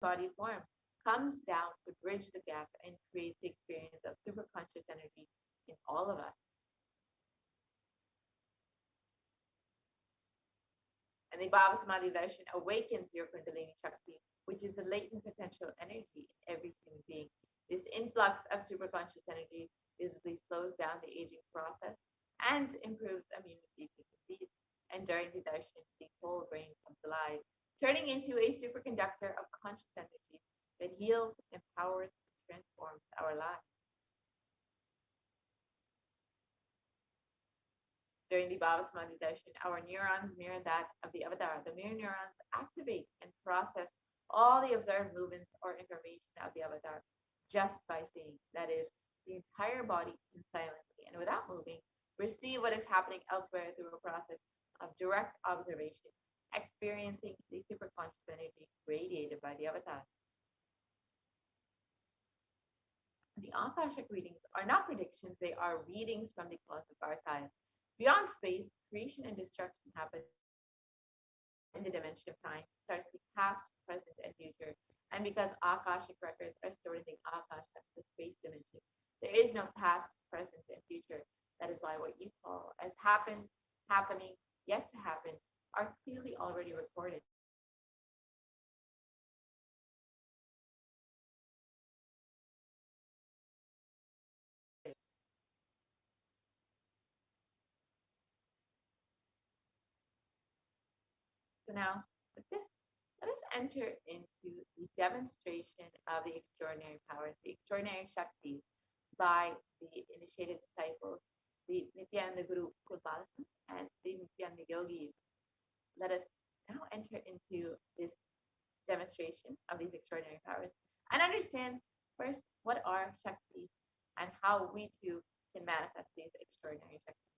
body form, comes down to bridge the gap and create the experience of superconscious energy in all of us. And the Bhava Samadhi Darshan awakens your Kundalini Shakti, which is the latent potential energy in every human being. This influx of superconscious energy visibly slows down the aging process and improves immunity to disease. And during the darshan, the whole brain comes alive, turning into a superconductor of conscious energy that heals, empowers, and transforms our lives. During the Bhava Samadhi darshan, our neurons mirror that of the avatar. The mirror neurons activate and process all the observed movements or information of the avatar just by seeing. That is, the entire body can silently and without moving receive what is happening elsewhere through a process of direct observation, experiencing the superconscious energy radiated by the avatar. The Akashic readings are not predictions, they are readings from the cosmic archive. Beyond space, creation and destruction happen in the dimension of time, starts the past, present, and future. And because Akashic records are stored in the Akasha, the space dimension, there is no past, present, and future. That is why what you call as happened, happening, yet to happen are clearly already recorded. So now, with this, let us enter into the demonstration of the extraordinary powers, the extraordinary Shaktis by the initiated disciples, the Nithyananda Guru Kulbalsam and the Nithyananda Yogis. Let us now enter into this demonstration of these extraordinary powers and understand first what are Shaktis and how we too can manifest these extraordinary Shaktis.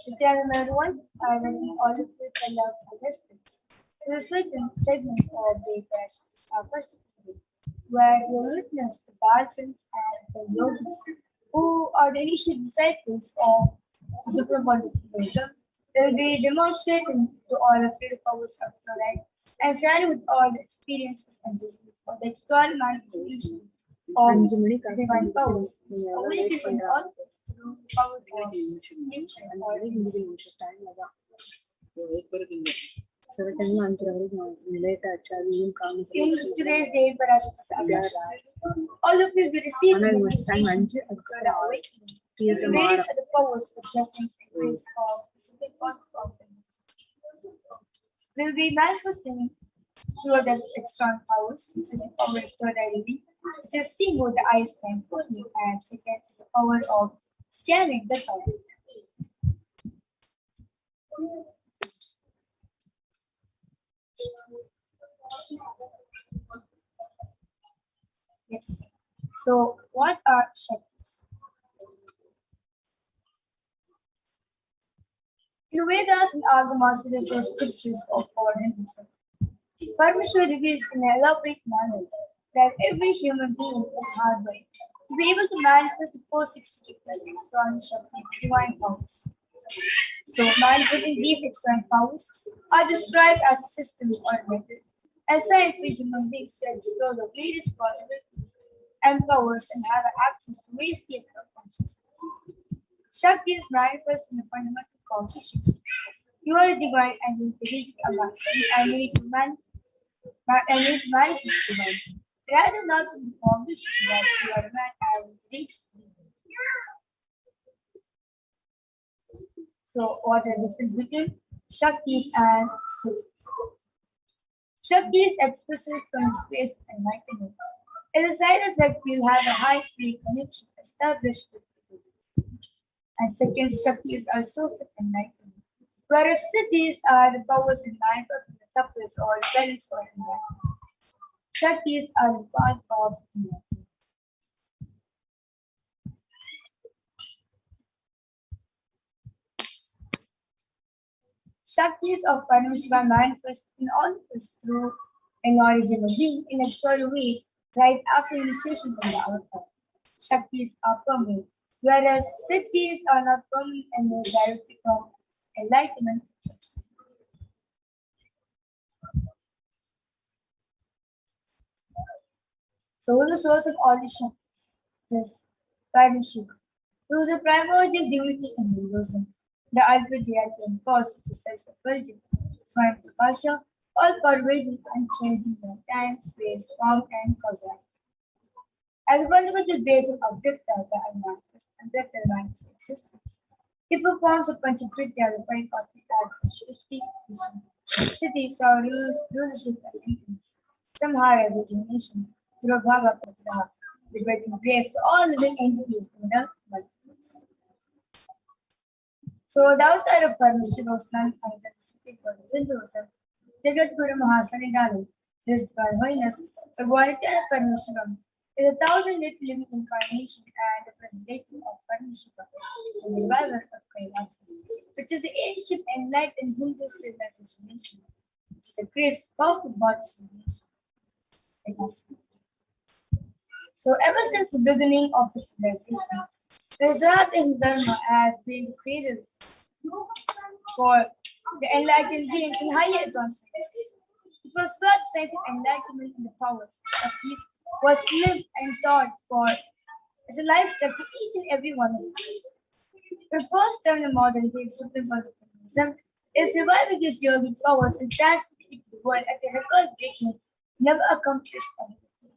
Nithyananda everyone, I welcome all of you to love and respect. To the second segment of the Akashic today, where you witness the Darsans and the yogis, who are the initial disciples of the Supreme Buddhism. They'll be demonstrating to all of you the powers of the light and sharing with all the experiences and results of the external manifestation of divine powers. Awakening all this through the power of nature or in today's day, Parashakti, all of you will be receiving the initiation to the awakening. The various are the powers, the blessings, and grace of the Supreme God of the will be manifesting through the external powers, which is the power of third eye reading, which is seeing with the eyes blindfolded, and second is the power of scanning the thought. Yes. So, what are Shaktis? In the Vedas and Agamas, the source scriptures of our Hinduism, Parmeshwar reveals in an elaborate manner that every human being is hardwired to be able to manifest the 460 plus external Shakti divine powers. So, manifesting these external powers are described as a system or a method, assigned for human beings to explore the various possibilities and powers and have access to various states of consciousness. Shakti is manifest in the fundamental consciousness. You are divine and you need to reach above, and you need to manifest divine. Rather not to be formed that you are a man and reach. So, what is the difference between Shaktis and Siddhis? Shaktis expresses from space and enlightenment. As a side effect, you'll have a high free connection established with people. And second, Shaktis are source of enlightenment, whereas Siddhis are the powers in life of the tapas or balance or enlightenment. Shaktis are the path of enlightenment. Shaktis of Paramashivoham manifest in all of us through a knowledge of a being in a external way right after initiation from the avatar. Shaktis are permanent, whereas Siddhis are not permanent and they directly from enlightenment. So, who is the source of all these Shaktis? This Paramashiva, who is a primordial divinity in Hinduism, the ultimate reality and cause which is self-fulfilling, Swayam Prakasha, all pervading and changing their time, space, form, and causality. As a fundamental base of Abhyakta, the unmanifest and Vyakta manifest existence. It performs a Panchakritya, the five cosmic acts of Shrishti, Vision, Siddhi, sorrow, rulership, and influence, Samhara, rejuvenation, Durabhava, Pragraha, liberating grace for all living entities in the multiverse. So, the avatar of Parmashiva was none other than the Supreme Lord of Hinduism, Jagat Guru Mahasanidanu, his divine holiness, Bhagwan Paramashivam, is a thousand-year living incarnation and the presentation of Paramashiva, the revival of Kailasa, which is the ancient enlightened Hindu civilization nation, which is the greatest cosmic body civilization. So, ever since the beginning of the civilization, the Sanatana Dharma has been the cradle for the enlightened beings in higher advancements. It was first scientific enlightenment in the powers of peace was lived and taught for as a lifestyle for each and every one of us. The first term in modern day Supreme Buddhism is reviving his yogic powers and transmitting the world at a record-breaking, never accomplished anything.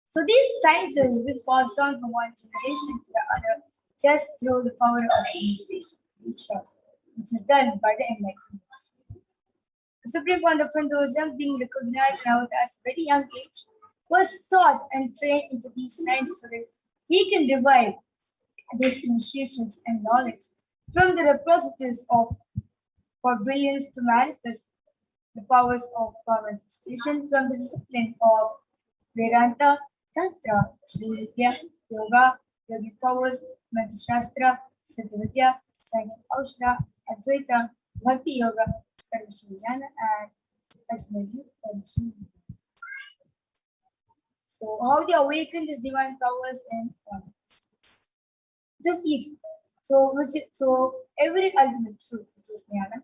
So these sciences will pass on from one generation to the other just through the power of administration, which is done by the enlightenment. The Supreme Court of Hinduism, being recognized now at a very young age, was taught and trained into these sciences so that he can derive these initiations and knowledge from the repositories of for billions to manifest the powers of power manifestation from the discipline of Vedanta, Tantra, Sri Vidya, Yoga, Yogic powers, Mantra Shastra, Siddha Vidya, Sankhya Aushna, Advaita, Bhakti Yoga, Paramashivoham, and ultimately Paramashivoham. So, how they awaken these divine powers in this easy. So every ultimate truth, which is Jnana,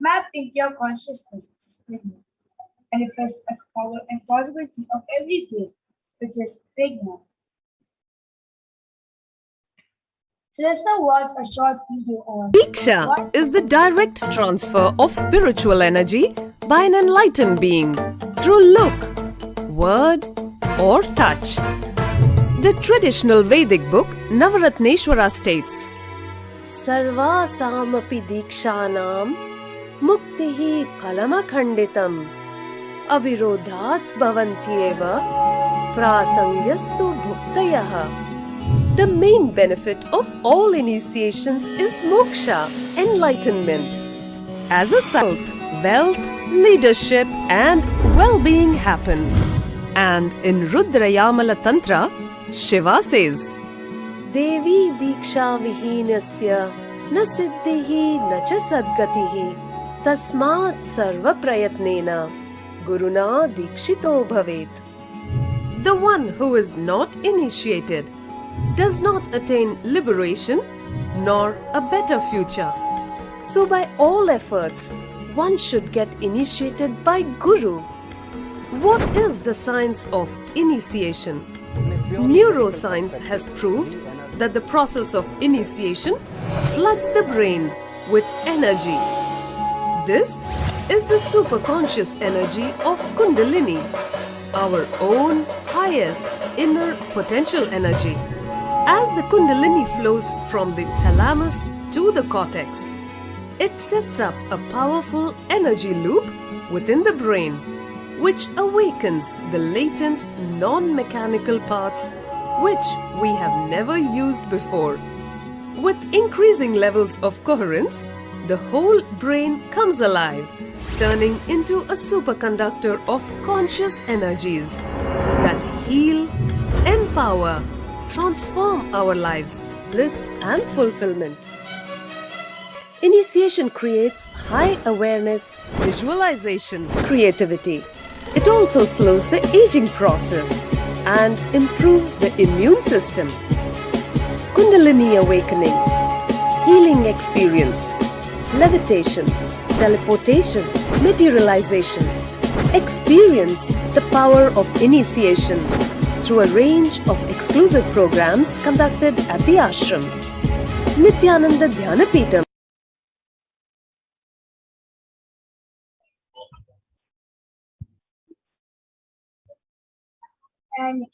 map into your consciousness, which is Prajna, manifests as power and possibility of every grade, which is Prajna. So let's now watch a short video on Diksha what is the direct transfer of spiritual energy by an enlightened being through look, word, or touch. The traditional Vedic book Navaratneshwara states, Sarva samapi dikshanam muktihi phalamakhanditam avirodhat bhavantyeva prasangyastu bhuktayah. The main benefit of all initiations is moksha, enlightenment. As a result, wealth, leadership, and well-being happen. And in Rudrayamala Tantra, Shiva says, Devi diksha vihinasya na siddhihi na cha sadgatihi tasmat sarva prayatnena guruna dikshito bhavet. The one who is not initiated does not attain liberation nor a better future. So by all efforts, one should get initiated by Guru. What is the science of initiation? Neuroscience has proved that the process of initiation floods the brain with energy. This is the superconscious energy of Kundalini, our own highest inner potential energy. As the Kundalini flows from the thalamus to the cortex, it sets up a powerful energy loop within the brain, which awakens the latent non-mechanical parts which we have never used before. With increasing levels of coherence, the whole brain comes alive, turning into a superconductor of conscious energies that heal, empower, transform our lives, bliss and fulfillment. Initiation creates high awareness, visualization, creativity. It also slows the aging process and improves the immune system. Kundalini awakening, healing experience, levitation, teleportation, materialization. Experience the power of initiation through a range of exclusive programs conducted at the ashram. Nithyananda Paramashivam. and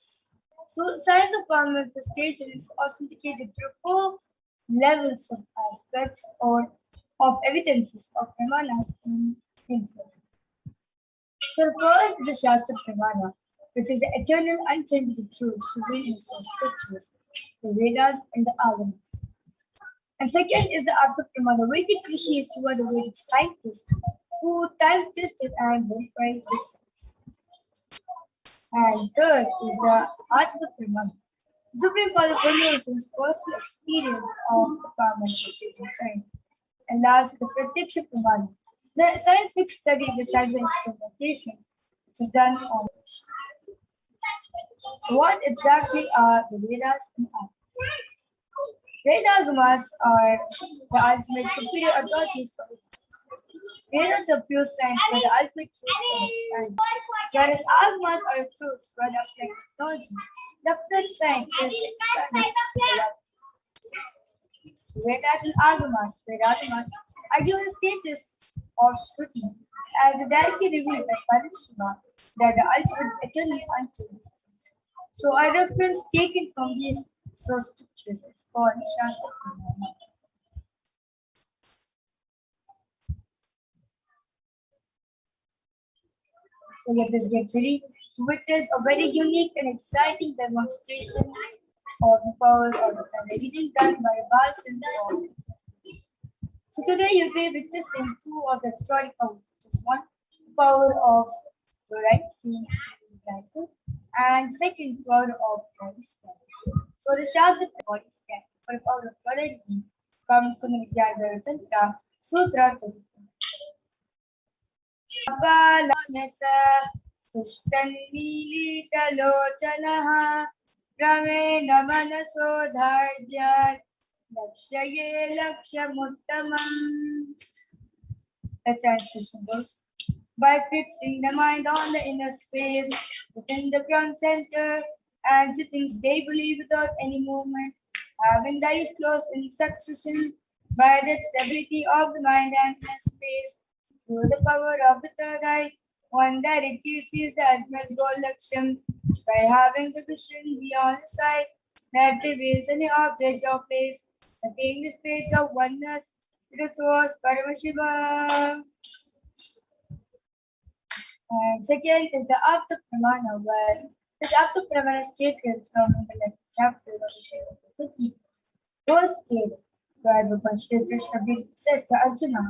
so science of power manifestation is authenticated through 4 levels of aspects or of evidences of Pramana in interest. So the first is the Shastra Pramana, which is the eternal unchangeable truths revealed in the scriptures, the Vedas and the Agamas. And second is the Artha Pramana, Vedic rishis who are the Vedic scientists who time tested and verified this science. And third is the Atma Pramana, Supreme Father Paramashivoham's personal experience of the power manifestation science. And last is the Pratyaksha Pramana, the scientific study beside the experimentation, which is done on. What exactly are the Vedas and Agamas? Vedas are the ultimate superior authorities for it. Vedas are pure science where the ultimate truths are explained, whereas Agamas are truths where the applied technology, the applied science is expanded. Vedas and Agamas are given the status of Shruti as the directly revealed by Paramashiva that the ultimate eternally unchangeable. So a reference taken from these source scriptures is called Shastra Pramana. So let us get ready to witness a very unique and exciting demonstration of the power of the planet, reading done by Bal Sindhu. So today you'll be witnessing 2 of the historical, which is one, power of fluoride, seeing black hole, and second, power of body scan. So the Shastra body scan for the power of fluoride comes from the Nithyananda Tantra, Sutra 32. Kapalanasa Sushtanmilitalochanaha Ramena Manaso Dhardyat Lakshaye Lakshamuttamam. The translation goes, by fixing the mind on the inner space within the ground center and sitting stably without any movement, having the eyes closed in succession, by that stability of the mind and inner space, through the power of the third eye, one directly sees the ultimate goal Laksham, by having the vision beyond the sight that reveals any object or place, attaining the space of oneness with the source Paramashivoham. And second is the Apta Pramana, where this Apta Pramana is taken from the next chapter of the Shiva Bhakti. Verse 8, where Bhagavan Shri Krishna says to Arjuna,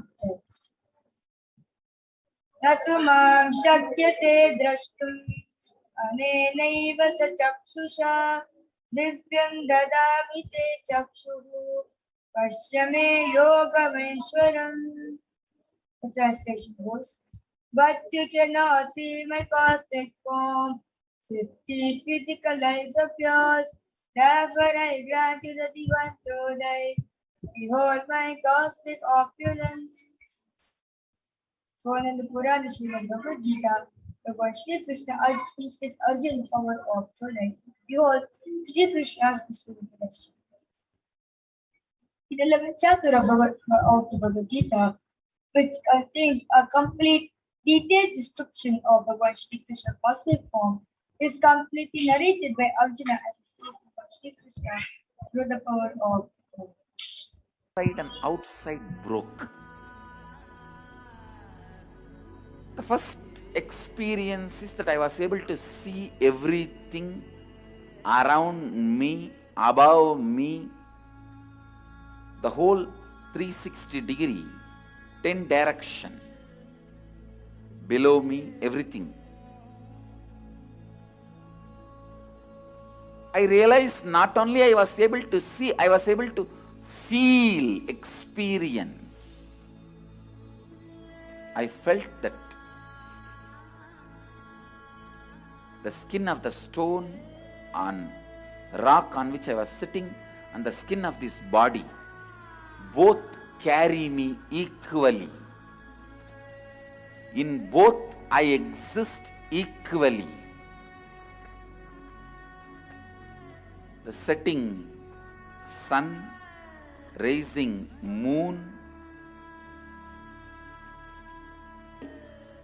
Natumam shakyase drashtum anenaiva sa chakshusha divyam dadami te chakshuhu pashyame yogameshwaram. The translation goes, but you cannot see my cosmic form with these physical eyes of yours. Therefore I grant you the divine tonight. Behold my cosmic opulence. So in the Purana Srimad Bhagavad Gita, the Lord Shri Krishna teaches Arjuna the power of tonight. Behold, Shri Krishna's Vishnu. In the 11th chapter of the Bhagavad Gita, which contains a complete detailed description of the Lord Shri Krishna cosmic form, is completely narrated by Arjuna as he sees the Lord Shri Krishna through the power of the inside and outside broke. The first experience is that I was able to see everything around me, above me, the whole 360 degree, 10 direction, below me, everything. I realized not only I was able to see, I was able to feel, experience. I felt that the skin of the stone on rock on which I was sitting and the skin of this body both carry me equally. In both I exist equally. The setting sun, rising moon,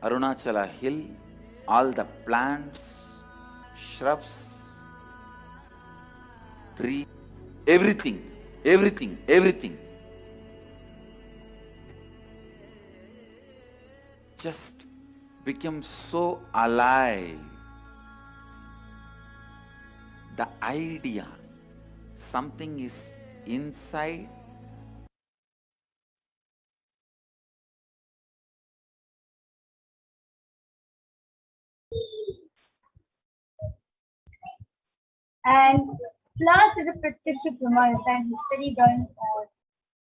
Arunachala hill, all the plants, shrubs, trees, everything, everything, everything. Just became so alive. The idea, something is inside. And last is a practical Pramana scientific study done on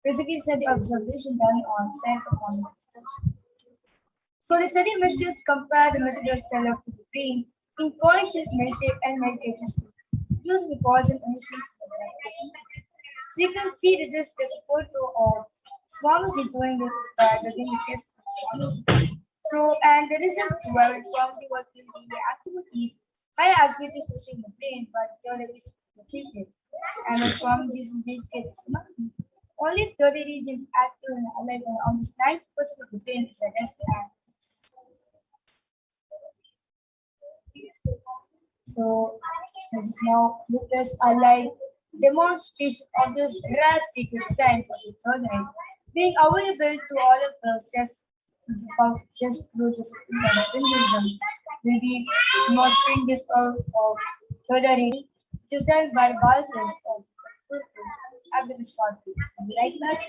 physical study observation done on science of manifestation. So the study measures compare the method cell of the brain in conscious meditative and meditative state using the cause and emission. So you can see that this is a photo of Swamiji doing the test. So and the results were Swamiji was doing the activities, high activities pushing the brain, but the other is located. And when Swamiji is meditative Samadhi, only 30 regions active and alive, and almost 90% of the brain is at rest and so this is now witness a live demonstration of this rare secret science of the third eye being available to all of us just through this Hinduism. We'll be demonstrating this of third eye, which is done by Balsas of after the short video. Right, Matt?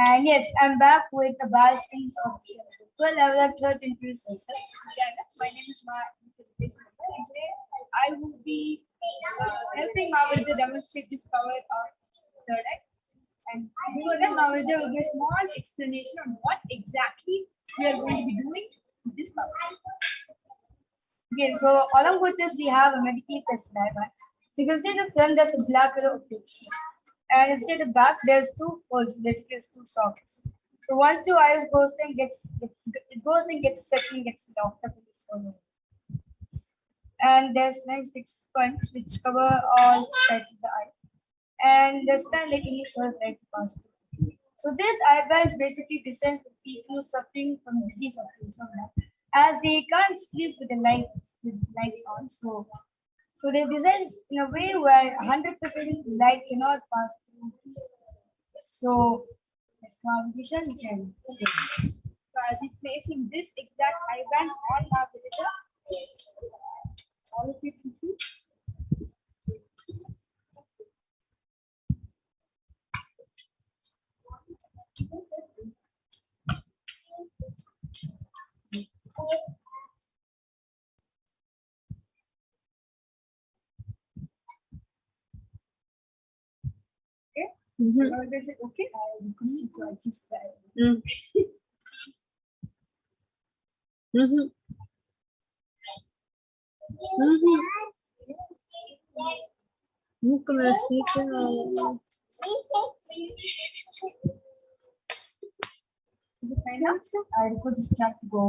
And yes, I'm back with the balancing of the level of third introduce yourself. Yeah, my name is Ma. And today I will be helping Mavarja to demonstrate this power of third eye. And before that, Mavarja will give a small explanation on what exactly we are going to be doing with this power. Okay, so along with this, we have a medically tested eye. So you can see the front, there's a black color of the sheet. And if you see the back, there's two holes, basically there's two sockets. So once your iris goes in, it goes and gets set and gets locked up in this hole. And there's nice big sponge which cover all sides of the eye. And there's not letting any sort of light pass through. So this eye band is basically designed for people suffering from disease of insomnia, as they can't sleep with the lights on. So they designed in a way where 100% light cannot pass through. So that's now vision we can. So I'll be placing this exact eye band on our villager. All of you can see. Is it okay? I request you to adjust that. I request this track to go.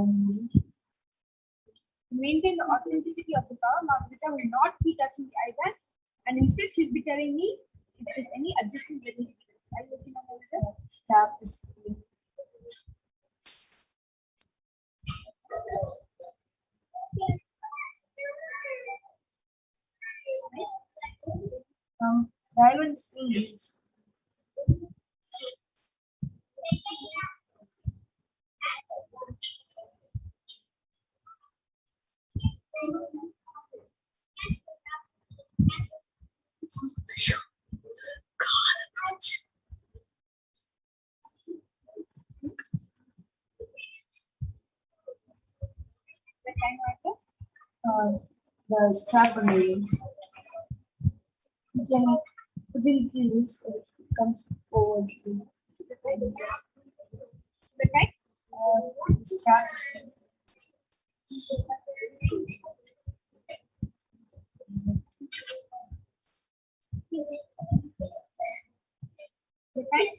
To maintain the authenticity of the power, Margarita will not be touching the eye bands, and instead she'll be telling me if there is any adjustment that needs to be done. Are you looking at the start this? Diamond sleeves. The strap on the wings. You can put it in use so it comes forward. The kind strap. The kind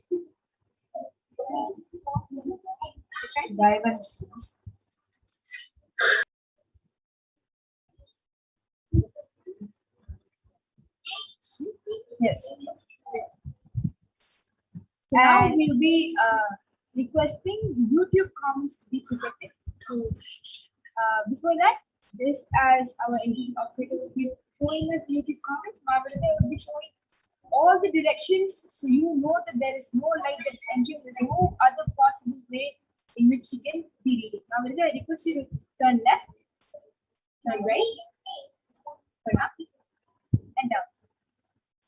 diamond. Yes. Now we'll be requesting YouTube comments to be protected. So before that, this as our engine operator will be showing us YouTube comments. Margarita will be showing all the directions, so you know that there is no light that's entering. There's no other possible way in which you can be reading. Margarita, I request you to turn left, turn right, turn up, and down.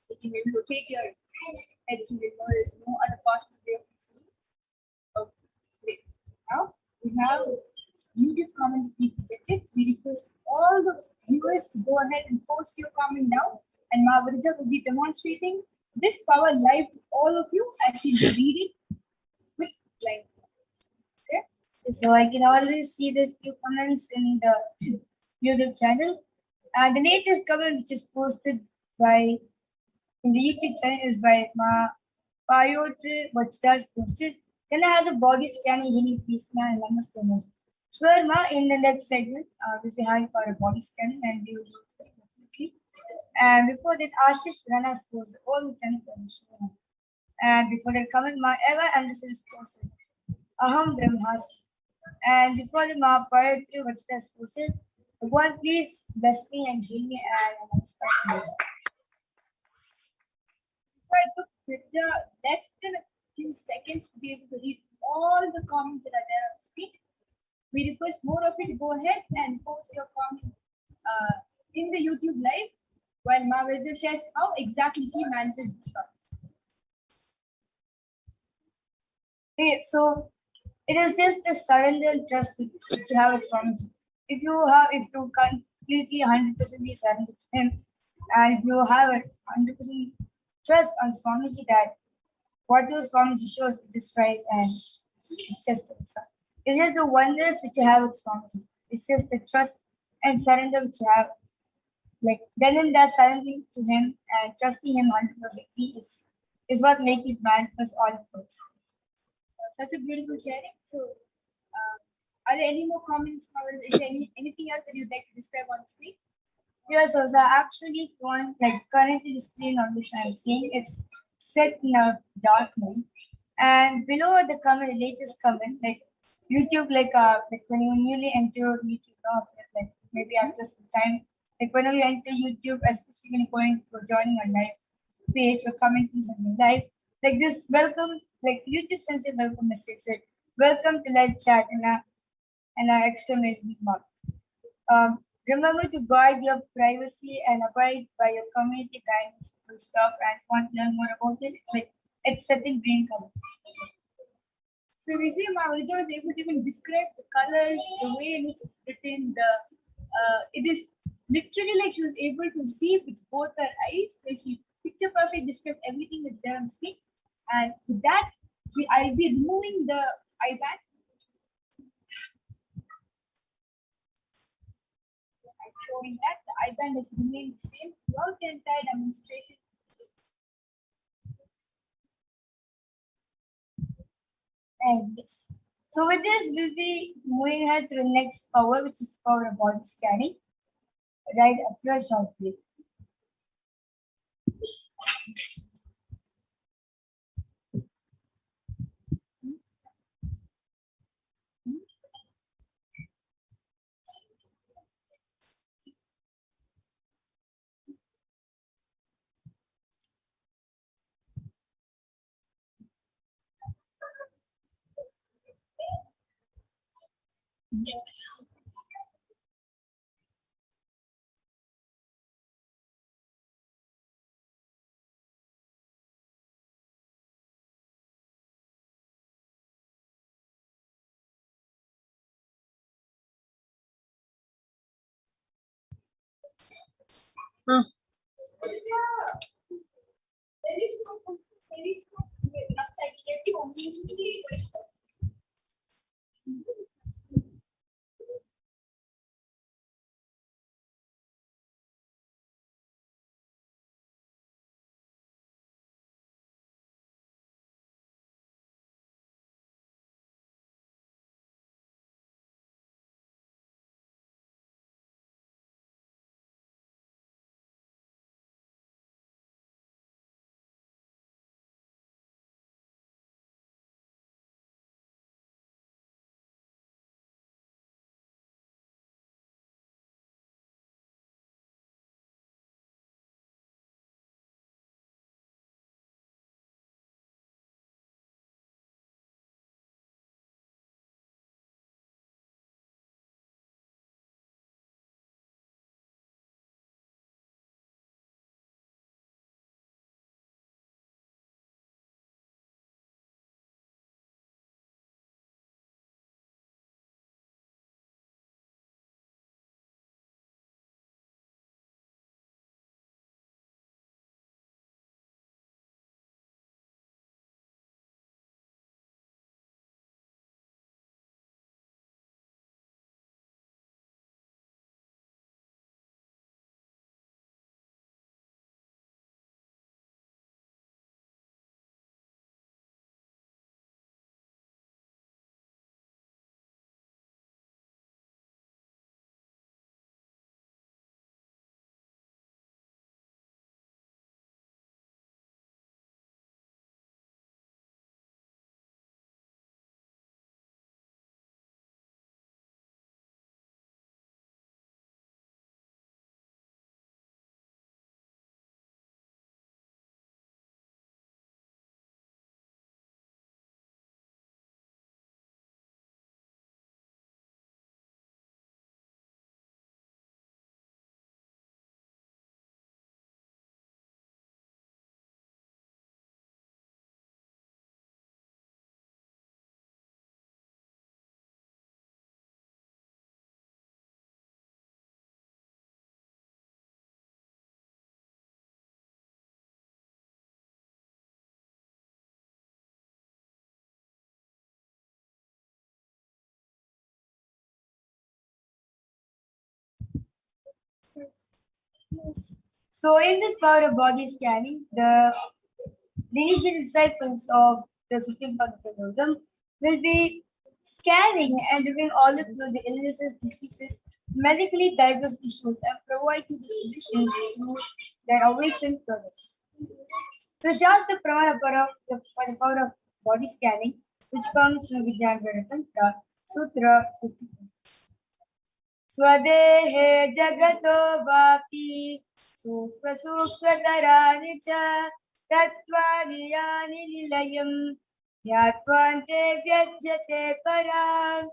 You can maybe rotate your head so you know there's no other possible way of using it. Okay, great. Now we have YouTube comment to be protected. We request all the viewers to go ahead and post your comment down, and Margarita will be demonstrating this power live to all of you as she'll be reading with live. Okay. So I can already see the few comments in the YouTube channel. The latest comment which is posted by in the YouTube channel is by Payotre, which does posted. Can I have the body scanning healing please, ma? And namaste. Sure, ma, in the next segment, we'll be having for a body scanning and we will do it definitely. And before that, Ashish Rana posted all the channel Paramashivoham. And before that, comment ma Eva Anderson is posted. Aham Brahmas. And before the ma Payotre, which does posted. One, please bless me and heal me and namaste. I took less than a few seconds to be able to read all the comments that are there on the screen. We request more of you to go ahead and post your comment in the YouTube live while Margarita shares how exactly she manages this process. Okay, so it is just the surrender and trust which you have with Swamiji. If you completely 100% be surrender to him, and if you have a 100% trust on Swamiji that whatever Swamiji shows is right and it's just the wonders which you have with Swamiji. It's just the trust and surrender which you have. Like then and there surrendering to him and trusting him 100% is what makes it manifest all the books. Such a beautiful sharing. So, are there any more comments? Or is there anything else that you'd like to describe on the screen? Yes, so the actually one like currently the screen on which I'm seeing it's set in a dark mode, and below the comment, the latest comment, like YouTube, like when you newly enter YouTube, like maybe after some time, like whenever you enter YouTube, especially when you're going to joining a live page or commenting something live, like this welcome, like YouTube sends a welcome message, like welcome to live chat and a exclamation mark. Remember to guard your privacy and abide by your community guidance and stuff. And want to learn more about it? It's like it's setting green color. So we see Maurita was able to even describe the colors, the way in which it's written. It is literally like she was able to see with both her eyes. Like she picture perfect described everything that's there on screen. And with that, I'll be removing the iPad. Showing that the IBAN has remained the same throughout the entire demonstration. And this. So with this, we'll be moving ahead to the next power, which is the power of body scanning. Right after a short break. So in this power of body scanning, the initial disciples of the Supreme Pantheism will be scanning and reviewing all of the illnesses, diseases, medically diagnosed issues, and provide you the solutions to their awakened products. So Shastra Pramana for the power of body scanning, which comes from Vijnana Tantra, Sutra 54. स्वदेहे जगतो वापि सूक्ष्मसूक्ष्मतराणि च तत्त्वानि यानि निलयम् ध्यात्वान्ते व्यज्यते पराम्.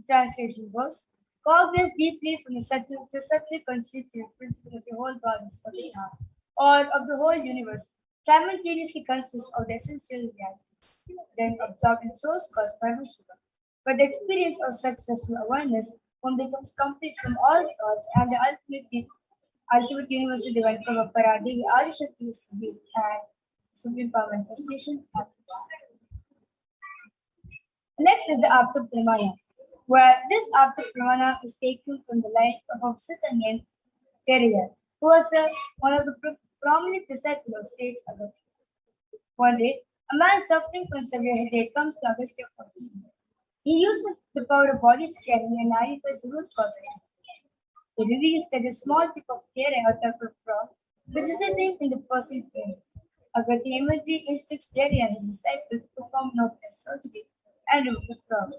Translation goes, cognizance deeply from the subtly constitutive principle of the whole bodies of the heart or of the whole universe simultaneously consists of the essential reality, then absorbed in source cause Paramashivoham. But the experience of such restful awareness one becomes complete from all thoughts and the ultimate universal divine power Paradevi Adishakti is revealed and supreme power manifestation happens. Next is the Apta Pramana, where this Apta Pramana is taken from the life of a sister named Terria, who was one of the prominent disciples of sage Agastya. One day, a man suffering from severe headache comes to Agastya for treatment. He uses the power of body scanning and identifies the root cause. He reveals that a small tip of hair or type of frog which is sitting in the person's brain. Agastya immediately instructs Terria and his disciple to perform no surgery and remove the frog.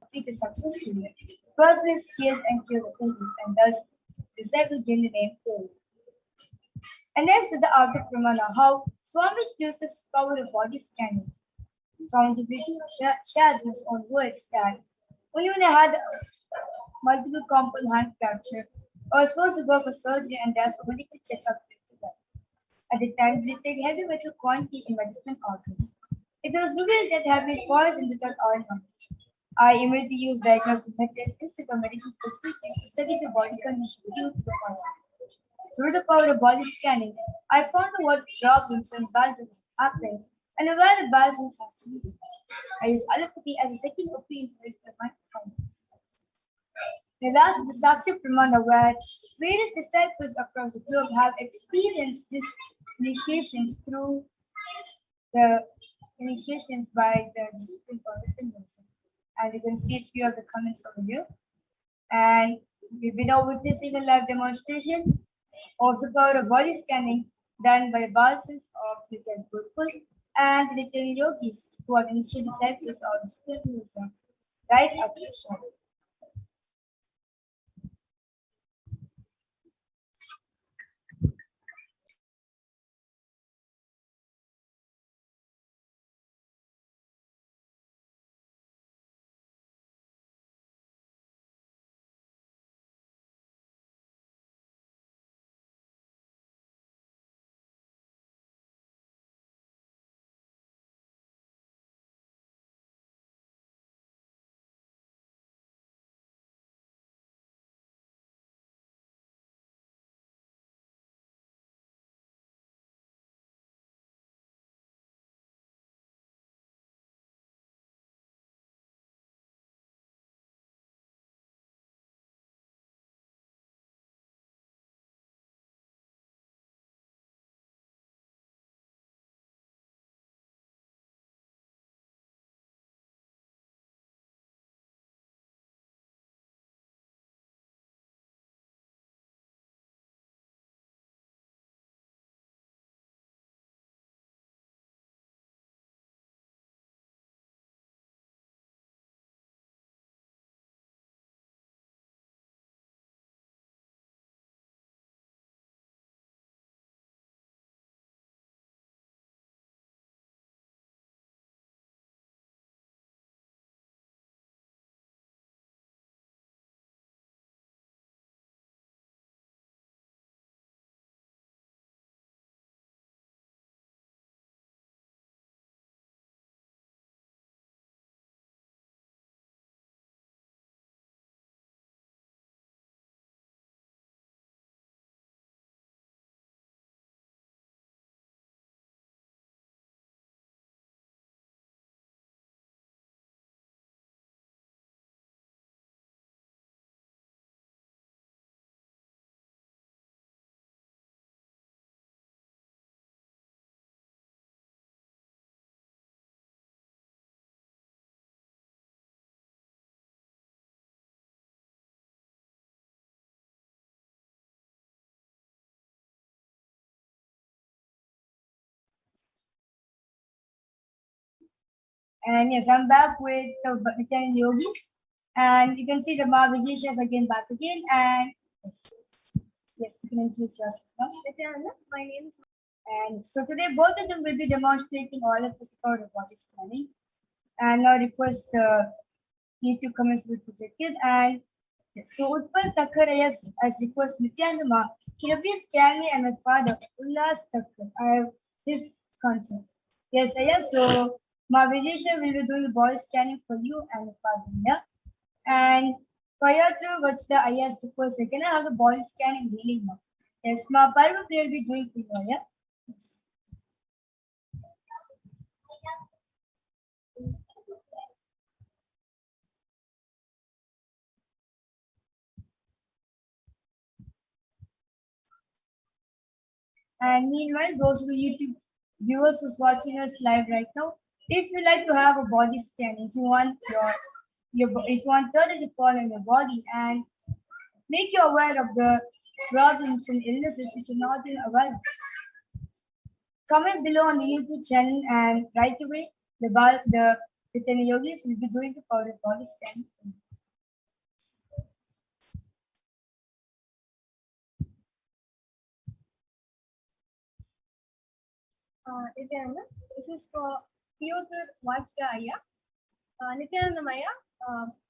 Treated successfully, process shield and cure the pain, and thus the disciple gained the name Terria. And next is the outer pramana, how Swami used this power of body scanning, from the which Shaz's own words that when you had multiple compound hand fracture, I was supposed to go for surgery and therefore medical checkup together. At the time, they detected heavy metal quantity in my different organs. It was revealed that I had been poisoned without all knowledge. I immediately used diagnostic methods instead of medical facilities to study the body condition due to the poison. Through the power of body scanning, I found out what problems and imbalances happening and where the balance has to be. I use allopathy as a second opinion to verify my findings. The last is the Sakshi Pramana, where various disciples across the globe have experienced these initiations through the initiations by the Supreme Constitution. And you can see a few of the comments over here. And we've been now witnessing a live demonstration of the power of body scanning done by Balsas of Nityan Gurukul and the Nityan yogis who are initial disciples of the Spiritualism, right, Akashic? And yes, I'm back with the Nithyananda yogis. And you can see the Mahavijay is again back again. And yes, you can introduce yourself now. Nithyananda, my name is. And so today both of them will be demonstrating all of us about body scanning. And now request you to commence with projected. And so Utpal Thakkar as request Nithyananda Ma, can you please scan me and my father, Ullas Thakkar? I have his concern. Yes, I am. So Ma Vijay will be doing the body scanning for you and your father. Yeah. And Payatru Vachda Ayas request, can I have the body scanning healing now? Yes, Ma Parva will be doing for you. Yeah. Yes. And meanwhile, those who YouTube viewers who's watching us live right now, if you like to have a body scan, if you want if you want third to fall in your body and make you aware of the problems and illnesses which you're not aware of, comment below on the YouTube channel and right away the Nithyananda yogis will be doing the body scan. Nithyananda, this is for Piotr Vajkaya. Nithyananda Maya,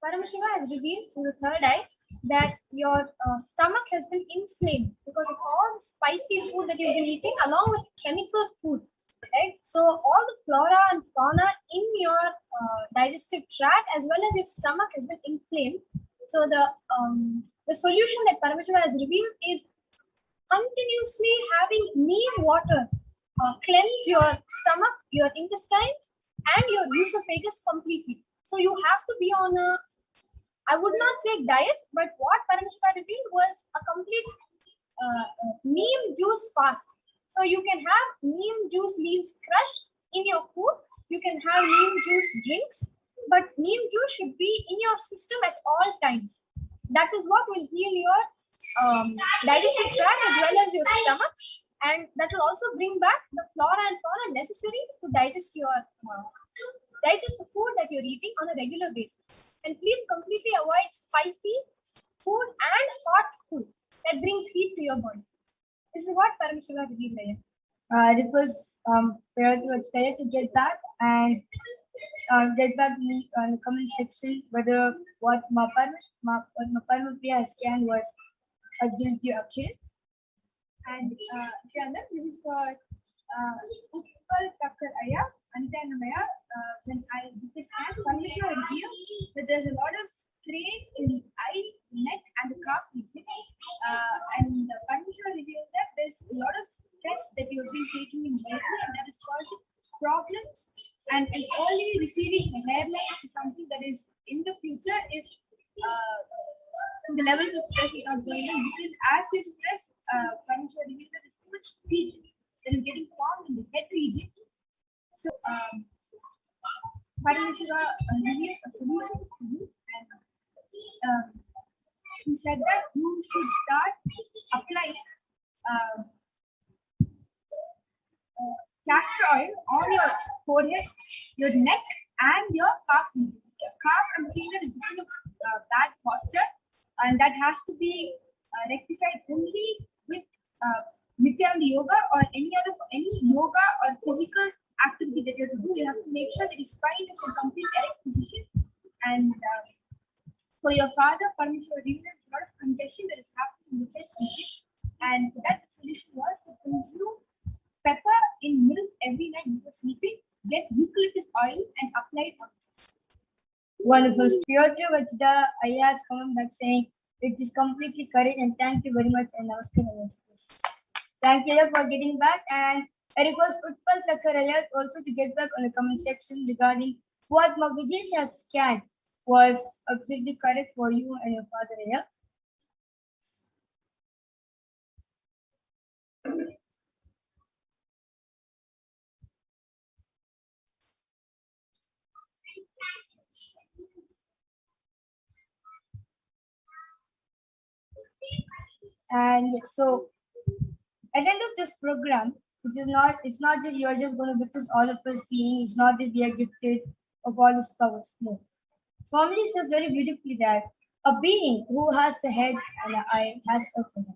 Paramashiva has revealed through the third eye that your stomach has been inflamed because of all the spicy food that you've been eating along with chemical food. Right? So all the flora and fauna in your digestive tract as well as your stomach has been inflamed. So the solution that Paramashiva has revealed is continuously having neem water cleanse your stomach, your intestines, and your esophagus completely. So you have to be on a, I would not say diet, but what Paramashiva revealed was a complete neem juice fast. So you can have neem juice leaves crushed in your food. You can have neem juice drinks, but neem juice should be in your system at all times. That is what will heal your digestive tract as well as your stomach. And that will also bring back the flora and fauna necessary to digest the food that you're eating on a regular basis. And please completely avoid spicy food and hot food that brings heat to your body. This is what Paramashiva revealed here. It was to get back and get back in the comment section whether what Paramashiva has scanned was a guilty action. And this is for Utpal Thakkar Aya, Nithyananda Maya. When I did this scan, Paramashiva revealed that there's a lot of strain in the eye, neck, and the calf region. And Paramashiva revealed that there's a lot of stress that you've been taking in lately, and that is causing problems. And an early receding hairline is something that is in the future if the levels of stress is not going on, because as you stress, Paramashiva revealed that there's too much heat that is getting formed in the head region. So, Paramashiva revealed a solution to you, and he said that you should start applying castor oil on your forehead, your neck, and your calf region. Your calf, I'm seeing that is because of bad posture, and that has to be rectified only with Nithyananda yoga or any yoga or physical activity that you have to do. You have to make sure that his spine is in complete erect position. And for your father, Paramashiva revealed there's a lot of congestion that is happening in the chest region, and that solution was to consume pepper in milk every night before sleeping, get eucalyptus oil and apply it on the chest. Wonderful. Piotr Vachda Ayas coming back saying it is completely correct, and thank you very much. And namaskar. Thank you for getting back, and I request Utpal Thakkar Ayas also to get back on the comment section regarding what Vijay has scanned was absolutely correct for you and your father. Yeah. And so at the end of this program, it's not that you are just going to witness all of us seeing, it's not that we are gifted of all his powers more. Swamiji says very beautifully that a being who has a head and an eye has a head.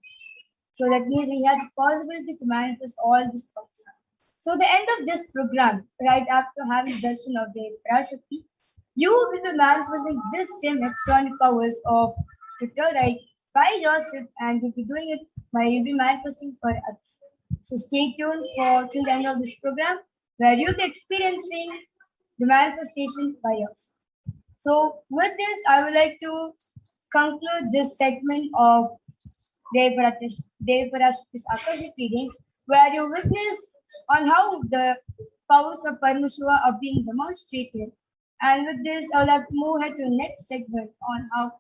So that means he has the possibility to manifest all these powers. So the end of this program, right after having darshan of the Parashakti, you will be manifesting this same external powers of the third eye by yourself, and you'll be doing it by you'll be manifesting for others. So stay tuned for till the end of this program, where you'll be experiencing the manifestation by yourself. So with this, I would like to conclude this segment of Dev Parashakti's Akashic reading, where you witness on how the powers of Paramashiva are being demonstrated. And with this, I would like to move ahead to the next segment on how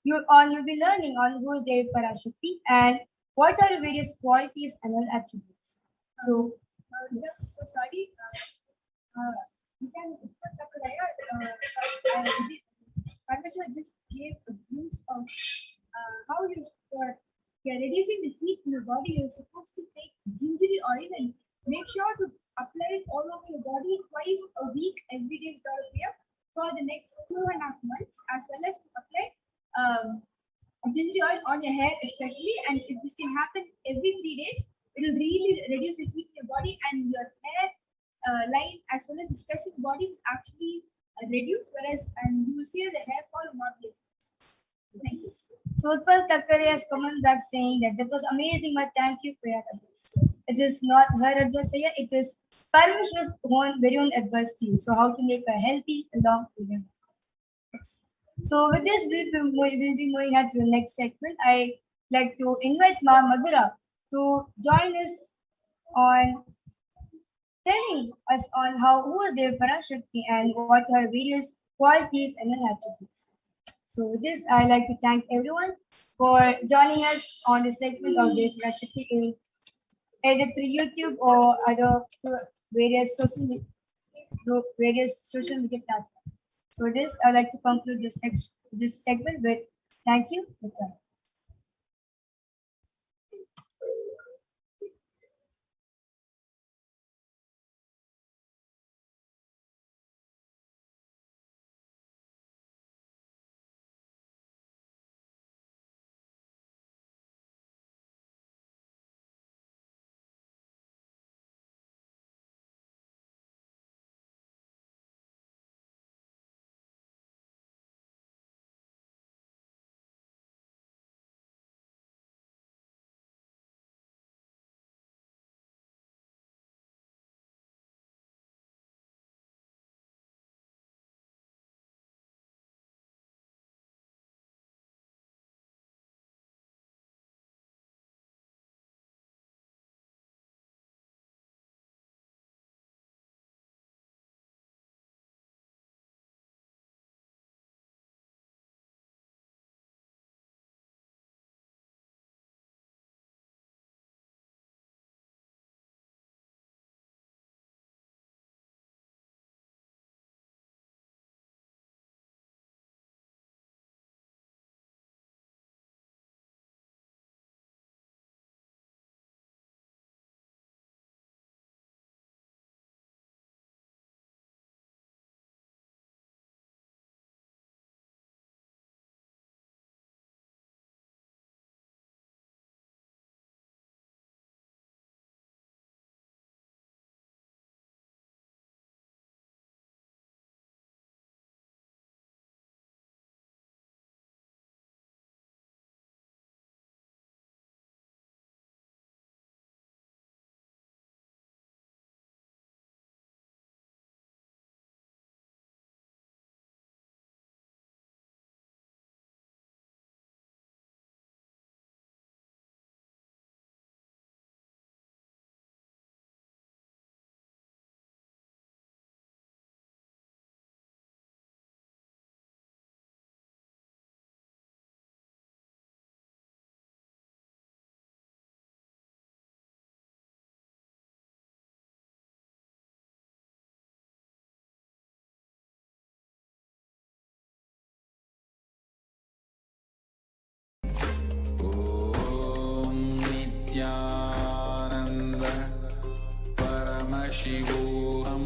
you'll be learning on who is Dev Parashakti and what are the various qualities and attributes. So, yes. So sorry. You can Parmashiva just gave a glimpse of how you're reducing the heat in your body. You're supposed to take gingery oil and make sure to apply it all over your body twice a week, every day without a fail, for the next 2.5 months, as well as to apply gingery oil on your hair especially. And if this can happen every 3 days, it will really reduce the heat in your body, and your hair line as well as the stress in the body will actually reduce, and you will see that the hair fall will not be as much. Thank you. So Utpal Takkare has come back saying that was amazing, but thank you for your advice. It is not her advice here, it is Parmashiva's very own advice to you. So how to make a healthy, long living. Yes. So with this, we'll be moving on to the next segment. I like to invite Ma Madhura to join us on telling us on who is Dev Parashakti and what are various qualities and attributes. So with this, I like to thank everyone for joining us on this segment of Dev Parashakti either through YouTube or other through various social media platforms. So this, I like to conclude this segment with thank you. Nithyananda Paramashivoham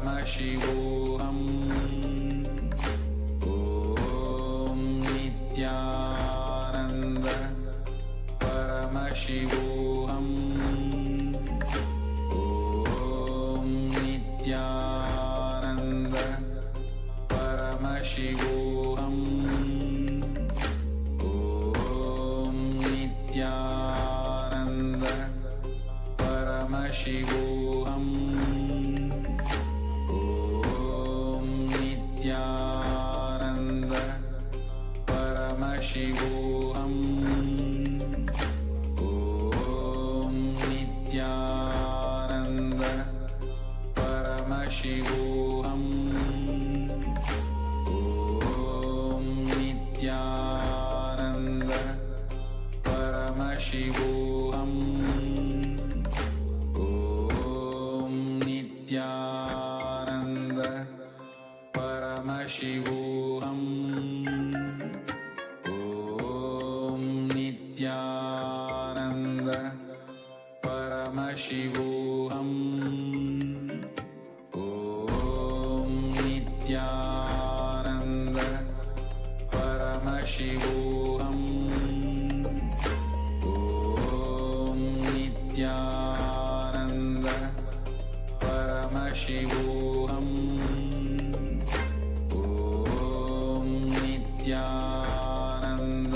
Paramashivoham. Om Nithyananda Paramashivoham. Om Nithyananda Paramashivoham. Om Nithyananda Paramashivoham. Om Nithyananda Paramashivoham. Om Nithyananda Paramashivoham. Om Nithyananda Paramashivoham. Om Nithyananda Paramashivoham. Om Nithyananda Paramashivoham. Om Nithyananda Paramashivoham. Om Nithyananda Paramashivoham. Om Nithyananda Paramashivoham. Om Nithyananda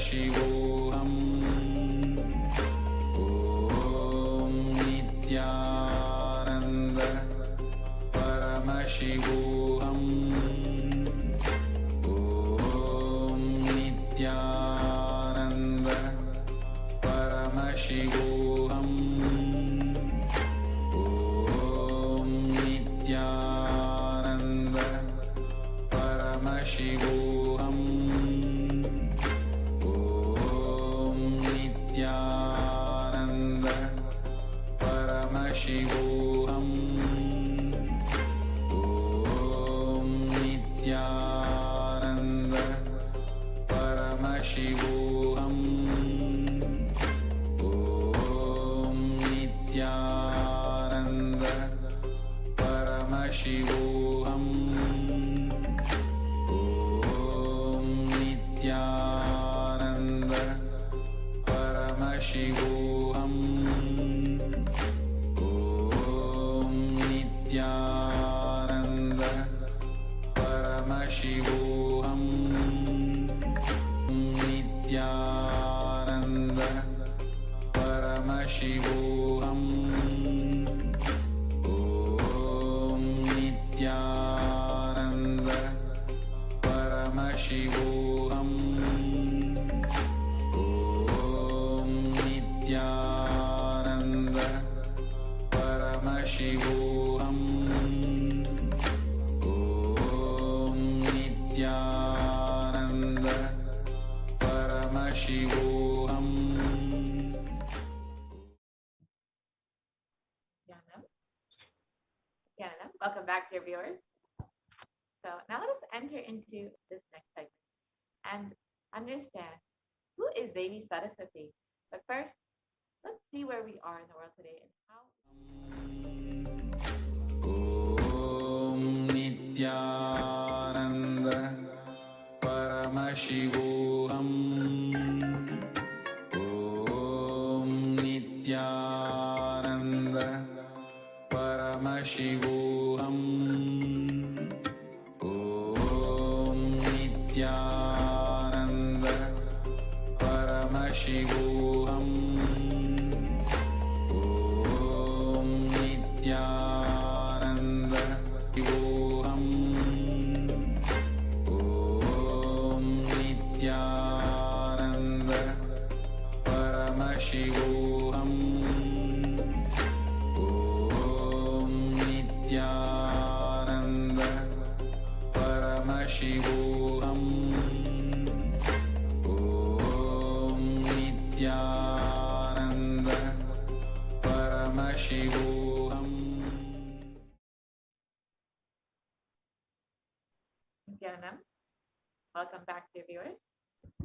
Paramashivoham. Om Nithyananda Paramashivoham. Om Nithyananda Paramashivoham. Om Nithyananda Paramashivoham. Om Nithyananda Paramashivoham. Om Nithyananda Paramashivoham. Om Nithyananda Paramashivoham. Om Nithyananda Paramashivoham. Nithyananda Paramashivoham. Om Nithyananda Paramashivoham. Om Nithyananda Paramashivoham. Om Nithyananda Paramashivoham. Nithyanandam. Welcome back, dear viewers. So now let us enter into this next segment and understand who is Devi Saraswati. But first, let's see where we are in the world today and how. Om Nithyananda Paramashivoham. Om Nithyananda Paramashivoham. Om Nithyananda Paramashivoham. Om Nithyananda Paramashivoham. Om Nithyananda Paramashivoham. Om Nithyananda Paramashivoham. Om Nithyananda Paramashivoham. Nithyanandam. Welcome back, dear viewers.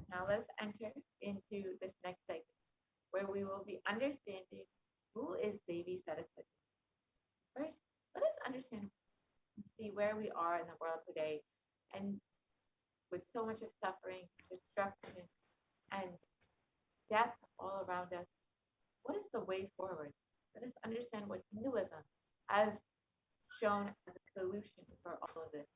Now let's enter into this next segment where we will be understanding who is Devi Saraswati. First, let us where we are in the world today, and with so much of suffering, destruction, and death all around us, what is the way forward? Let us understand what Hinduism has shown as a solution for all of this.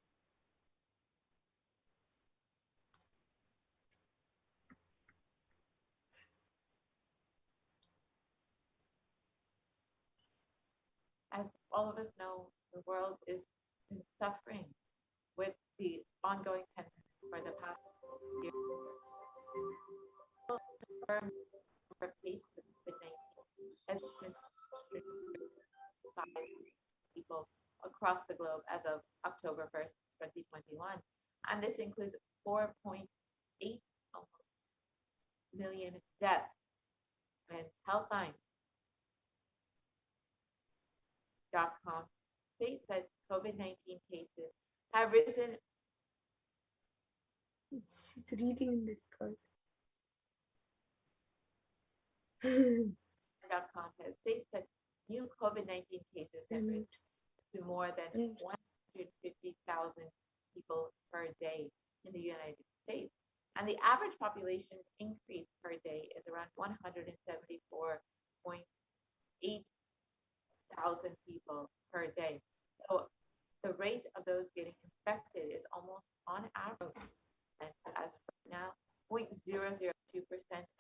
As all of us know, the world is suffering with the ongoing pandemic for the past year. The number of cases of COVID-19 has been 5 people across the globe as of October 1st, 2021. And this includes 4.8 million deaths. And Healthline.com states that COVID-19 cases have risen. She's reading in the card. .com states that new COVID-19 cases have risen to more than 150,000 people per day in the United States. And the average population increase per day is around 174.8 thousand people per day. So the rate of those getting infected is almost on average, and as of right now, 0.002%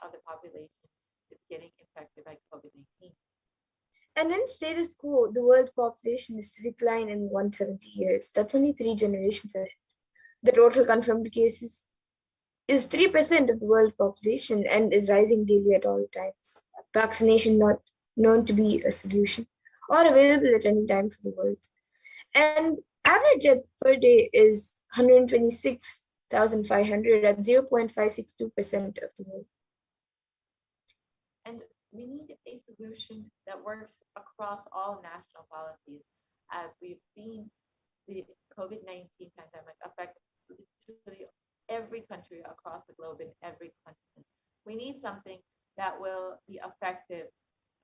of the population is getting infected by COVID-19. And in status quo, the world population is to decline in 170 years. That's only 3 generations ahead. The total confirmed cases is 3% of the world population and is rising daily at all times. Vaccination not known to be a solution or available at any time for the world. And average death per day is 126,500 at 0.562% of the world. And we need a solution that works across all national policies, as we've seen the COVID-19 pandemic affect literally every country across the globe in every continent. We need something that will be effective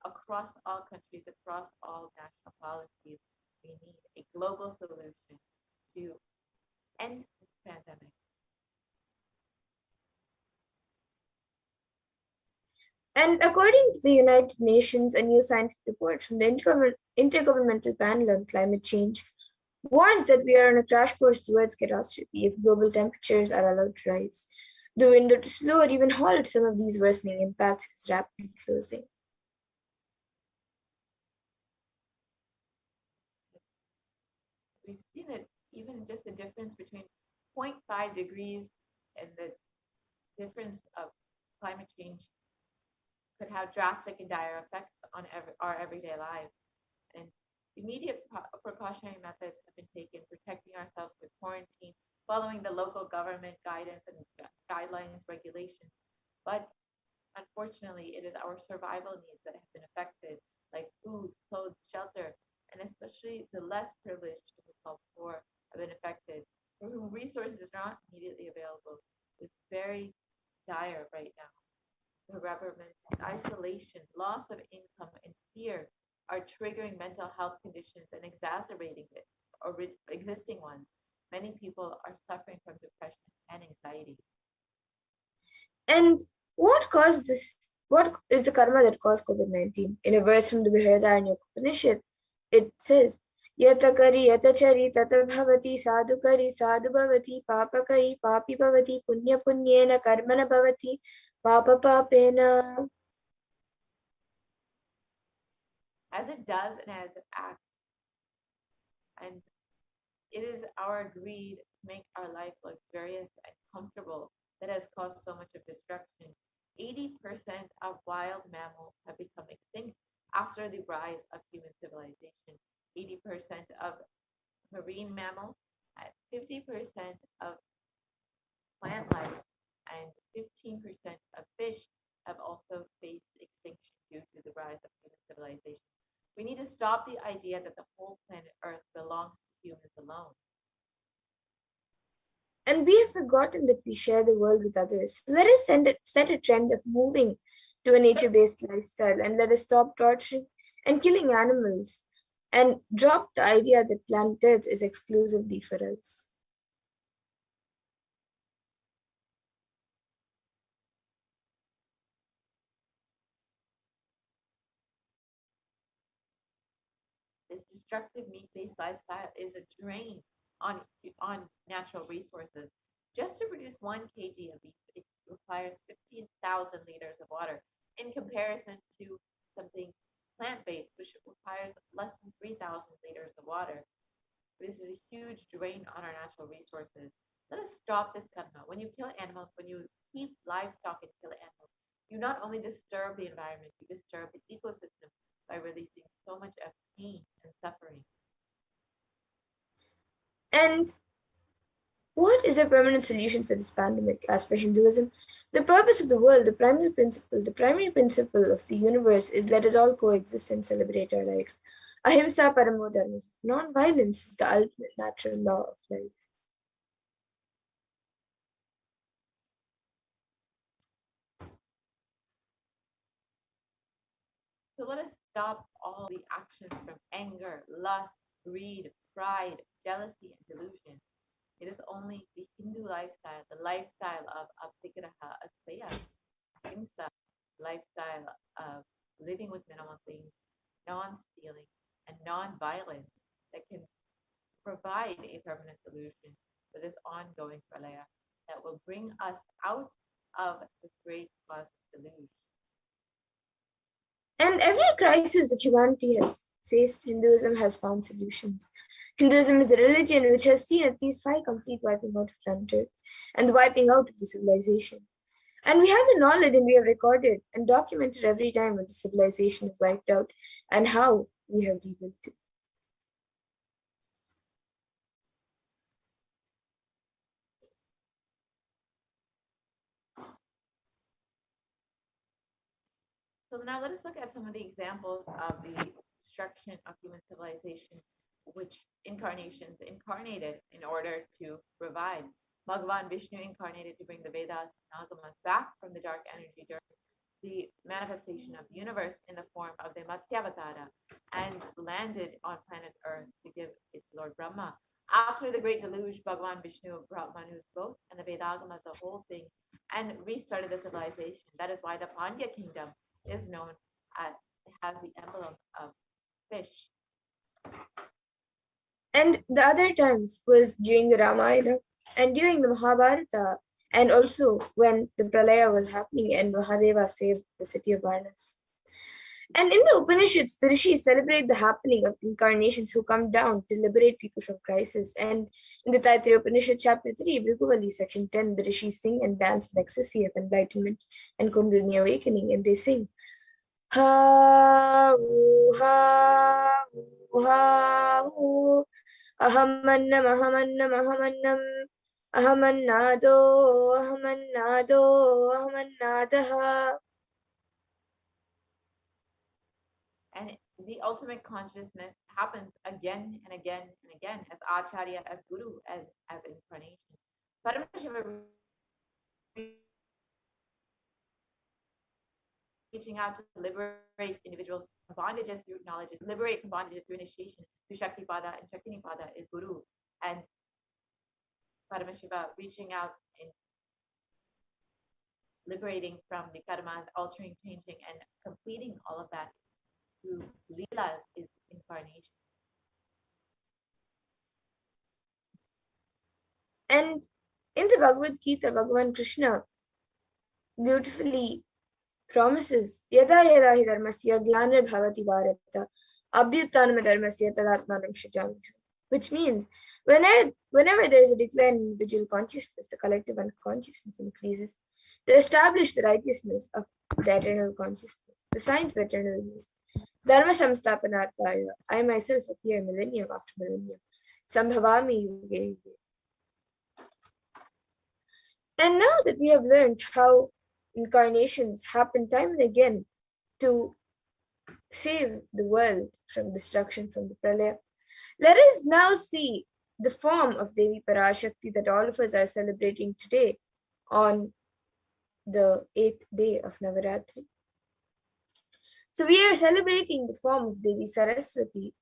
across all countries, across all national policies. We need a global solution to end this pandemic. And according to the United Nations, a new scientific report from the Intergovernmental Panel on Climate Change warns that we are on a crash course towards catastrophe if global temperatures are allowed to rise. The window to slow or even halt some of these worsening impacts is rapidly closing. We've seen that even just the difference between 0.5 degrees and the difference of climate change could have drastic and dire effects on our everyday lives. And immediate precautionary methods have been taken, protecting ourselves through quarantine, following the local government guidance and guidelines, regulations. But unfortunately, it is our survival needs that have been affected, like food, clothes, shelter, and especially the less privileged, who we call poor, have been affected, for whom resources are not immediately available. It's very dire right now. The government, isolation, loss of income, and fear are triggering mental health conditions and exacerbating it, or existing ones. Many people are suffering from depression and anxiety. And what caused this? What is the karma that caused COVID-19? In a verse from the Brihadaranyaka Upanishad, it says, Yata kari yata chari tata bhavati sadhu bhavati papa kari papi bhavati punya punyena karmana bhavati papa papena. As it does and as it acts. And it is our greed to make our life luxurious and comfortable that has caused so much of destruction. 80% of wild mammals have become extinct after the rise of human civilization. 80% of marine mammals, 50% of plant life, and 15% of fish have also faced extinction due to the rise of human civilization. We need to stop the idea that the whole planet Earth belongs to humans alone. And we have forgotten that we share the world with others. So let us set a trend of moving to a nature-based lifestyle, and let us stop torturing and killing animals. and drop the idea that planet Earth is exclusively for us. This destructive meat-based lifestyle is a drain on natural resources. Just to produce 1 kg of beef, it requires 15,000 liters of water in comparison to something plant-based, which requires less than 3,000 liters of water. This is a huge drain on our natural resources. Let us stop this karma. When you kill animals, when you keep livestock and kill animals, you not only disturb the environment, you disturb the ecosystem by releasing so much of pain and suffering. And what is the permanent solution for this pandemic? As per Hinduism, the purpose of the world, the primary principle of the universe is let us all coexist and celebrate our life. Ahimsa paramo dharma. Non-violence is the ultimate natural law of life. So let us stop all the actions from anger, lust, greed, pride, jealousy, and delusion. It is only the Hindu lifestyle, the lifestyle of aptigraha, asteya, ahimsa, lifestyle of living with minimal things, non-stealing, and non-violence that can provide a permanent solution for this ongoing pralaya that will bring us out of this great cosmic deluge. And every crisis that humanity has faced, Hinduism has found solutions. Hinduism is the religion which has seen at least 5 complete wiping out of planet Earth and the wiping out of the civilization. And we have the knowledge and we have recorded and documented every time when the civilization is wiped out and how we have rebuilt it. So now let us look at some of the examples of the destruction of human civilization, which incarnations incarnated in order to revive. Bhagavan Vishnu incarnated to bring the Vedas and Agamas back from the dark energy during the manifestation of the universe in the form of the Matsyavatara and landed on planet Earth to give it to Lord Brahma. After the great deluge, Bhagavan Vishnu brought Manu's boat and the Vedagamas, the whole thing, and restarted the civilization. That is why the Pandya kingdom is known as, has the emblem of fish. And the other times was during the Ramayana and during the Mahabharata, and also when the Pralaya was happening and Mahadeva saved the city of Varanasi. And in the Upanishads, the rishis celebrate the happening of incarnations who come down to liberate people from crisis. And in the Taittiriya Upanishad, chapter 3, Brihuvali, section 10, the rishis sing and dance in ecstasy of enlightenment and Kundalini awakening, and they sing, Ha, Vu, Ha, Vu, Ha, Vu, Ahamannam, Ahamannam, Ahamannam, Ahamannado, Ahamannado, Ahamannadaha. And the ultimate consciousness happens again and again and again as Acharya, as Guru, as incarnation. Paramashiva reaching out to liberate individuals from bondages through knowledge, liberate from bondages through initiation, through Shaktipada, and Shaktinipada is Guru. And Paramashiva reaching out and liberating from the karmas, altering, changing, and completing all of that through Leelas is incarnation. And in the Bhagavad Gita, Bhagavan Krishna beautifully promises, Yada yada hi dharmasya glanar bhavati bharata abhyutanam dharmasya tadatmanam shajami. Which means, whenever there is a decline in individual consciousness, the collective unconsciousness increases. To establish the righteousness of the eternal consciousness, the signs of eternal release. Dharma samstapanarthaya, I myself appear millennium after millennium. Sambhavami yuge yuge. And now that we have learned how incarnations happen time and again to save the world from destruction from the pralaya, let us now see the form of Devi Parashakti that all of us are celebrating today on the 8th day of Navaratri. So we are celebrating the form of Devi Saraswati,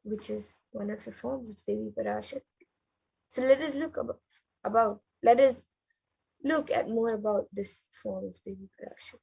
which is one of the forms of Devi Parashakti. So let us let us look at more about this form of Devi Parashakti.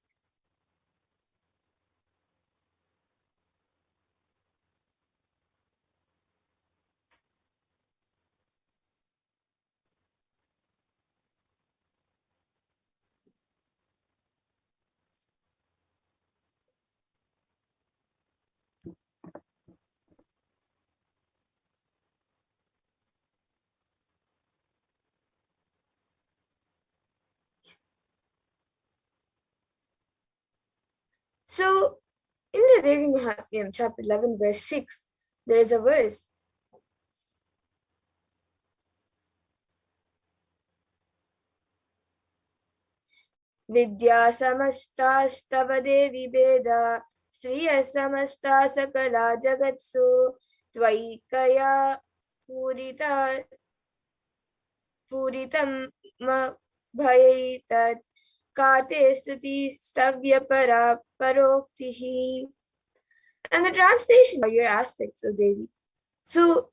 So in the Devi Mahatmyam, chapter 11, verse 6, there is a verse. Vidya samastastava devi veda Striya samasta sakala jagatsu Tvaikaya purita puritam ma bhayaitat Kate stuti stavya para paroktihi. And the translation are your aspects of Devi. So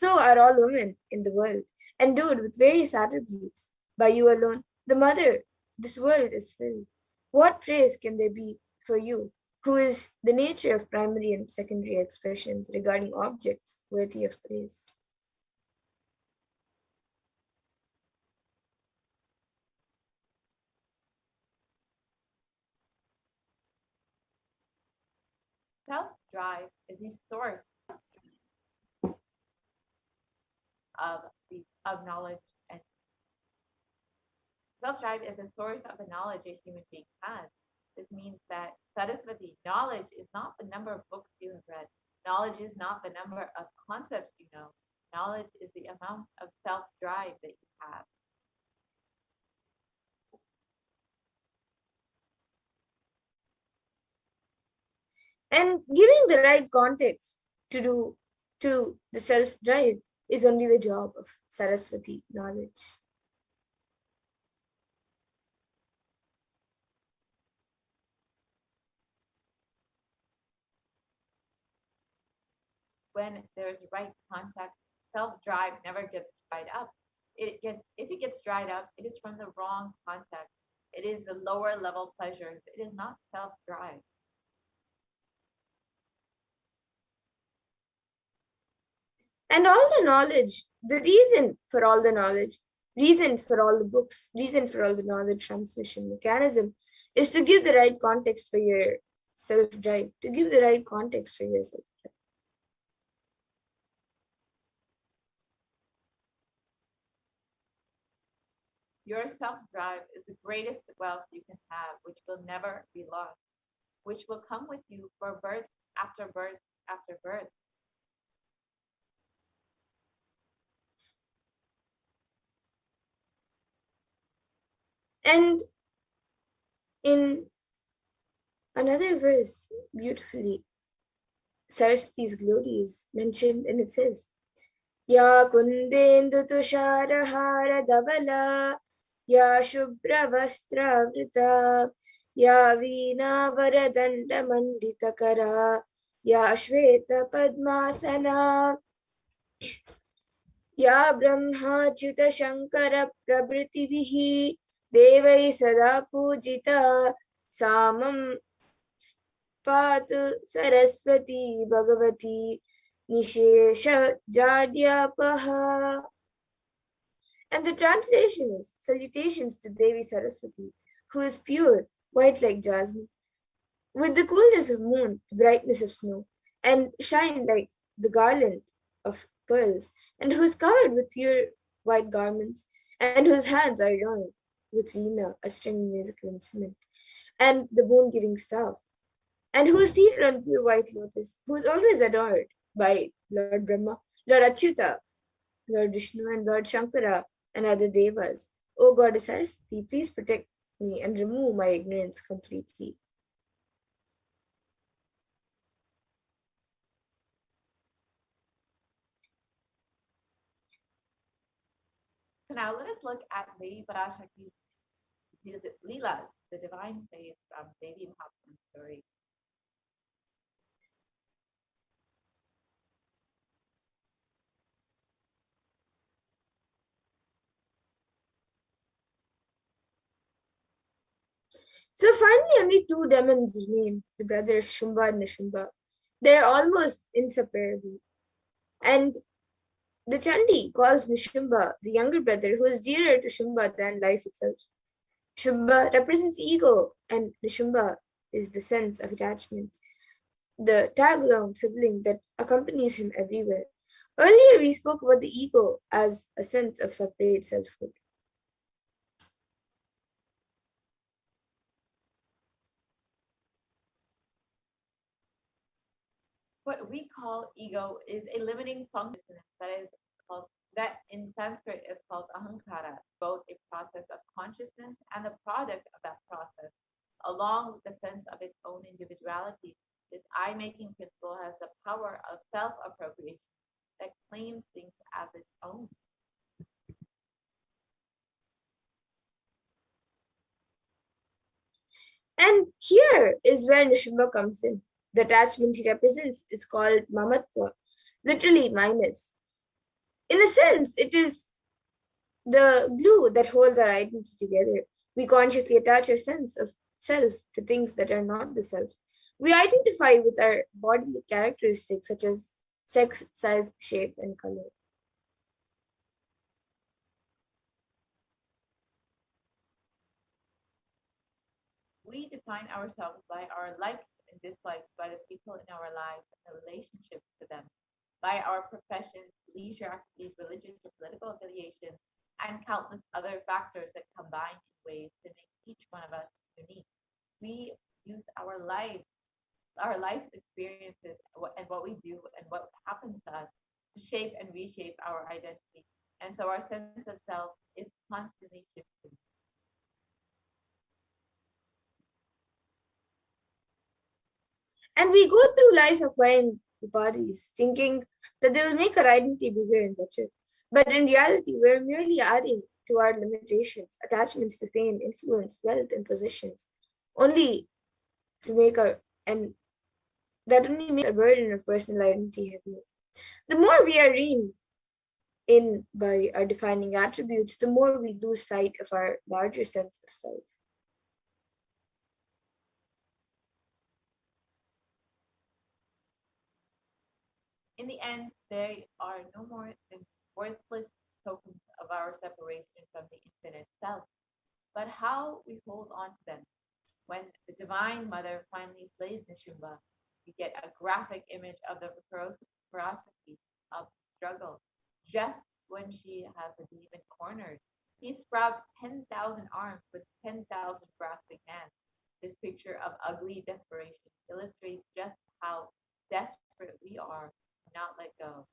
are all women in the world, endowed with various attributes. By you alone, the mother, this world is filled. What praise can there be for you, who is the nature of primary and secondary expressions regarding objects worthy of praise? Self-drive is the source of knowledge, and self-drive is the source of the knowledge a human being has. This means that Saraswati, knowledge is not the number of books you have read. Knowledge is not the number of concepts you know. Knowledge is the amount of self-drive that you have. And giving the right context to the self-drive is only the job of Saraswati knowledge. When there's right context, self-drive never gets dried up. If it gets dried up, it is from the wrong context. It is the lower level pleasures. It is not self-drive. And all the knowledge, the reason for all the knowledge, reason for all the books, reason for all the knowledge transmission mechanism is to give the right context for your self-drive, to give the right context for yourself. Your self-drive is the greatest wealth you can have, which will never be lost, which will come with you for birth after birth after birth. And in another verse, beautifully, Saraswati's glory is mentioned, and it says, Ya kundendu tusharahara davala, Ya shubra vastra vrita, Ya veena varadanda manditakara, Ya shveta padmasana, Ya brahmachuta shankara prabhritivihi, Devai sada pujita, Samam Patu Saraswati Bhagavati Nishesha Jadyapaha. And the translation is salutations to Devi Saraswati, who is pure, white like jasmine, with the coolness of moon, the brightness of snow, and shine like the garland of pearls, and who is covered with pure white garments, and whose hands are adorned with veena, a string musical instrument, and the bone giving staff, and who is seated on pure white lotus, who is always adored by Lord Brahma, Lord Achyuta, Lord Vishnu, and Lord Shankara, and other devas. O Goddess Saraswati, please protect me and remove my ignorance completely. So now let us look at Devi Parashakti's Leelas, the divine plays from Devi Mahatmya story. So finally, only two demons remain, the brothers Shumba and Nishumba. They are almost inseparable. And the Chandi calls Nishumba the younger brother who is dearer to Shumba than life itself. Shumba represents ego, and Nishumba is the sense of attachment, the tag along sibling that accompanies him everywhere. Earlier, we spoke about the ego as a sense of separate selfhood. What we call ego is a limiting function that is called that in Sanskrit is called ahankara, both a process of consciousness and the product of that process, along with the sense of its own individuality. This I-making principle has the power of self-appropriation that claims things as its own. And here is where Nishimba comes in. The attachment he represents is called mamatva, literally minus. In a sense, it is the glue that holds our identity together. We consciously attach our sense of self to things that are not the self. We identify with our bodily characteristics such as sex, size, shape, and color. We define ourselves by our likes and dislikes, by the people in our lives and the relationships to them, by our professions, leisure activities, religious or political affiliation, and countless other factors that combine in ways to make each one of us unique. We use our life's experiences, and what we do and what happens to us to shape and reshape our identity. And so our sense of self is constantly shifting. And we go through life acquiring bodies, thinking that they will make our identity bigger and better. But in reality, we're merely adding to our limitations, attachments to fame, influence, wealth, and possessions, only to make our and that only makes our burden of personal identity heavier. The more we are reined in by our defining attributes, the more we lose sight of our larger sense of self. In the end, they are no more than worthless tokens of our separation from the infinite self. But how we hold on to them. When the Divine Mother finally slays Nishumba, we get a graphic image of the ferocity of struggle. Just when she has the demon cornered, he sprouts 10,000 arms with 10,000 grasping hands. This picture of ugly desperation illustrates just how desperate we are to not let go.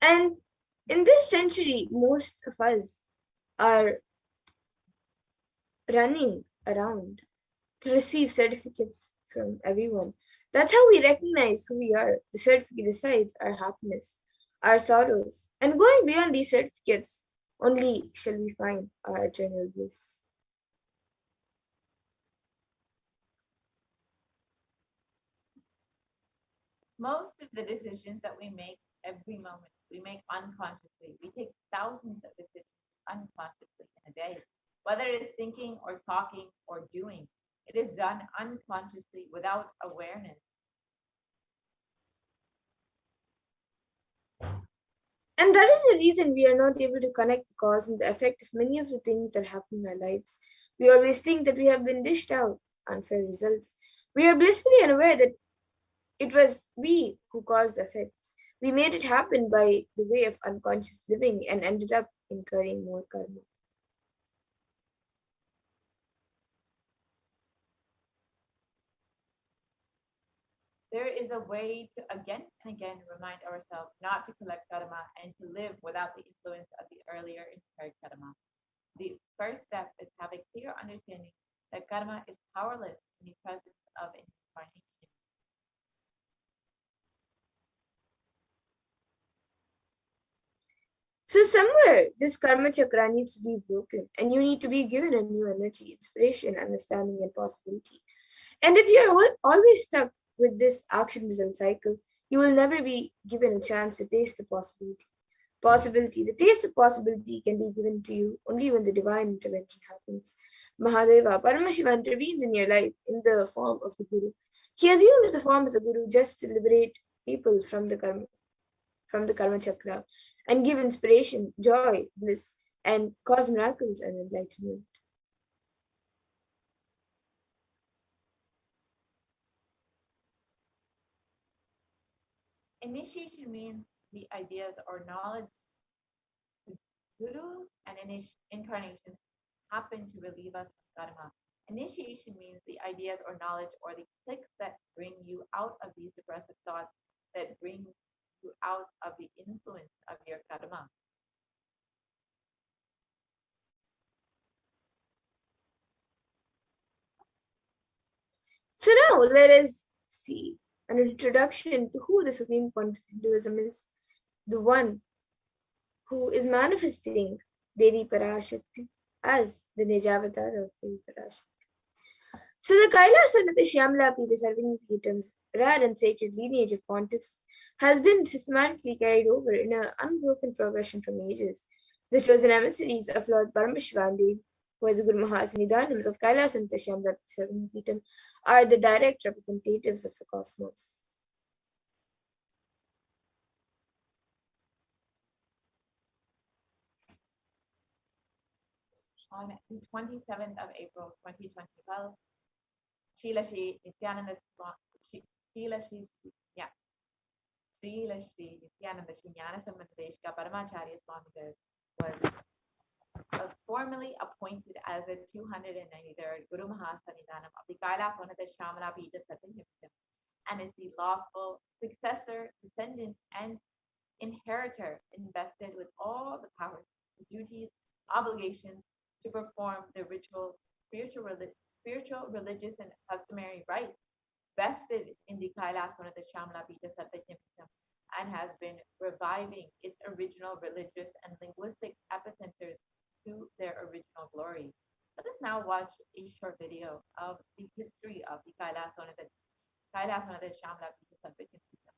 And in this century, most of us are running around to receive certificates from everyone. That's how we recognize who we are. The certificate decides our happiness, our sorrows, and going beyond these certificates, only shall we find our eternal bliss. Most of the decisions that we make every moment, we make unconsciously. We take thousands of decisions unconsciously in a day, whether it is thinking or talking or doing. It is done unconsciously without awareness. And that is the reason we are not able to connect the cause and the effect of many of the things that happen in our lives. We always think that we have been dished out unfair results. We are blissfully unaware that it was we who caused the effects. We made it happen by the way of unconscious living and ended up incurring more karma. There is a way to again and again remind ourselves not to collect karma and to live without the influence of the earlier incurred karma. The first step is to have a clear understanding that karma is powerless in the presence of incarnation. So somewhere this karma chakra needs to be broken and you need to be given a new energy, inspiration, understanding, and possibility. And if you're always stuck with this action result cycle, you will never be given a chance to taste the possibility. possibility, the taste of possibility can be given to you only when the divine intervention happens. Mahadeva, Paramashiva intervenes in your life in the form of the Guru. He assumes the form as a Guru just to liberate people from the karma chakra and give inspiration, joy, bliss, and cause miracles and enlightenment. Initiation means the ideas or knowledge. Gurus and incarnations happen to relieve us from karma. Initiation means the ideas or knowledge or the clicks that bring you out of these depressive thoughts, that bring you out of the influence of your karma. So now let us see an introduction to who the Supreme Point of Hinduism is, the one who is manifesting Devi Parashakti as the Nijavatar of Devi Parashakti. So the Kailasa and the Shyamala, the serving Peetams, rare and sacred lineage of pontiffs, has been systematically carried over in an unbroken progression from ages. The chosen emissaries of Lord Paramashivoham, who are the Guru Mahas Nidhanams of Kailasa and the Shyamala serving Peetam, are the direct representatives of the cosmos. On the 27th of April 2012, Srila Shri Nithyananda Srinyana Paramacharya Swami was formally appointed as the 293rd Guru Mahasanidhanam of the Kailas Vanata Shamala Pita Satyamuktam, and is the lawful successor, descendant, and inheritor invested with all the powers, duties, obligations to perform the rituals, spiritual, religious, and customary rites vested in the Kailas Vanata Shamala Pita Satyamuktam, and has been reviving its original religious and linguistic epicenters to their original glory. Let us now watch a short video of the history of the Kailas Vanata Shamala Pita Satyamuktam.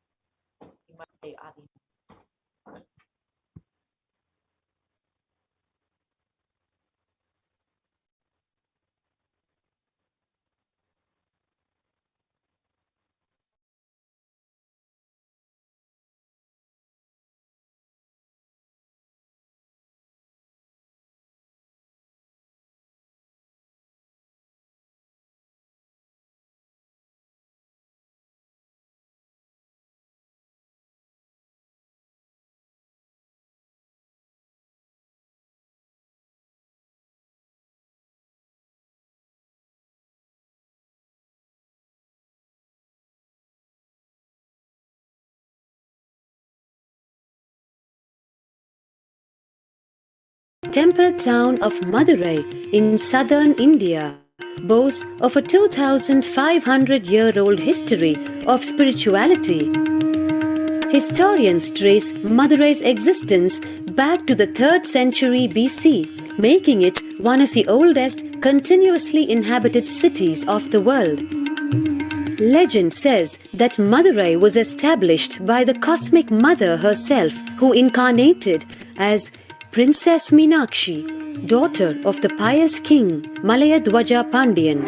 Temple town of Madurai in southern India boasts of a 2,500-year-old history of spirituality. Historians trace Madurai's existence back to the 3rd century BC, making it one of the oldest continuously inhabited cities of the world. Legend says that Madurai was established by the cosmic mother herself, who incarnated as Princess Meenakshi, daughter of the pious king Malayadwaja Pandian.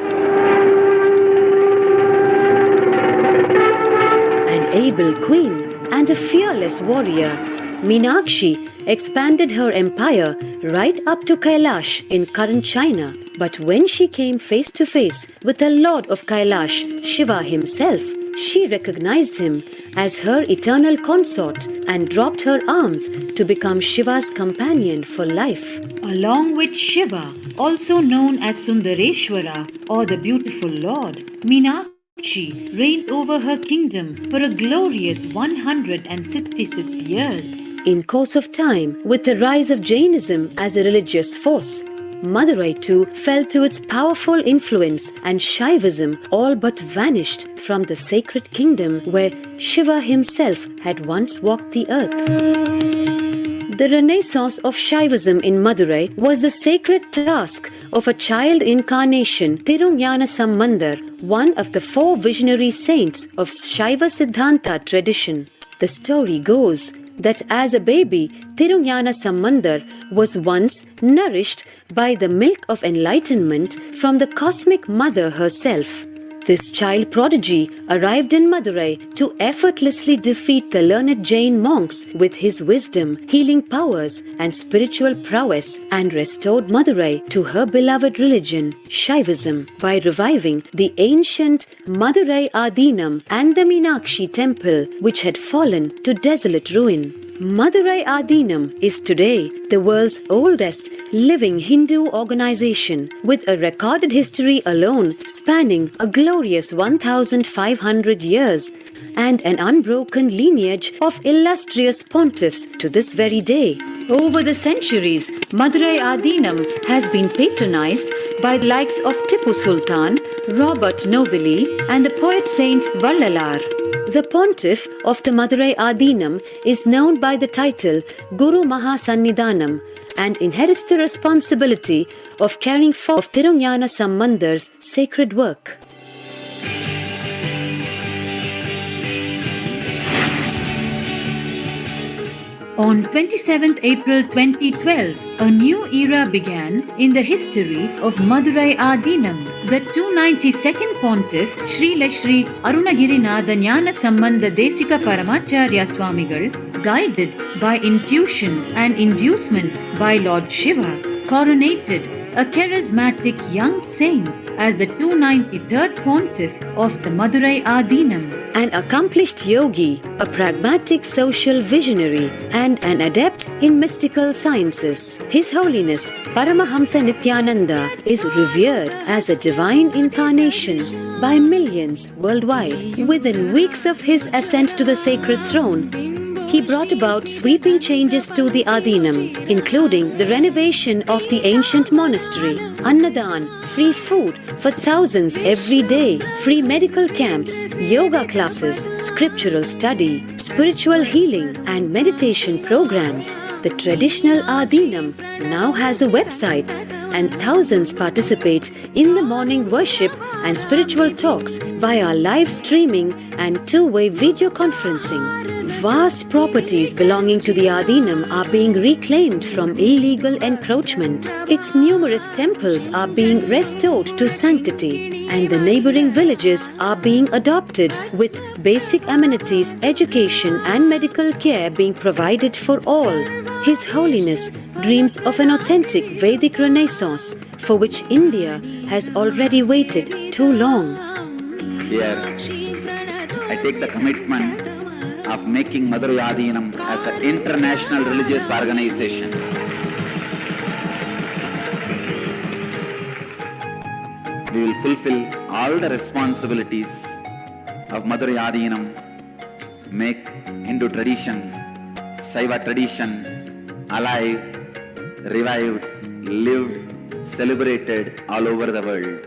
An able queen and a fearless warrior, Meenakshi expanded her empire right up to Kailash in current China. But when she came face to face with the Lord of Kailash, Shiva himself, she recognized him as her eternal consort and dropped her arms to become Shiva's companion for life. Along with Shiva, also known as Sundareshwara or the beautiful Lord, Meenakshi reigned over her kingdom for a glorious 166 years. In course of time, with the rise of Jainism as a religious force, Madurai too fell to its powerful influence, and Shaivism all but vanished from the sacred kingdom where Shiva himself had once walked the earth. The renaissance of Shaivism in Madurai was the sacred task of a child incarnation, Tirunjana Sambandar, one of the 4 visionary saints of Shaiva Siddhanta tradition. The story goes that as a baby, Tirunjana Sambandar was once nourished by the milk of enlightenment from the cosmic mother herself. This child prodigy arrived in Madurai to effortlessly defeat the learned Jain monks with his wisdom, healing powers, and spiritual prowess, and restored Madurai to her beloved religion, Shaivism, by reviving the ancient Madurai Adinam and the Meenakshi temple, which had fallen to desolate ruin. Madurai Adinam is today the world's oldest living Hindu organization, with a recorded history alone spanning a glorious 1,500 years and an unbroken lineage of illustrious pontiffs to this very day. Over the centuries, Madurai Adinam has been patronized by the likes of Tipu Sultan, Robert Nobili, and the poet saint Vallalar. The pontiff of the Madurai Adinam is known by the title Guru Mahasannidhanam and inherits the responsibility of carrying forth Tirunjana Sambandar's sacred work. On 27th April 2012, a new era began in the history of Madurai Adinam. The 292nd Pontiff, Sri Shri Arunagirinatha Jnana Sambandha Desika Paramacharya Swamigal, guided by intuition and inducement by Lord Shiva, coronated a charismatic young saint as the 293rd Pontiff of the Madurai Adinam. An accomplished yogi, a pragmatic social visionary, and an adept in mystical sciences. His Holiness Paramahamsa Nithyananda is revered as a divine incarnation by millions worldwide. Within weeks of his ascent to the sacred throne, he brought about sweeping changes to the Adinam, including the renovation of the ancient monastery, Annadan, free food for thousands every day, free medical camps, yoga classes, scriptural study, spiritual healing, and meditation programs. The traditional Adinam now has a website, and thousands participate in the morning worship and spiritual talks via live streaming and two-way video conferencing. Vast properties belonging to the Adinam are being reclaimed from illegal encroachment. Its numerous temples are being restored to sanctity, and the neighboring villages are being adopted with basic amenities, education, and medical care being provided for all. His Holiness dreams of an authentic Vedic renaissance for which India has already waited too long. Here, I take the commitment of making Madurai Adinam as an international religious organization. We will fulfill all the responsibilities of Madurai Adinam, make Hindu tradition, Saiva tradition alive, revived, lived, celebrated all over the world.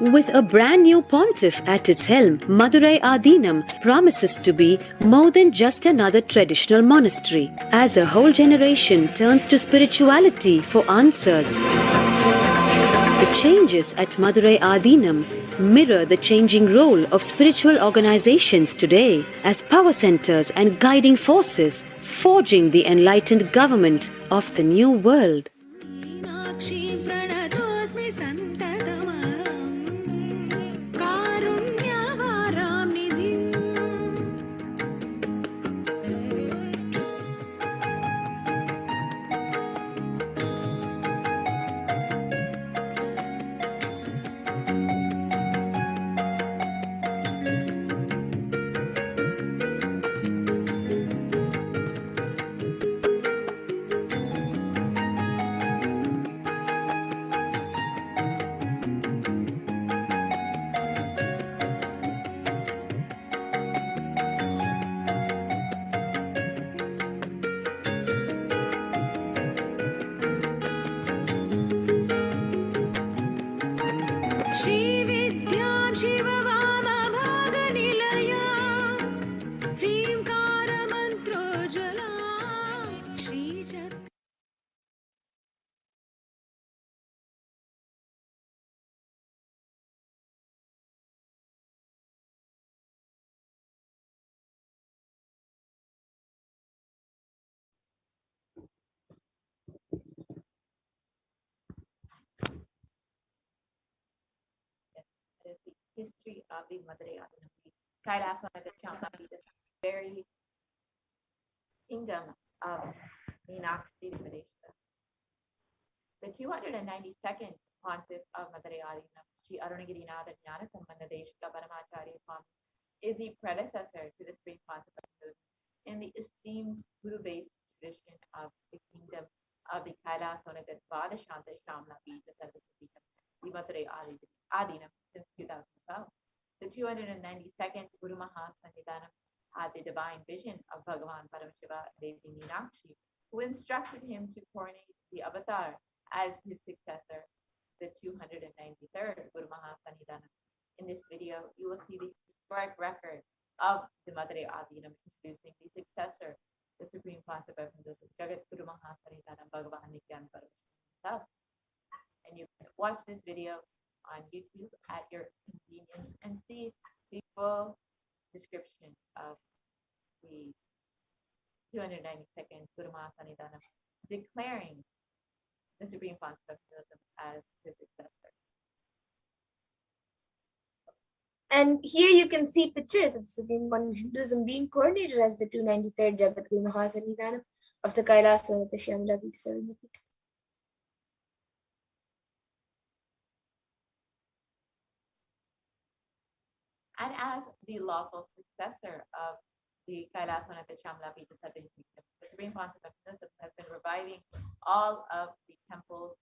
With a brand new pontiff at its helm, Madurai Adinam promises to be more than just another traditional monastery. As a whole generation turns to spirituality for answers, the changes at Madurai Adinam mirror the changing role of spiritual organizations today as power centers and guiding forces, forging the enlightened government of the new world. is the history of the Madurai Adinam, the Kailasa and the Shamla, the very kingdom of Meenakshi Devadeshwara. The 292nd pontiff of Madurai Adinam, Sri Arunagirinatha Jnanasambandha Paramacharya Swami, is the predecessor to the Supreme Pontiff of Hinduism in the esteemed Guru-based tradition of the kingdom of the Kailasonatha Vadashanta Shamla Pita Sarvasapita, the Madurai Adinam, since 2012. The 292nd Guru Mahasannidhanam had the divine vision of Bhagavan Paramashiva Devi Meenakshi, who instructed him to coronate the avatar as his successor, the 293rd Guru Mahasannidhanam. In this video, you will see the historic record of the Madurai Adinam introducing the successor, the Supreme Pontiff of Hinduism, Jagat Guru Mahasannidhanam Bhagavan Nithyananda Paramashivam. And you can watch this video on YouTube at your convenience and see the full description of the 292nd Guru Mahasannidhanam declaring the Supreme Pontiff of Hinduism as his successor. And here you can see pictures of the Supreme Pontiff of Hinduism being coordinated as the 293rd Jagat Guru Mahasannidhanam of the Kailasonatha Shyamala Pita Sarvapita. And as the lawful successor of the Kailasonatha Shyamala Pita Sarvapita, the Supreme Pontiff of Hinduism has been reviving all of the temples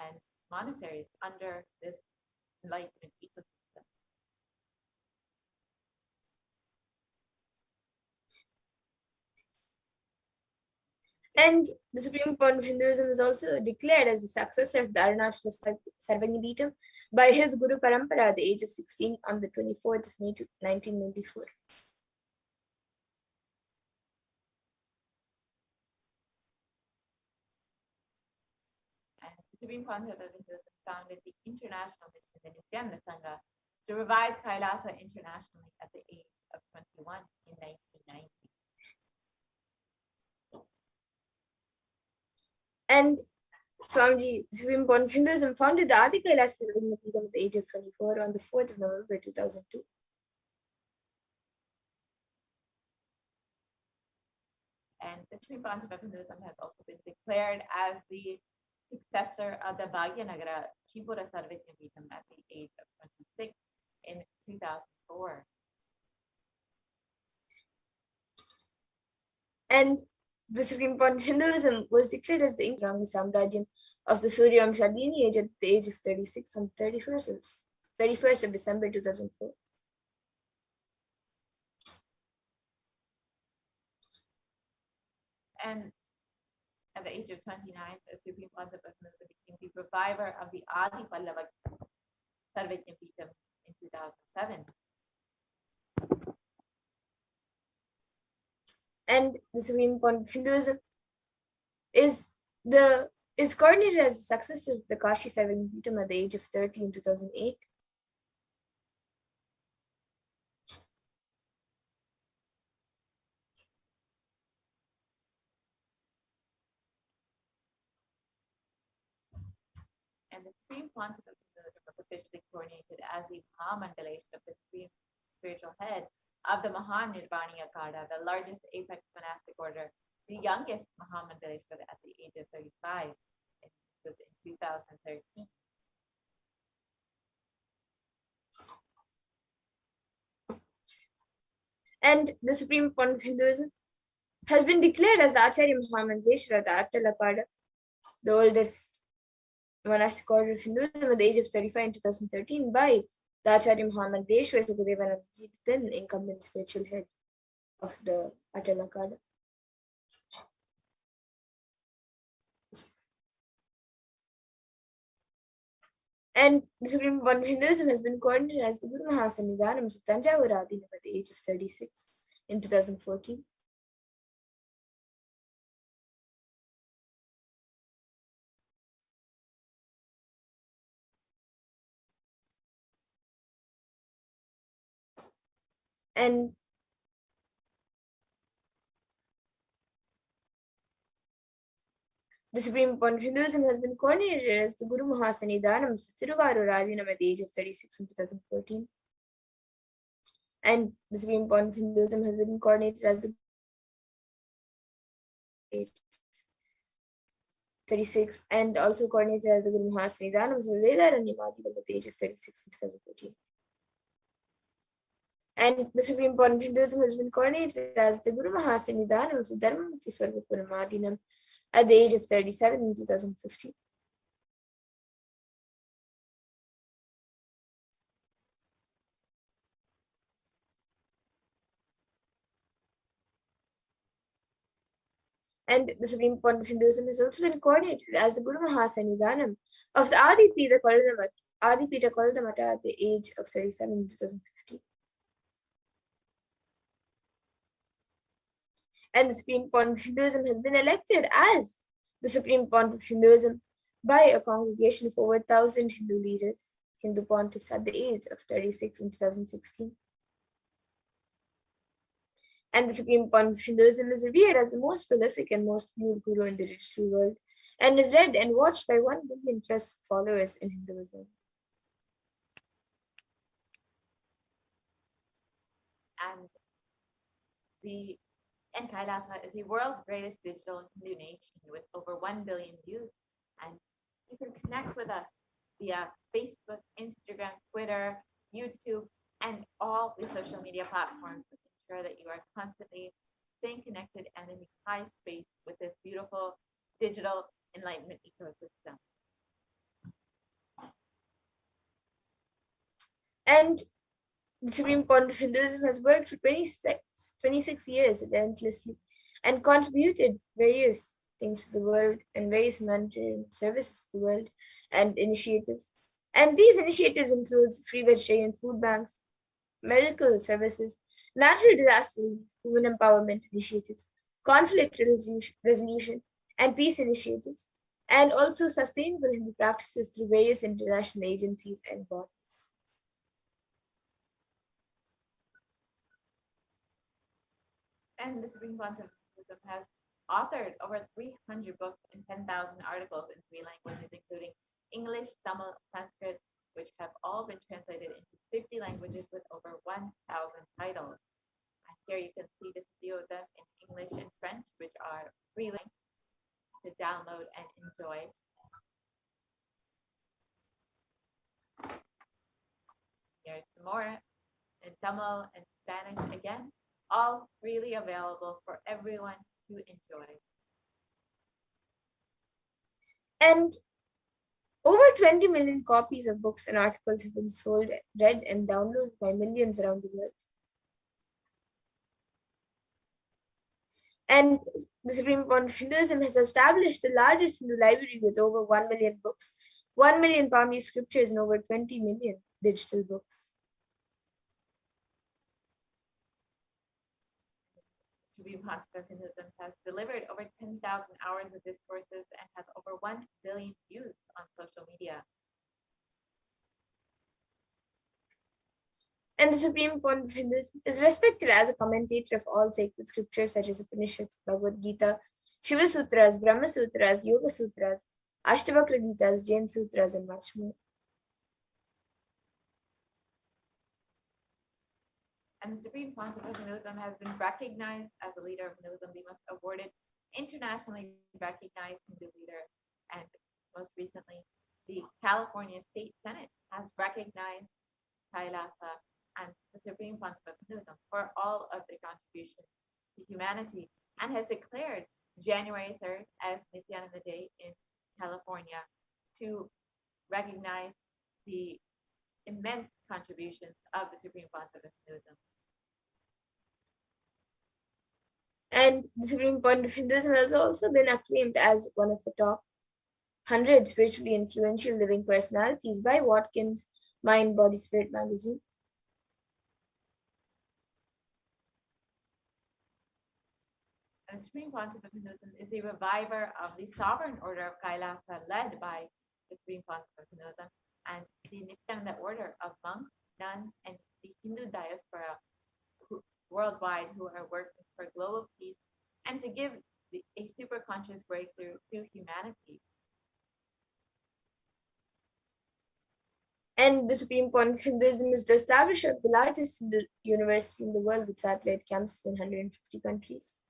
and monasteries under this enlightenment ecosystem. And the Supreme Pontiff of Hinduism is also declared as the successor of the Arunachala Sarvagnipeetham by his Guru Parampara at the age of 16 on the 24th of May 1994. And the Supreme Pontiff of Hinduism founded the international mission, the Nithyananda Sangha, to revive Kailasa internationally at the age of 21 in 1990. And Swamiji, Supreme Pontiff of Hinduism founded the Adi Kailasa Sarvagnipeetham at the age of 24 on the 4th of November 2002. And the Supreme Pontiff of Hinduism has also been declared as the successor of the Bhagyanagara Chipura Sarvagnipeetham at the age of 26 in 2004. And the Supreme Pontiff of Hinduism was declared as the Ranga Samrajyam of the Suryavamsha lineage at the age of 36 on 31st of December 2004. And at the age of 29, the Supreme Pontiff of Hinduism became the reviver of the Adi Pallava Sarvagnipeetham in 2007. And the Supreme Pontiff of Hinduism is coordinated as the successor of the Kashi Sarvagnipeetham at the age of 30 in 2008. And the Supreme Pontiff of Hinduism was officially coronated as the Mahamandaleshwar of the Supreme Spiritual Head of the Mahanirvani Akada, the largest apex monastic order, the youngest Mahamandaleshwar at the age of 35. It was in 2013. And the Supreme Pontiff of Hinduism has been declared as Acharya Mahamandaleshwara, the Attalakada, the oldest monastic order of Hinduism at the age of 35 in 2013 by the Acharya Mahamandaleshwara Sukadevanandaji, then incumbent spiritual head of the Attalakada. And the Supreme Pontiff of Hinduism has been coordinated as the Guru Mahasannidhanam of Tanjavur Adinam at the age of 36 in 2014. And The Supreme Point of Hinduism has been coordinated as the Guru Mahasannidhanam Tiruvarur Adinam at the age of 36 in 2014. And the Supreme Point of Hinduism has been coordinated as the age 36 and also coordinated as the Guru Mahasannidhanam Vedaranyamadilam at the age of 36 in 2014. And the Supreme Point of Hinduism has been coordinated as the Guru Mahasannidhanam Dharmamati Swarvapunamadinam at the age of 37 in 2015. And the Supreme Point of Hinduism has also been coordinated as the Guru Mahasannidhanam of the Adipita Koldamata at the age of 37 in 2015. And the Supreme Point of Hinduism has been elected as the Supreme Point of Hinduism by a congregation of over 1,000 Hindu leaders, Hindu pontiffs at the age of 36 in 2016. And the Supreme Point of Hinduism is revered as the most prolific and most viewed guru in the digital world, and is read and watched by 1 billion plus followers in Hinduism. And Kailasa is the world's greatest digital Hindu nation with over 1 billion views. And you can connect with us via Facebook, Instagram, Twitter, YouTube, and all the social media platforms to ensure that you are constantly staying connected and in high space with this beautiful digital enlightenment ecosystem. And the Supreme Point of Hinduism has worked for 26 years relentlessly and contributed various things to the world and various humanitarian services to the world and initiatives. And these initiatives include free vegetarian food banks, medical services, natural disaster relief, women empowerment initiatives, conflict resolution, and peace initiatives, and also sustainable Hindu practices through various international agencies and bodies. And the Supreme Point of Hinduism has authored over 300 books and 10,000 articles in 3 languages, including English, Tamil, Sanskrit, which have all been translated into 50 languages with over 1,000 titles. And here you can see the few of them in English and French, which are free links to download and enjoy. Here's some more in Tamil and Spanish again, all freely available for everyone to enjoy. And over 20 million copies of books and articles have been sold, read, and downloaded by millions around the world. And the Supreme Point of Hinduism has established the largest Hindu library with over 1 million books, 1 million Pali scriptures, and over 20 million digital books. Supreme Point of Hinduism has delivered over 10,000 hours of discourses and has over 1 billion views on social media. And the Supreme Point of Hinduism is respected as a commentator of all sacred scriptures such as Upanishads, Bhagavad Gita, Shiva Sutras, Brahma Sutras, Yoga Sutras, Ashtavakra Gitas, Jain Sutras, and much more. And the Supreme Council of Hinduism has been recognized as a leader of Hinduism, the most awarded, internationally recognized Hindu leader. And most recently, the California State Senate has recognized Kailasa and the Supreme Council of Hinduism for all of their contributions to humanity and has declared January 3rd as Nithyananda Day in California to recognize the immense contributions of the Supreme Council of Hinduism. And the Supreme Point of Hinduism has also been acclaimed as one of the top 100 spiritually influential living personalities by Watkins Mind, Body, Spirit magazine. And the Supreme Council of Hinduism is the reviver of the Sovereign Order of Kailasa, led by the Supreme Council of Hinduism, and the Nithyananda Order of monks, nuns, and the Hindu diaspora worldwide who are working for global peace and to give a super conscious breakthrough to humanity. humanity. And the Supreme Point of Hinduism is the establishment of the largest Hindu university in the world with satellite campuses in 150 countries.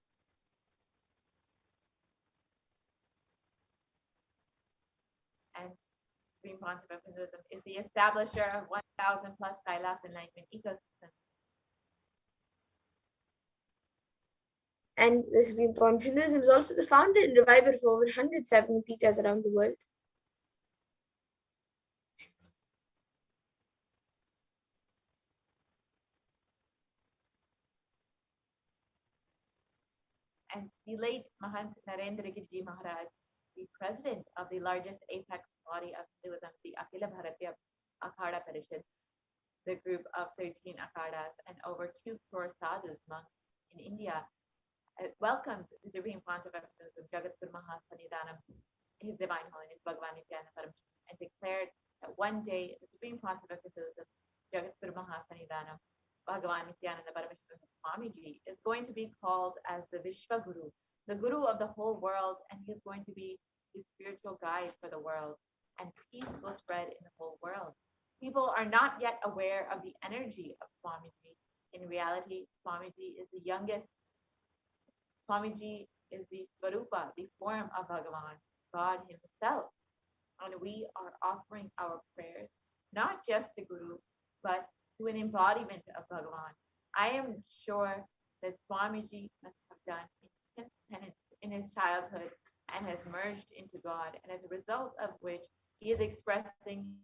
And Supreme Concept of Hinduism is the establisher of 1,000 plus Kailas enlightenment ecosystems. And the Supreme Point of Hinduism is also the founder and reviver of over 170 pitas around the world. And the late Mahant Narendra Giriji Maharaj, the president of the largest apex body of Hinduism, the Akhila Bharatiya Akhada Parishad, the group of 13 akhadas and over 2 crore sadhus monks in India, welcomed the Supreme Concept of Hinduism, Jagat Guru Mahasanidanam, His Divine Holiness Bhagavan Nithyananda Paramashivam, and declared that one day the Supreme Concept of Hinduism, Jagat Guru Mahasanidanam, Bhagavan Nithyananda Paramashivam Swamiji, is going to be called as the Vishwa Guru, the Guru of the whole world, and he is going to be the spiritual guide for the world, and peace will spread in the whole world. People are not yet aware of the energy of Swamiji. In reality, Swamiji is the youngest. Swamiji is the Svarupa, the form of Bhagavan, God himself. And we are offering our prayers, not just to Guru, but to an embodiment of Bhagavan. I am sure that Swamiji must have done intense penance in his childhood and has merged into God, and as a result of which he is expressing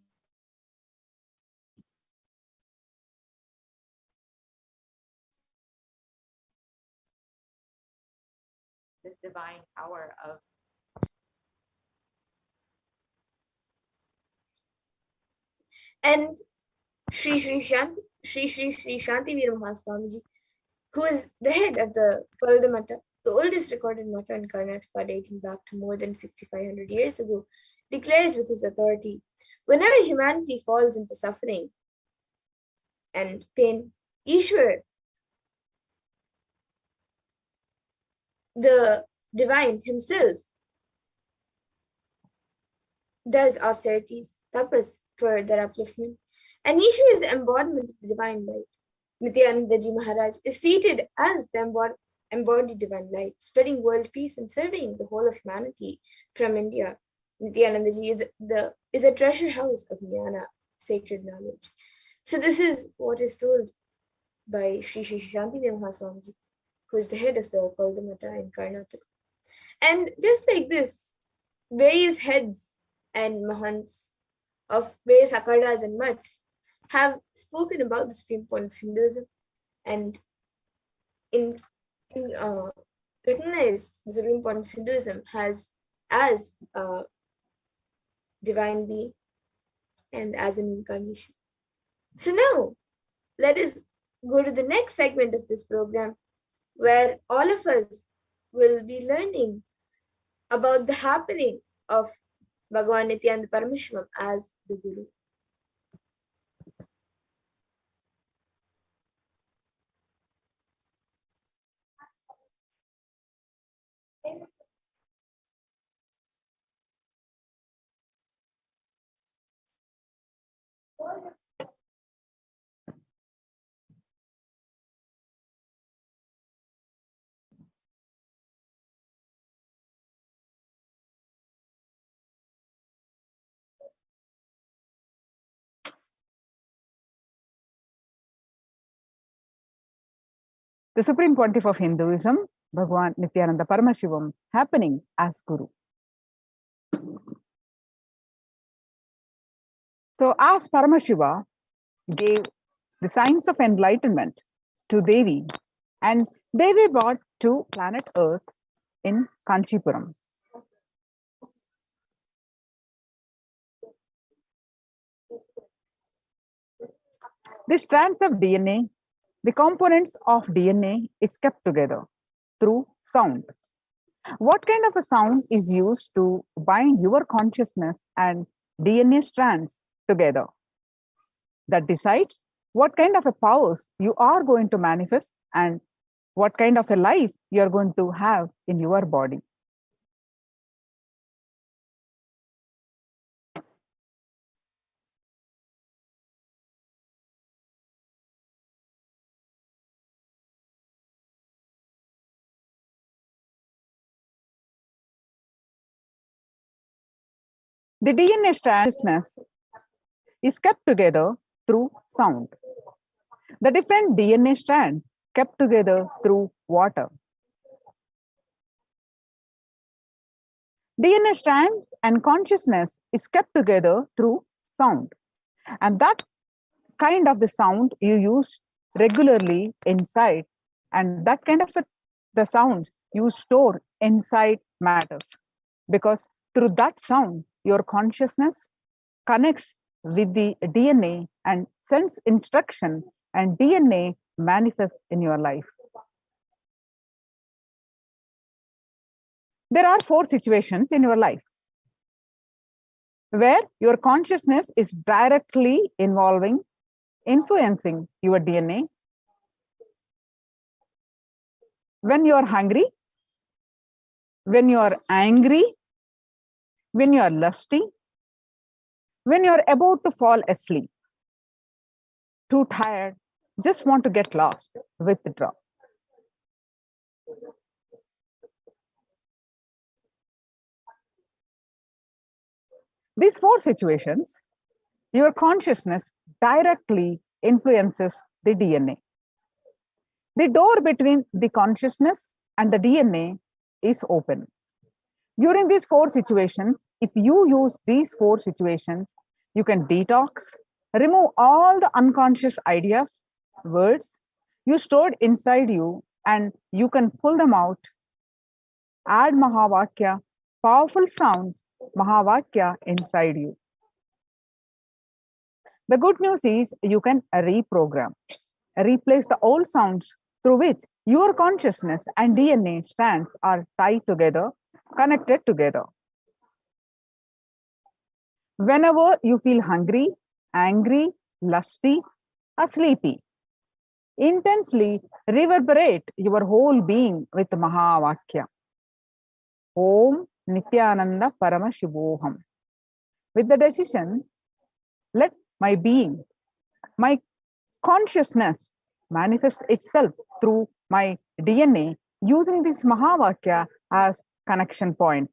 this divine power of And Sri Shanti Veer Mahaswamiji, who is the head of the Palda Mata, the oldest recorded mata in Karnataka dating back to more than 6,500 years ago, declares with his authority, whenever humanity falls into suffering and pain, Ishwar, the divine himself, does austerities, tapas, for their upliftment. And Ishwar is the embodiment of the divine light. Nithyananda Ji Maharaj is seated as the embodied divine light, spreading world peace and serving the whole of humanity from India. Nithyananda Ji is a treasure house of jnana, sacred knowledge. So this is what is told by Sri Shanti Mahaswamiji, who is the head of the Mata in Karnataka. And just like this, various heads and mahants of various akhadas and mats have spoken about the Supreme Point of Hinduism and recognized the Supreme Point of Hinduism as a divine being and as an incarnation. So now, let us go to the next segment of this program, where all of us will be learning about the happening of Bhagavan Nithyananda Paramashivam as the Guru. The Supreme Pontiff of Hinduism, Bhagavan Nithyananda Paramashivam, happening as Guru. So as Paramashiva gave the signs of enlightenment to Devi, and Devi brought to planet Earth in Kanchipuram. The strands of DNA, the components of DNA is kept together through sound. What kind of a sound is used to bind your consciousness and DNA strands together? That decides what kind of a powers you are going to manifest and what kind of a life you are going to have in your body. The DNA strands is kept together through sound. The different DNA strands kept together through water. DNA strands and consciousness is kept together through sound. And that kind of the sound you use regularly inside, and that kind of the sound you store inside matters, because through that sound your consciousness connects with the DNA and sends instruction, and DNA manifests in your life. There are 4 situations in your life where your consciousness is directly influencing your DNA. When you are hungry, when you are angry, when you are lusty, when you are about to fall asleep, too tired, just want to get lost, withdraw. These 4 situations, your consciousness directly influences the DNA. The door between the consciousness and the DNA is open. During these 4 situations, if you use these 4 situations, you can detox, remove all the unconscious ideas, words you stored inside you, and you can pull them out. Add Mahavakya, powerful sounds, Mahavakya inside you. The good news is you can reprogram, replace the old sounds through which your consciousness and DNA strands are tied together, connected together. Whenever you feel hungry, angry, lusty, or sleepy, intensely reverberate your whole being with Mahavakya. Om Nithyananda Paramashivoham. With the decision, let my being, my consciousness manifest itself through my DNA using this Mahavakya as connection point.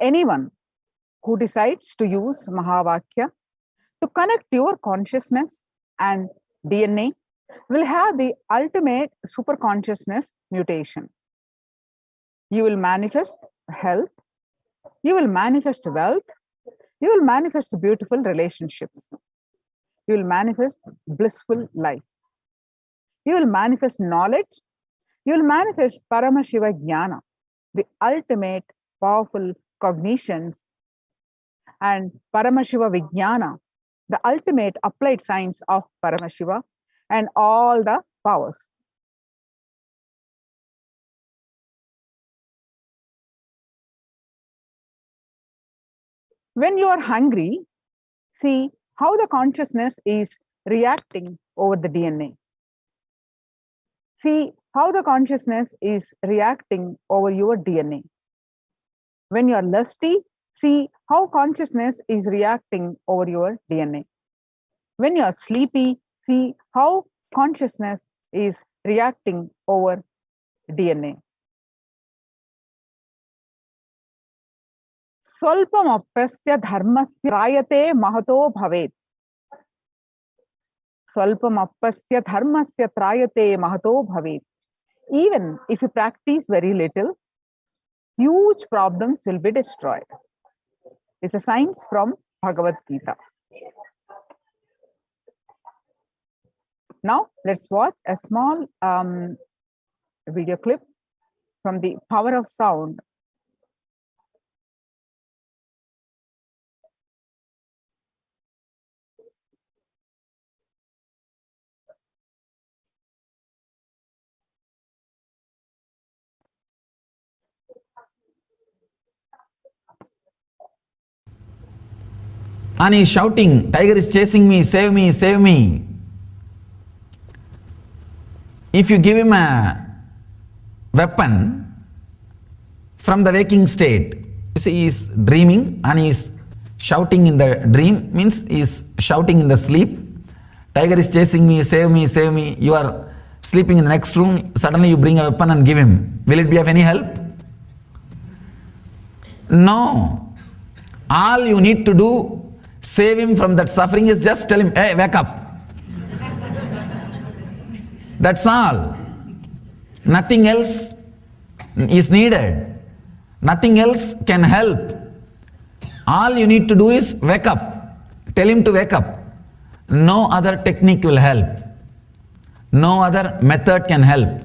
Anyone who decides to use Mahavakya to connect your consciousness and DNA will have the ultimate superconsciousness mutation. You will manifest health, you will manifest wealth, you will manifest beautiful relationships, you will manifest blissful life, you will manifest knowledge, you will manifest Paramashiva Jnana, the ultimate powerful cognitions, and Paramashiva Vijnana, the ultimate applied science of Paramashiva, and all the powers. When you are hungry, see how the consciousness is reacting over the DNA. See how the consciousness is reacting over your DNA. When you are lusty, see how consciousness is reacting over your DNA. When you are sleepy, see how consciousness is reacting over DNA. Swalpamappasya dharmasya trayate mahato bhavet. Swalpamappasya dharmasya trayate mahato bhavet. Even if you practice very little, huge problems will be destroyed. It's a science from Bhagavad Gita. Now, let's watch a small video clip from the Power of Sound. And he's shouting, "Tiger is chasing me, save me, save me." If you give him a weapon from the waking state, You see, he is dreaming and he is shouting in the dream, means he is shouting in the sleep. Tiger is chasing me, save me, save me. You are sleeping in the next room, suddenly you bring a weapon and give him. Will it be of any help? No. All you need to do, save him from that suffering, is just tell him, hey, wake up. That's all. Nothing else is needed. Nothing else can help. All you need to do is wake up. Tell him to wake up. No other technique will help. No other method can help.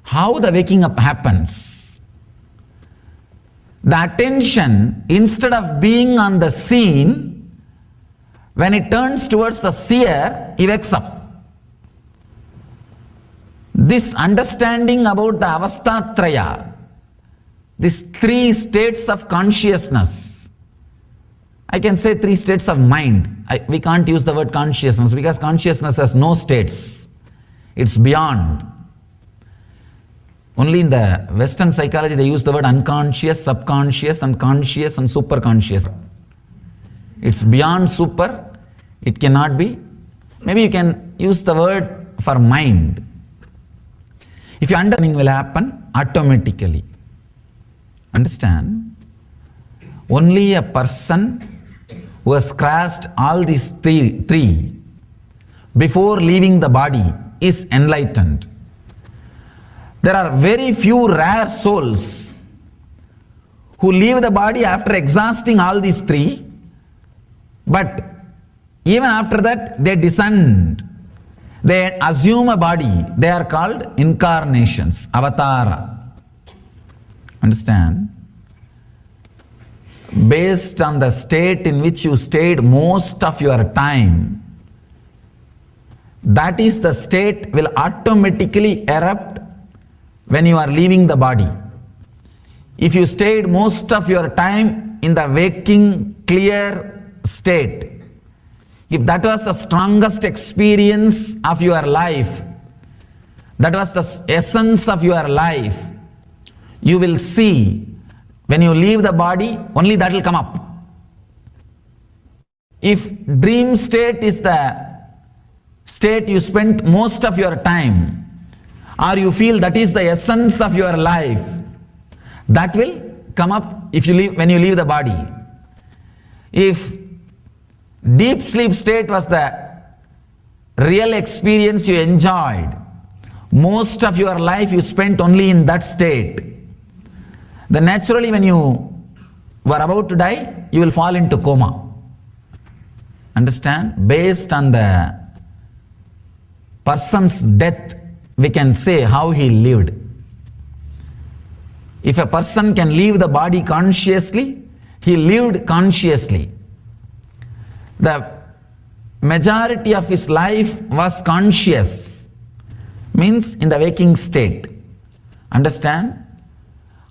How the waking up happens? The attention, instead of being on the scene, when it turns towards the seer, he wakes up. This understanding about the avastatraya, these three states of consciousness, I can say three states of mind. We can't use the word consciousness because consciousness has no states. It's beyond. Only in the Western psychology they use the word unconscious, subconscious, and conscious and superconscious. It's beyond super. It cannot be. Maybe you can use the word for mind. If your understanding will happen automatically. Understand? Only a person who has crossed all these three before leaving the body is enlightened. There are very few rare souls who leave the body after exhausting all these three, but even after that they descend. They assume a body. They are called incarnations, avatara. Understand? Based on the state in which you stayed most of your time, that is the state will automatically erupt when you are leaving the body. If you stayed most of your time in the waking, clear state, if that was the strongest experience of your life, that was the essence of your life, you will see when you leave the body, only that will come up. If dream state is the state you spent most of your time, or you feel that is the essence of your life, that will come up if you leave, when you leave the body. If deep sleep state was the real experience you enjoyed, most of your life you spent only in that state, then naturally when you were about to die, you will fall into coma. Understand? Based on the person's death, we can say how he lived. If a person can leave the body consciously, he lived consciously. The majority of his life was conscious, means in the waking state. Understand?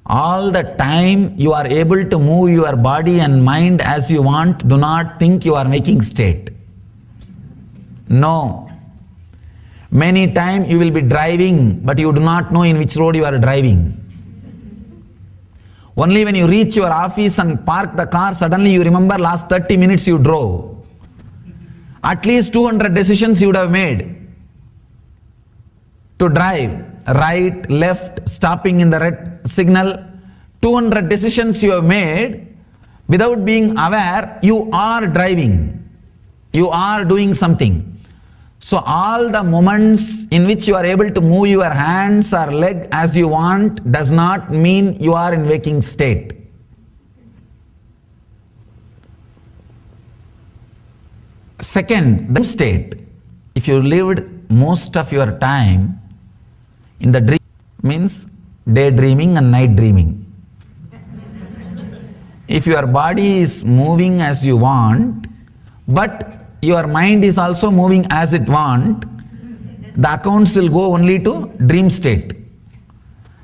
All the time you are able to move your body and mind as you want, do not think you are waking state. No. Many times you will be driving, but you do not know in which road you are driving. Only when you reach your office and park the car, suddenly you remember last 30 minutes you drove. At least 200 decisions you would have made to drive. Right, left, stopping in the red signal. 200 decisions you have made without being aware you are driving. You are doing something. So all the moments in which you are able to move your hands or leg as you want does not mean you are in waking state. Second, the state. If you lived most of your time in the dream, means daydreaming and night dreaming. If your body is moving as you want, but your mind is also moving as it wants, the accounts will go only to dream state.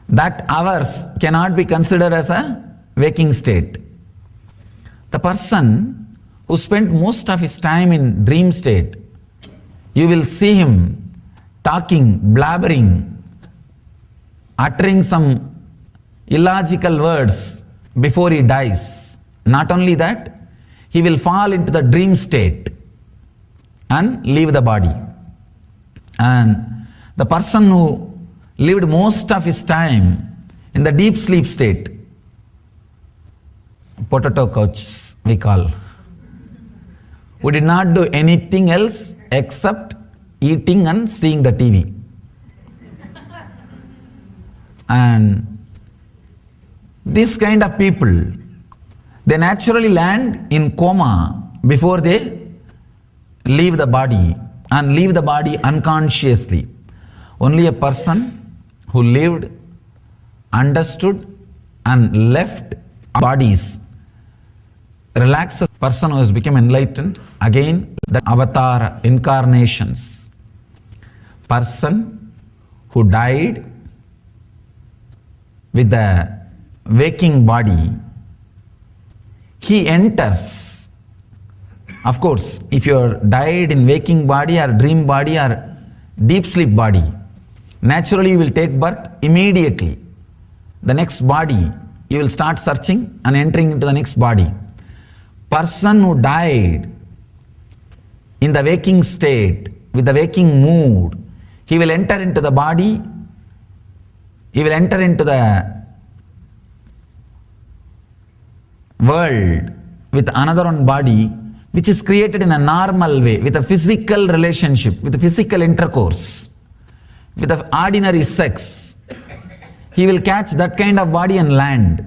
That hours cannot be considered as a waking state. The person who spent most of his time in dream state, you will see him talking, blabbering, uttering some illogical words before he dies. Not only that, he will fall into the dream state and leave the body. And the person who lived most of his time in the deep sleep state, potato couch we call, who did not do anything else except eating and seeing the TV. And this kind of people, they naturally land in coma before they leave the body, and leave the body unconsciously. Only a person who lived, understood and left bodies, relaxed person who has become enlightened. Again, the avatar incarnations. Person who died with the waking body, he enters. Of course, if you are died in waking body or dream body or deep sleep body, naturally you will take birth immediately. The next body, you will start searching and entering into the next body. Person who died in the waking state, with the waking mood, he will enter into the body, he will enter into the world with another one body, which is created in a normal way, with a physical relationship, with a physical intercourse, with the ordinary sex. He will catch that kind of body and land.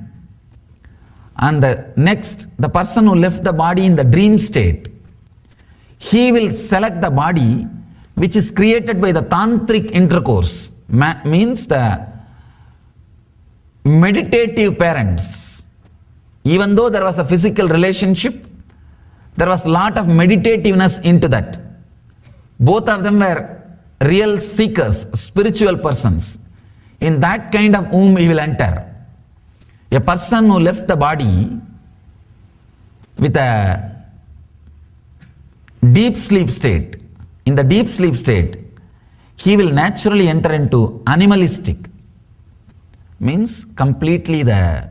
And the person who left the body in the dream state, he will select the body which is created by the tantric intercourse, means the meditative parents. Even though there was a physical relationship, there was a lot of meditativeness into that. Both of them were real seekers, spiritual persons. In that kind of womb he will enter. A person who left the body with a deep sleep state, in the deep sleep state, he will naturally enter into animalistic, means completely the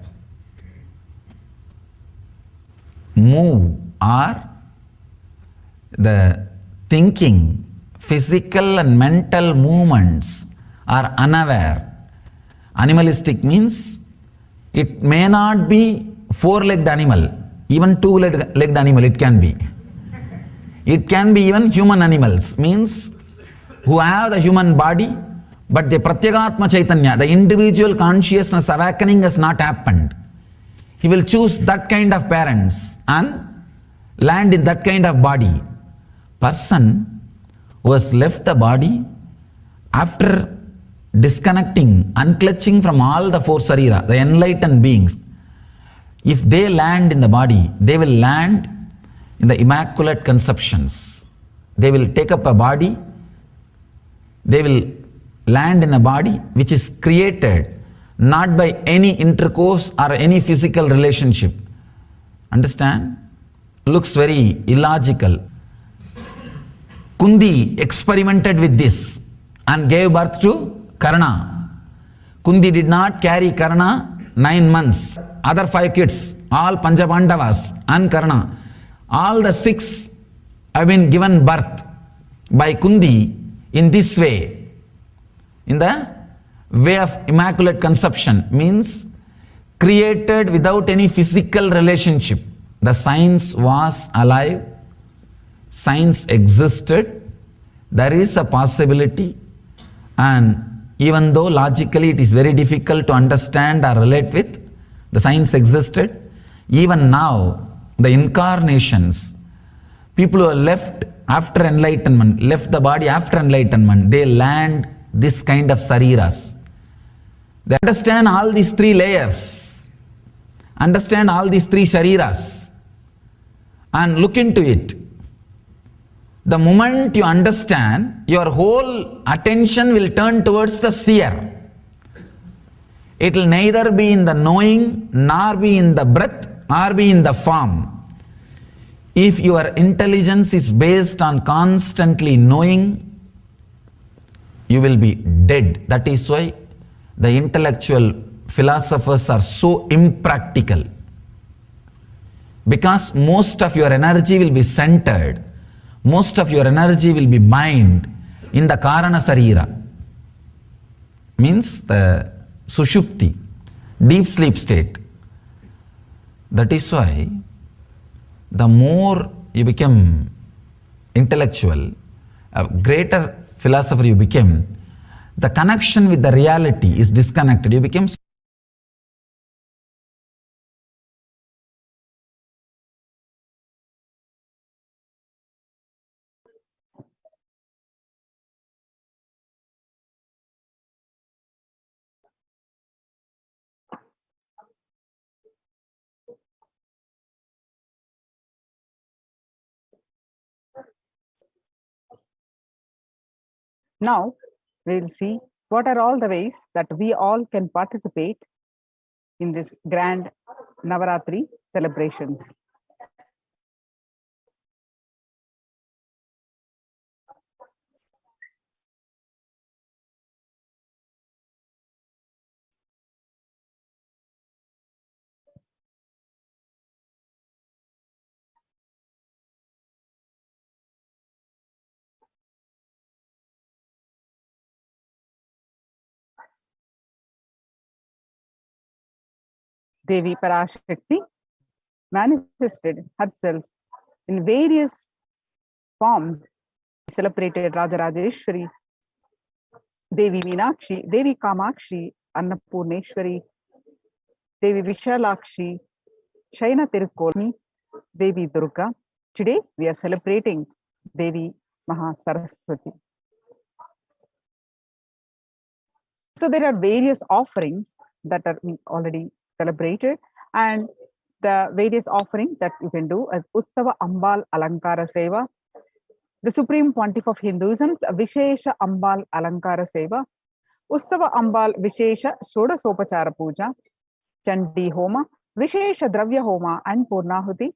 move or the thinking, physical and mental movements are unaware. Animalistic means it may not be four-legged animal, even two-legged animal it can be. It can be even human animals, means who have the human body, but the Pratyagatma Chaitanya, the individual consciousness awakening has not happened. He will choose that kind of parents and land in that kind of body. Person who has left the body after disconnecting, unclutching from all the four sarira, the enlightened beings, if they land in the body, they will land in the immaculate conceptions. They will take up a body, they will land in a body which is created not by any intercourse or any physical relationship. Understand? Looks very illogical. Kundi experimented with this and gave birth to Karna. Kundi did not carry Karna 9 months. Other 5 kids, all Panchabandavas and Karna, all the 6 have been given birth by Kundi in this way, in the way of immaculate conception, means created without any physical relationship. The science was alive, science existed, there is a possibility, and even though logically it is very difficult to understand or relate with, the science existed. Even now, the incarnations, people who are left after enlightenment, left the body after enlightenment, they land this kind of sariras. They understand all these 3 layers, understand all these 3 shariras, and look into it. The moment you understand, your whole attention will turn towards the seer. It will neither be in the knowing, nor be in the breath, or be in the form. If your intelligence is based on constantly knowing, you will be dead. That is why the intellectual philosophers are so impractical, because most of your energy will be centered, most of your energy will be bind in the Karana Sarira, means the Sushupti, deep sleep state. That is why the more you become intellectual, a greater philosopher you become, the connection with the reality is disconnected. You become Now, we'll see what are all the ways that we all can participate in this grand Navaratri celebrations. Devi Parashakti manifested herself in various forms. Celebrated Rajarajeshwari, Devi Meenakshi, Devi Kamakshi, Annapurneshwari, Devi Vishalakshi, Shaina Tirukoni, Devi Durga. Today we are celebrating Devi Mahasaraswati. So there are various offerings that are already celebrated, and the various offerings that you can do as Ustava Ambal Alankara Seva, the Supreme Pontiff of Hinduism, Vishesha Ambal Alankara Seva, Ustava Ambal Vishesha Shodasopachara Puja, Chandi Homa, Vishesha Dravya Homa and Purnahuti,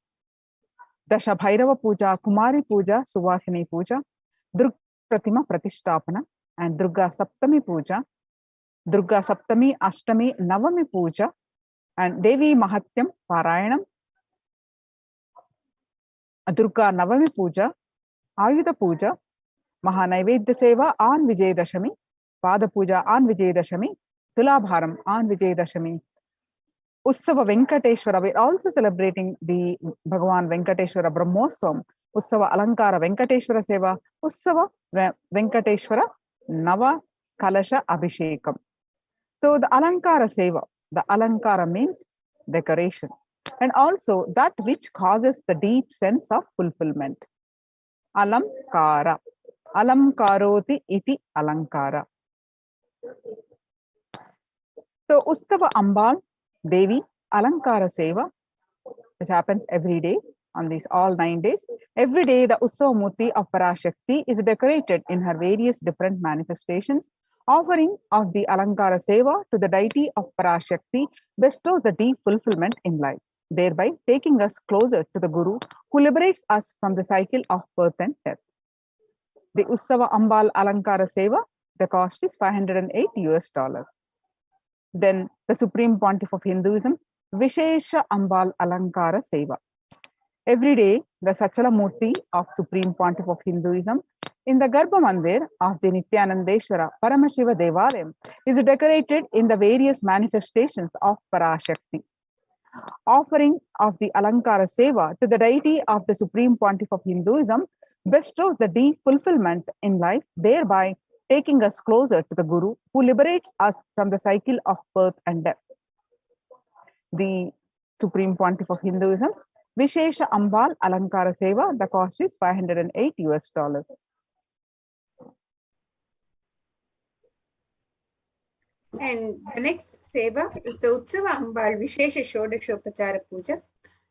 Dasha Bhairava Puja, Kumari Puja, Suvasini Puja, Durga Pratima Pratishtapana, and Durga Saptami Puja, Durga Saptami, Ashtami, Navami Puja, and Devi Mahatyam Parayanam, Durga Navami Puja, Ayudha Puja, Mahanaivedya Seva on Vijayadashami, Pada Puja on Vijayadashami, Tulabharam on Vijayadashami, Ussava Venkateshwara. We're also celebrating the Bhagavan Venkateshwara Brahmoswam, Ussava Alankara Venkateshwara Seva, Ussava Venkateshwara Nava Kalasha Abhishekam. So the Alankara Seva, the Alankara means decoration, and also that which causes the deep sense of fulfillment. Alamkara. Alamkaroti iti alankara. So Ustava Ambal Devi Alankara Seva, which happens every day on these all 9 days. Every day the Ussava Murti of Parashakti is decorated in her various different manifestations. Offering of the Alankara Seva to the deity of Parashakti bestows the deep fulfillment in life, thereby taking us closer to the Guru who liberates us from the cycle of birth and death. The Ustava Ambal Alankara Seva, the cost is $508. Then the Supreme Pontiff of Hinduism, Vishesha Ambal Alankara Seva. Every day, the Sachala Murti of Supreme Pontiff of Hinduism in the Garbha Mandir of the Nithyanandeshwara Paramashiva Devalayam is decorated in the various manifestations of Parashakti. Offering of the Alankara Seva to the deity of the Supreme Pontiff of Hinduism bestows the deep fulfillment in life, thereby taking us closer to the Guru who liberates us from the cycle of birth and death. The Supreme Pontiff of Hinduism, Vishesha Ambal Alankara Seva, the cost is $508. And the next Seva is the Utsava Ambal Vishesha Shodashopachara Puja.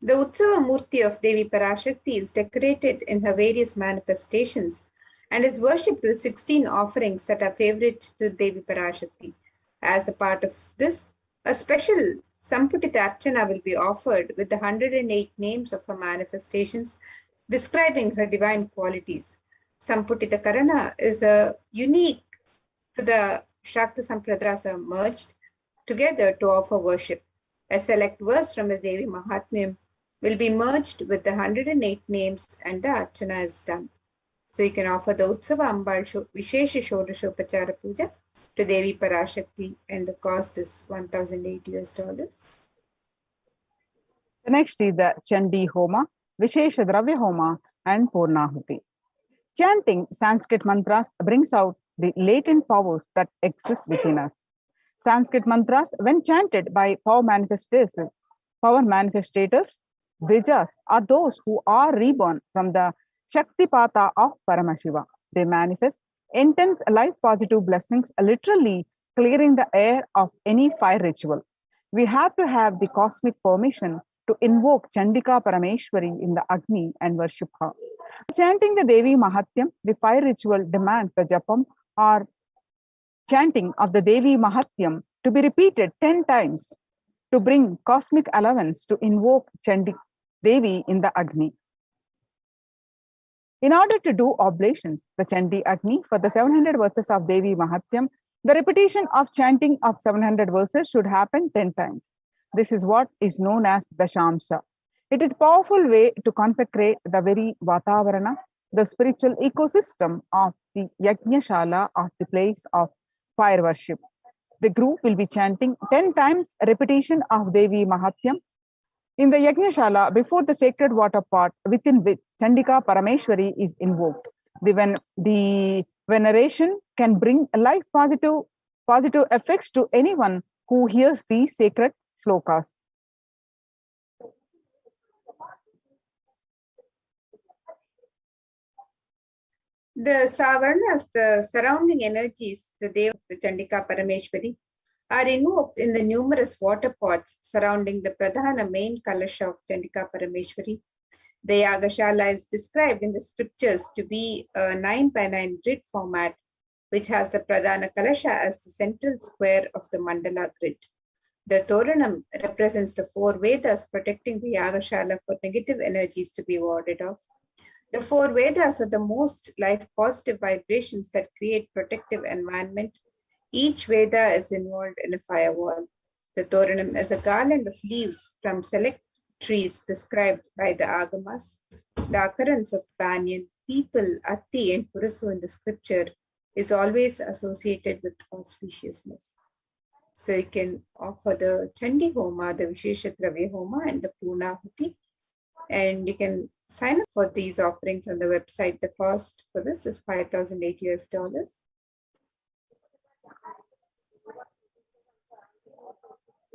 The Utsava Murti of Devi Parashakti is decorated in her various manifestations and is worshipped with 16 offerings that are favorite to Devi Parashakti. As a part of this, a special Samputita Archana will be offered with the 108 names of her manifestations describing her divine qualities. Samputita Karana is unique to the Shakta Sampradaya merged together to offer worship. A select verse from the Devi Mahatmyam will be merged with the 108 names and the Archana is done. So you can offer the Utsava Ambal Vishesha Shodashopachara Puja to Devi Parashakti, and the cost is $1,008. The next is the Chandi Homa, Vishesha Dravya Homa, and Purnahuti. Chanting Sanskrit mantras brings out the latent powers that exist within us. Sanskrit mantras, when chanted by power manifestators, Vijas are those who are reborn from the Shaktipata of Paramashiva. They manifest intense life positive blessings, literally clearing the air of any fire ritual. We have to have the cosmic permission to invoke Chandika Parameshwari in the Agni and worship her. Chanting the Devi Mahatyam, the fire ritual demands the Japam or chanting of the Devi Mahatyam to be repeated 10 times to bring cosmic allowance to invoke Chandi Devi in the Agni. In order to do oblations, the Chandi Agni for the 700 verses of Devi Mahatyam, the repetition of chanting of 700 verses should happen 10 times. This is what is known as the Shamsa. It is a powerful way to consecrate the very Vatavarana, the spiritual ecosystem of the Yajnashala, of the place of fire worship. The group will be chanting 10 times repetition of Devi Mahatyam in the Yajnashala before the sacred water pot within which Chandika Parameshwari is invoked. The veneration can bring life positive effects to anyone who hears these sacred shlokas. The Savarnas, the surrounding energies, the Devas, the Chandika Parameshwari, are invoked in the numerous water pots surrounding the Pradhana main Kalasha of Chandika Parameshwari. The Yagashala is described in the scriptures to be a 9x9 grid format, which has the Pradhana Kalasha as the central square of the mandala grid. The Toranam represents the 4 Vedas protecting the Yagashala for negative energies to be warded off. The 4 Vedas are the most life positive vibrations that create protective environment. Each Veda is involved in a firewall. The Toranam is a garland of leaves from select trees prescribed by the Agamas. The occurrence of banyan, people, atti, and purasu in the scripture is always associated with auspiciousness. So you can offer the Chandi Homa, the Vishesha Dravya Homa, and the Purnahuti. And you can sign up for these offerings on the website. The cost for this is $5,008.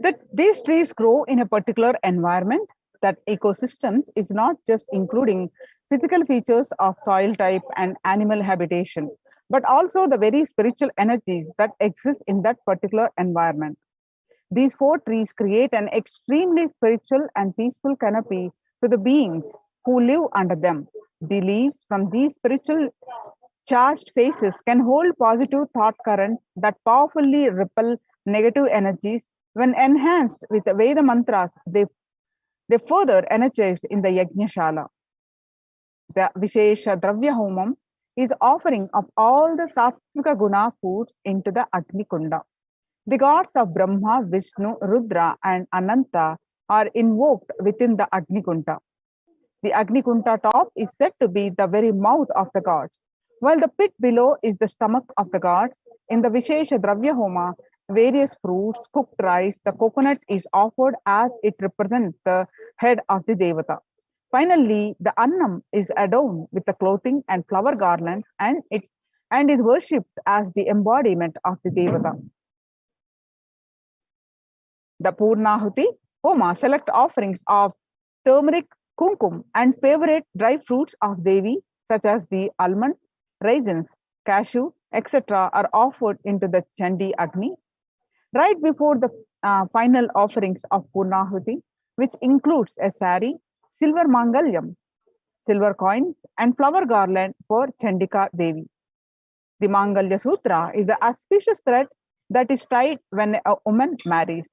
That these trees grow in a particular environment, that ecosystems is not just including physical features of soil type and animal habitation, but also the very spiritual energies that exist in that particular environment. These 4 trees create an extremely spiritual and peaceful canopy to the beings who live under them. The leaves from these spiritual charged faces can hold positive thought currents that powerfully repel negative energies. When enhanced with Veda mantras, they further energized in the Yajnashala. The Vishesha Dravya Homam is offering of all the Sattvika Guna foods into the Agni Kunda. The gods of Brahma, Vishnu, Rudra, and Ananta are invoked within the Agni Kunda. The Agni Kunda top is said to be the very mouth of the gods, while the pit below is the stomach of the gods. In the Vishesha Dravya Homa, various fruits, cooked rice, the coconut is offered as it represents the head of the Devata. Finally, the Annam is adorned with the clothing and flower garlands and is worshipped as the embodiment of the Devata. The Purnahuti Homa select offerings of turmeric, kumkum, and favorite dry fruits of Devi, such as the almonds, raisins, cashew, etc., are offered into the Chandi Agni. Right before the final offerings of Purnahuti, which includes a sari, silver mangalyam, silver coins, and flower garland for Chandika Devi. The Mangalya Sutra is the auspicious thread that is tied when a woman marries.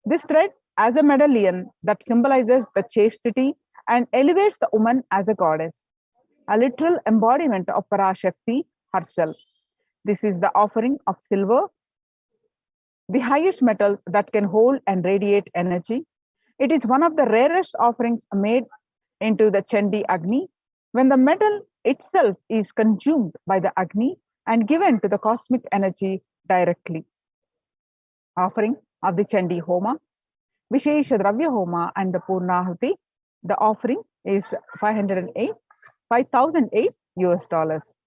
This thread, as a medallion that symbolizes the chastity and elevates the woman as a goddess, a literal embodiment of Parashakti herself. This is the offering of silver the highest metal that can hold and radiate energy. It is one of the rarest offerings made into the Chandi Agni. When the metal itself is consumed by the Agni and given to the cosmic energy directly. Offering of the Chandi Homa, Vishesha Dravya Homa, and the Purnahuti. The offering is 5,008 US dollars.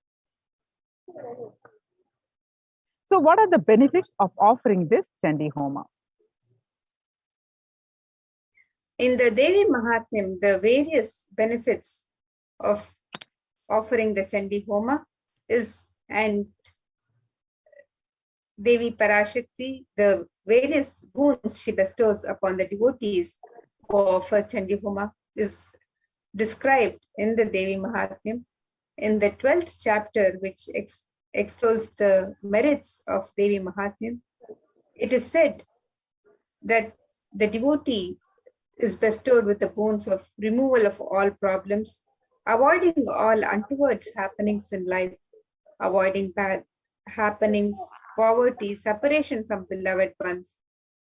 So, what are the benefits of offering this Chandi Homa? In the Devi Mahatmyam, the various benefits of offering the Chandi Homa is, and Devi Parashakti, the various boons she bestows upon the devotees who offer Chandi Homa is described in the Devi Mahatmyam. In the 12th chapter, which extols the merits of Devi Mahatmyam, it is said that the devotee is bestowed with the boons of removal of all problems, avoiding all untoward happenings in life, avoiding bad happenings, poverty, separation from beloved ones,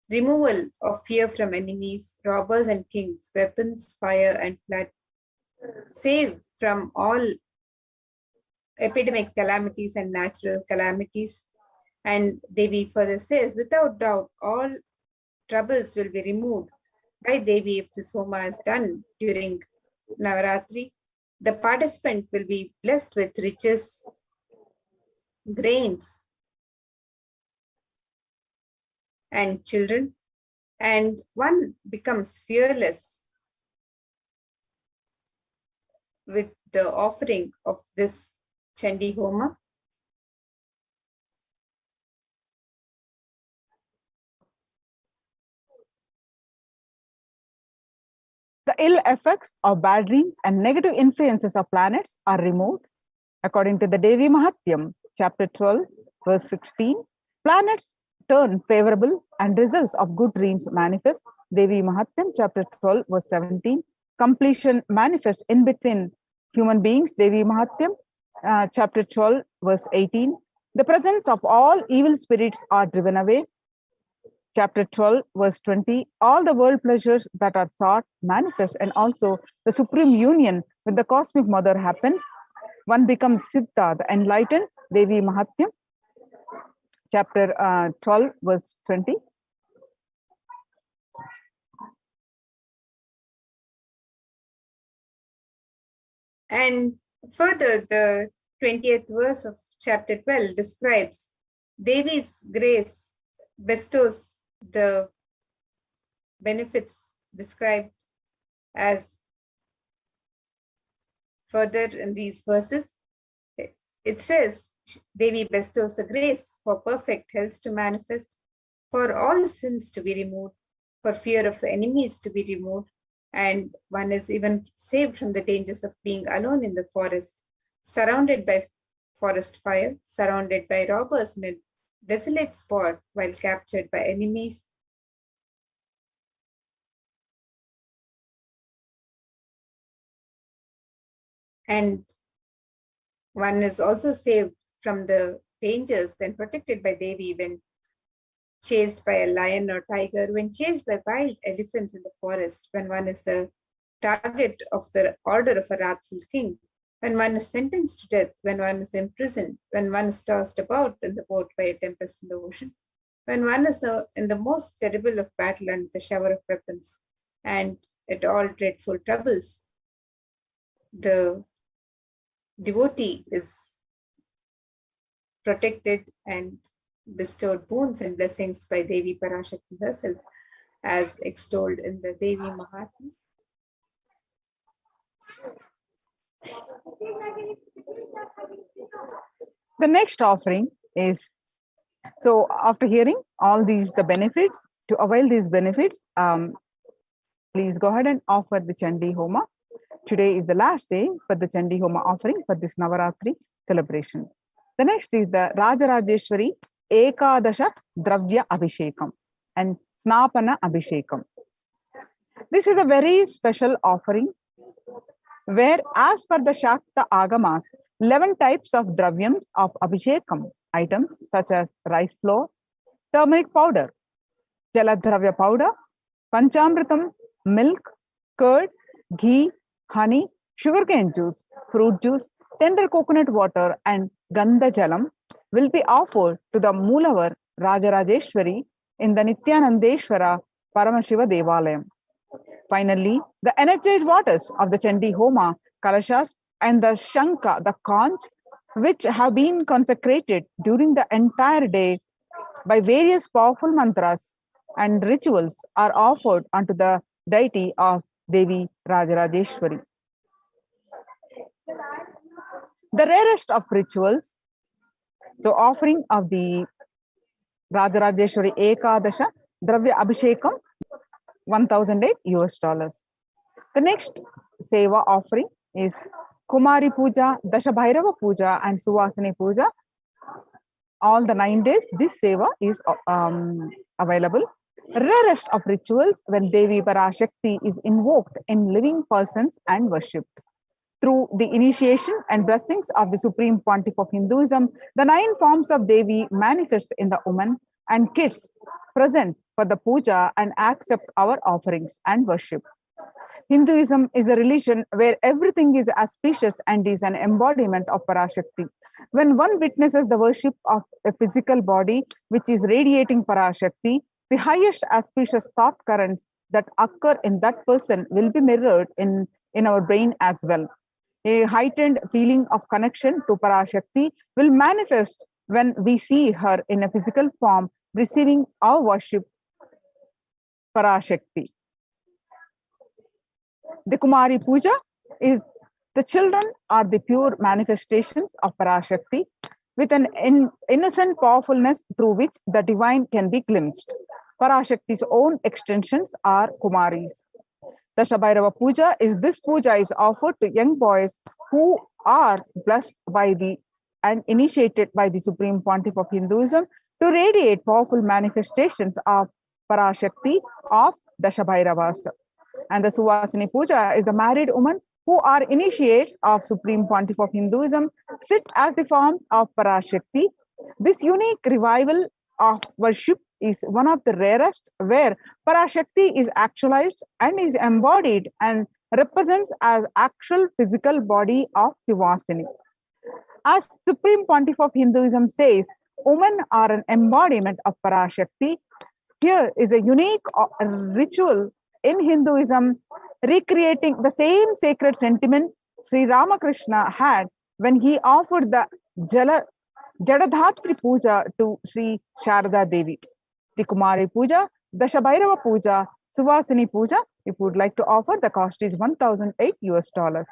removal of fear from enemies, robbers and kings, weapons, fire and flood, save from all epidemic calamities and natural calamities. And Devi further says, without doubt, all troubles will be removed by Devi if this Homa is done during Navaratri. The participant will be blessed with riches, grains, and children, and one becomes fearless with the offering of this Chandi Homa. The ill effects of bad dreams and negative influences of planets are removed. According to the Devi Mahatyam, chapter 12, verse 16, planets turn favorable and results of good dreams manifest. Devi Mahatyam, chapter 12, verse 17, completion manifest in between human beings. Devi Mahatyam, chapter 12, verse 18, the presence of all evil spirits are driven away. Chapter 12, verse 20, all the world pleasures that are sought manifest, and also the supreme union with the cosmic mother happens. One becomes Siddha, the enlightened. Devi Mahatyam, chapter 12, verse 20. And further, the 20th verse of chapter 12 describes Devi's grace bestows the benefits described as further in these verses. It says, Devi bestows the grace for perfect health to manifest, for all sins to be removed, for fear of enemies to be removed, and one is even saved from the dangers of being alone in the forest, surrounded by forest fire, surrounded by robbers in a desolate spot while captured by enemies. And one is also saved from the dangers and protected by Devi when chased by a lion or tiger, when chased by wild elephants in the forest, when one is the target of the order of a wrathful king, when one is sentenced to death, when one is imprisoned, when one is tossed about in the boat by a tempest in the ocean, when one is in the most terrible of battle and the shower of weapons, and at all dreadful troubles, the devotee is protected and bestowed boons and blessings by Devi Parashakti herself, as extolled in the Devi Mahatmya. The next offering is, so after hearing all these, the benefits, to avail these benefits, please go ahead and offer the Chandi Homa. Today is the last day for the Chandi Homa offering for this Navaratri celebration. The next is the Rajarajeshwari Ekadasha Dravya Abhishekam and Snapana Abhishekam. This is a very special offering where, as per the Shakta Agamas, 11 types of dravyams of Abhishekam items such as rice flour, turmeric powder, jaladravya powder, panchamritam, milk, curd, ghee, honey, sugarcane juice, fruit juice, tender coconut water, and gandha jalam will be offered to the Mulavar Rajarajeshwari in the Nithyanandeshwara Paramashiva Devalayam. Finally, the energized waters of the Chandi Homa, Kalashas, and the Shanka, the conch, which have been consecrated during the entire day by various powerful mantras and rituals, are offered unto the deity of Devi Rajarajeshwari. The rarest of rituals, so offering of the Rajarajeshwari Ekadasha Dravya Abhishekam, 1008 US dollars. The next seva offering is Kumari Puja, Dasha Bhairava Puja, and Suvasini Puja. All the 9 days, this seva is available. Rarest of rituals when Devi Parashakti is invoked in living persons and worshipped. Through the initiation and blessings of the Supreme Pontiff of Hinduism, the 9 forms of Devi manifest in the women and kids present for the puja and accept our offerings and worship. Hinduism is a religion where everything is auspicious and is an embodiment of Parashakti. When one witnesses the worship of a physical body which is radiating Parashakti, the highest auspicious thought currents that occur in that person will be mirrored in our brain as well. A heightened feeling of connection to Parashakti will manifest when we see her in a physical form receiving our worship Parashakti. The Kumari Puja is the children are the pure manifestations of Parashakti with an innocent powerfulness through which the divine can be glimpsed. Parashakti's own extensions are Kumaris. The Shabhairava Puja is this puja is offered to young boys who are blessed by and initiated by the Supreme Pontiff of Hinduism to radiate powerful manifestations of Parashakti of the Shabhairavas. And the Suvasini Puja is the married women who are initiates of Supreme Pontiff of Hinduism, sit as the forms of Parashakti. This unique revival of worship is one of the rarest where Parashakti is actualized and is embodied and represents as actual physical body of Suvasini. As Supreme Pontiff of Hinduism says, women are an embodiment of Parashakti. Here is a unique ritual in Hinduism recreating the same sacred sentiment Sri Ramakrishna had when he offered the Jadadhatri Puja to Sri Sharada Devi. The Kumari Puja, the Shabhairava Puja, Suvasini Puja, if you would like to offer, the cost is 1008 US dollars.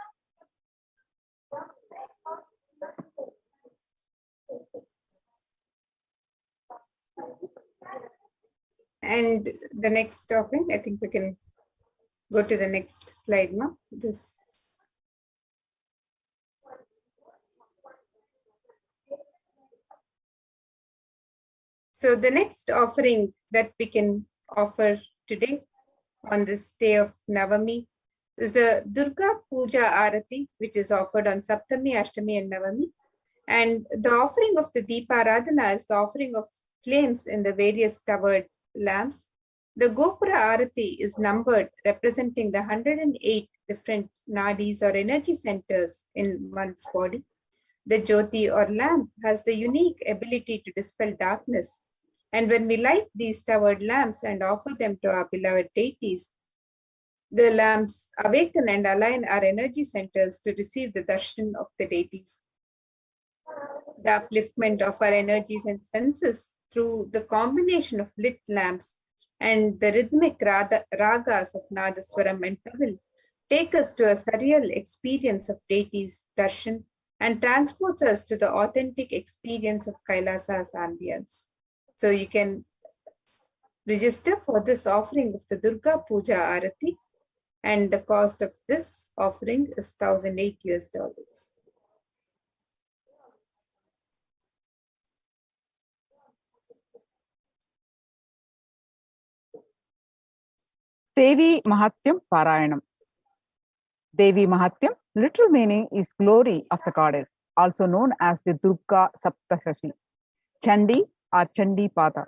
And the next offering, I think we can go to the next slide now. This. So the next offering that we can offer today on this day of Navami is the Durga Puja Arati, which is offered on Saptami, Ashtami, and Navami. And the offering of the Deepa Aradhana is the offering of flames in the various covered lamps. The Gopura Arati is numbered, representing the 108 different nadis or energy centers in one's body. The Jyoti or lamp has the unique ability to dispel darkness. And when we light these towered lamps and offer them to our beloved deities, the lamps awaken and align our energy centers to receive the darshan of the deities. The upliftment of our energies and senses through the combination of lit lamps and the rhythmic ragas of Nadaswaram and Tawil take us to a surreal experience of deities' darshan and transports us to the authentic experience of Kailasa's ambience. So you can register for this offering of the Durga Puja Arati, and the cost of this offering is 1008 US dollars. Devi Mahatyam Parayanam. Devi Mahatyam, literal meaning is glory of the goddess, also known as the Durga Saptashashi, Chandi or Chandi Pada.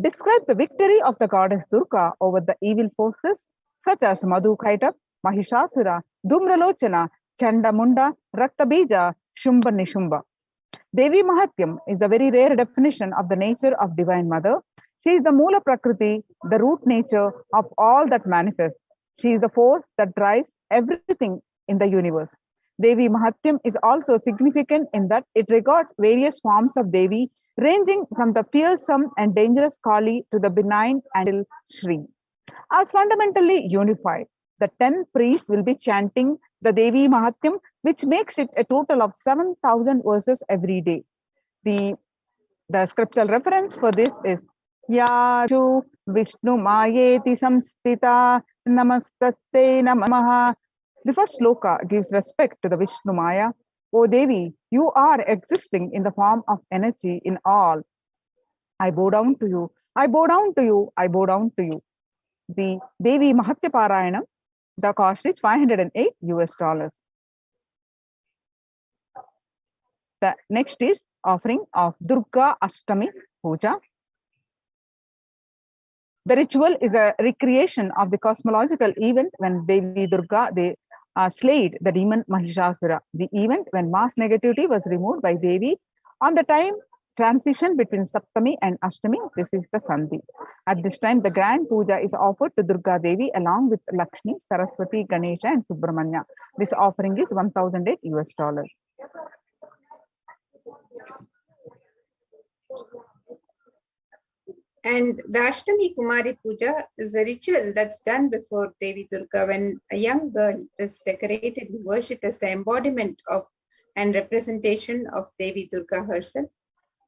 describes the victory of the goddess Durga over the evil forces such as Madhukaita, Mahishasura, Dhumralochana, Chandamunda, Raktabija, Shumba Nishumba. Devi Mahatyam is the very rare definition of the nature of Divine Mother. She is the Mula Prakriti, the root nature of all that manifests. She is the force that drives everything in the universe. Devi Mahatyam is also significant in that it regards various forms of Devi, ranging from the fearsome and dangerous Kali to the benign and Shri, as fundamentally unified. The 10 priests will be chanting the Devi Mahatyam, which makes it a total of 7,000 verses every day. The scriptural reference for this is Yashu Vishnu Mayeti Samstita Namastaste Namaha. The first sloka gives respect to the Vishnu Maya. O Devi, you are existing in the form of energy in all. I bow down to you. I bow down to you. I bow down to you. The Devi Mahatya Parayanam, the cost is $508. The next is offering of Durga Ashtami Puja. The ritual is a recreation of the cosmological event when Devi Durga slayed the demon Mahishasura. The event when mass negativity was removed by Devi on the time transition between Saptami and Ashtami. This is the Sandhi. At this time, the grand puja is offered to Durga Devi along with Lakshmi, Saraswati, Ganesha, and Subramanya. This offering is $1,008. And the Ashtami Kumari Puja is a ritual that's done before Devi Durga when a young girl is decorated and worshipped as the embodiment of and representation of Devi Durga herself.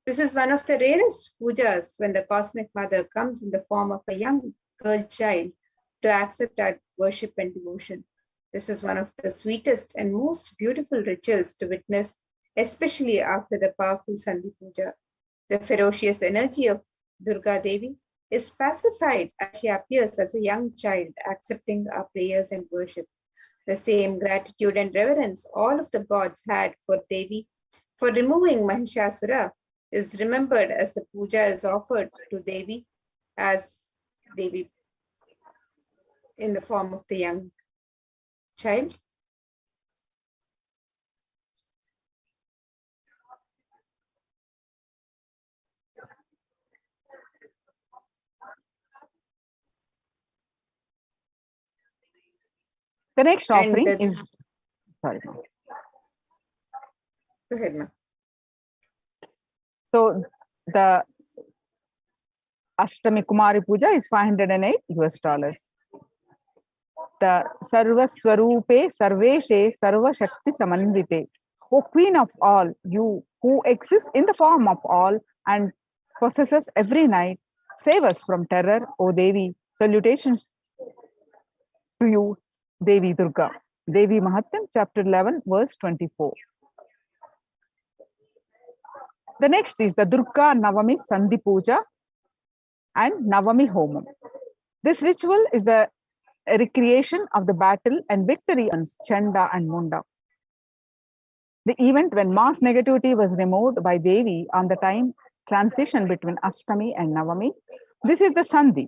This is one of the rarest pujas when the cosmic mother comes in the form of a young girl child to accept our worship and devotion. This is one of the sweetest and most beautiful rituals to witness, especially after the powerful Sandhi Puja. The ferocious energy of Durga Devi is pacified as she appears as a young child, accepting our prayers and worship. The same gratitude and reverence all of the gods had for Devi for removing Mahishasura is remembered as the puja is offered to Devi as Devi in the form of the young child. The next offering is, sorry. Go ahead, ma'am. So the Ashtami Kumari Puja is $508. The Sarva Swarupe Sarveshe Sarva Shakti Samanvite. O Queen of all, you who exist in the form of all and possesses every night, save us from terror, O Devi. Salutations to you, Devi Durga. Devi Mahatyam, chapter 11, verse 24. The next is the Durga Navami Sandhi Puja and Navami Homam. This ritual is the recreation of the battle and victory on Chanda and Munda. The event when mass negativity was removed by Devi on the time transition between Ashtami and Navami. This is the Sandhi.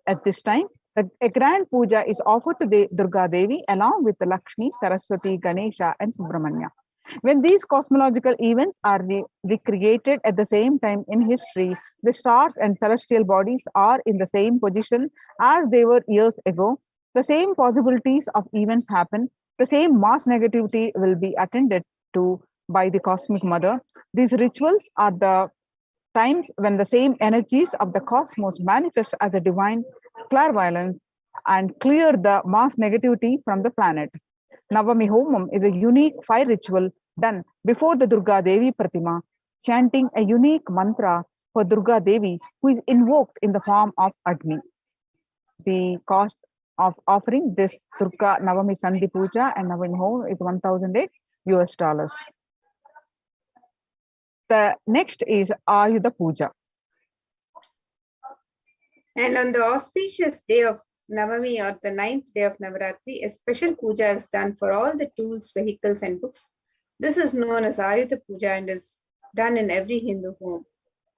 At this time, a grand puja is offered to Durga Devi along with the Lakshmi, Saraswati, Ganesha, and Subramanya. When these cosmological events are recreated at the same time in history, the stars and celestial bodies are in the same position as they were years ago. The same possibilities of events happen. The same mass negativity will be attended to by the cosmic mother. These rituals are the times when the same energies of the cosmos manifest as a divine clairvoyance and clear the mass negativity from the planet. Navami Homam is a unique fire ritual done before the Durga Devi Pratima, chanting a unique mantra for Durga Devi, who is invoked in the form of Agni. The cost of offering this Durga Navami Sandhi Puja and Navami Homam is $1,008. The next is Ayudha Puja. And on the auspicious day of Navami or the 9th day of Navaratri, a special puja is done for all the tools, vehicles, and books. This is known as Ayudha Puja and is done in every Hindu home.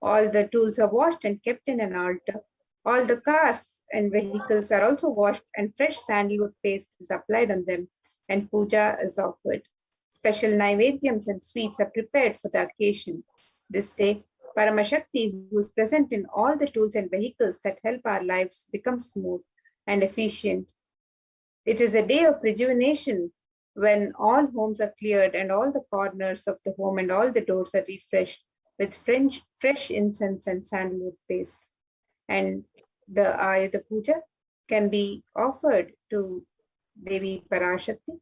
All the tools are washed and kept in an altar. All the cars and vehicles are also washed, and fresh sandalwood paste is applied on them, and puja is offered. Special naivedyams and sweets are prepared for the occasion. This day, Paramashakti, who is present in all the tools and vehicles that help our lives become smooth and efficient. It is a day of rejuvenation when all homes are cleared and all the corners of the home and all the doors are refreshed with fresh incense and sandalwood paste. And the Ayuda Puja can be offered to Devi Parashakti.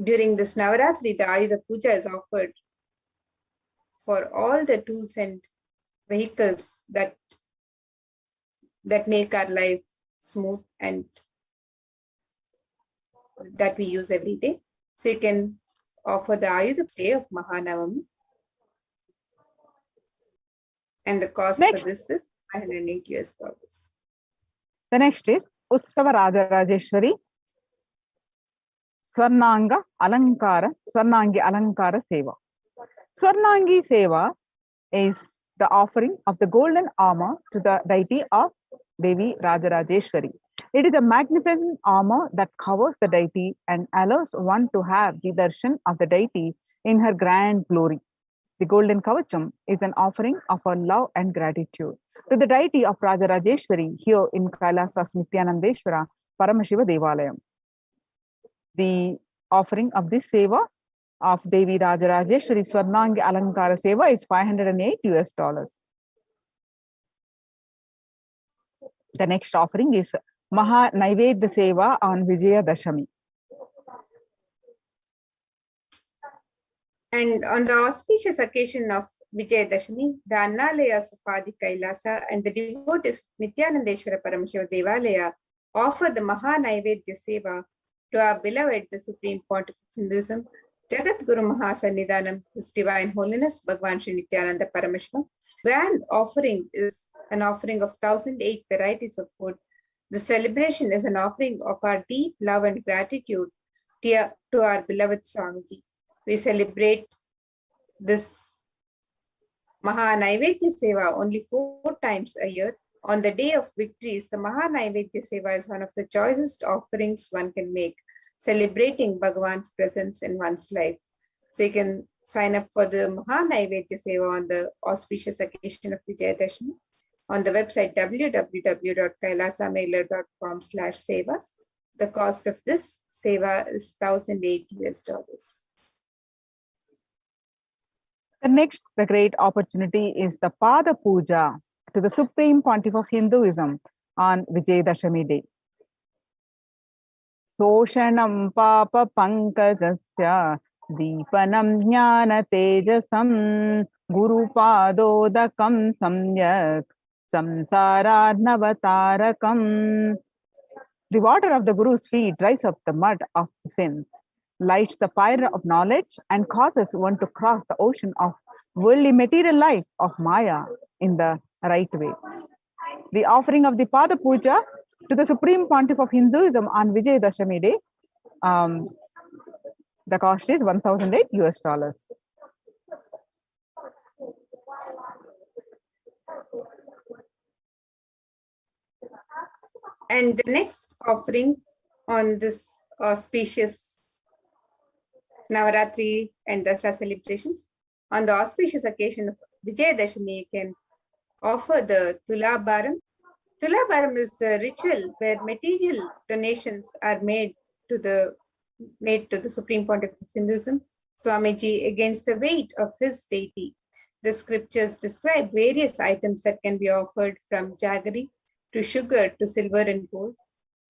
During this Navaratri, the Ayuda Puja is offered for all the tools and vehicles that make our life smooth and that we use every day. So you can offer the Ayuda day of Mahanavami. And the cost for this is $508. The next is Utsava Rajarajeshwari Swarnangi Alankara Seva. Swarnangi Seva is the offering of the golden armor to the deity of Devi Rajarajeshwari. It is a magnificent armor that covers the deity and allows one to have the darshan of the deity in her grand glory. The golden kavacham is an offering of our love and gratitude to the deity of Rajarajeshwari here in Kailasa's Nithyanandeshwara Paramashiva Devalayam. The offering of this seva of Devi Rajarajeshwari Swarnangi Alankara Seva is $508. The next offering is Maha Naivedya Seva on Vijaya Dashami. And on the auspicious occasion of Vijaya Dashami, the Annalayas of Adi Kailasa and the devotees of Nithyanandeshwara Paramashiva Devalaya offer the Maha Naivedya Seva to our beloved, the Supreme Pontiff of Hinduism, Jagat Guru Mahasannidhanam, His Divine Holiness, Bhagwan Sri Nithyananda Paramashivam. Grand offering is an offering of 1008 varieties of food. The celebration is an offering of our deep love and gratitude to our beloved Swamiji. We celebrate this Maha Naivedya Seva only 4 times a year. On the day of victories, the Maha Naivedya Seva is one of the choicest offerings one can make, celebrating Bhagavan's presence in one's life. So you can sign up for the Maha Naivedya Seva on the auspicious occasion of Vijayadashami on the website www.kailasamailer.com/sevas. The cost of this seva is $1008. The great opportunity is the Pada Puja to the Supreme Pontiff of Hinduism on Vijayadashami day. Soshanam Papa Pankajasya Deepanam Jnana Tejasam Guru Padodakam Samyak Samsaradnavatarakam. The water of the Guru's feet dries up the mud of sins, lights the fire of knowledge, and causes one to cross the ocean of worldly material life of Maya in the right way. The offering of the Pada Puja to the Supreme Pontiff of Hinduism on Vijayadashami day, the cost is $1008. And the next offering on this auspicious Navaratri and Dasara celebrations, on the auspicious occasion of Vijayadashami, you can offer the Tulabharam. Tulabharam is the ritual where material donations are made to the Supreme Pontiff of Hinduism, Swamiji, against the weight of his deity. The scriptures describe various items that can be offered, from jaggery to sugar to silver and gold.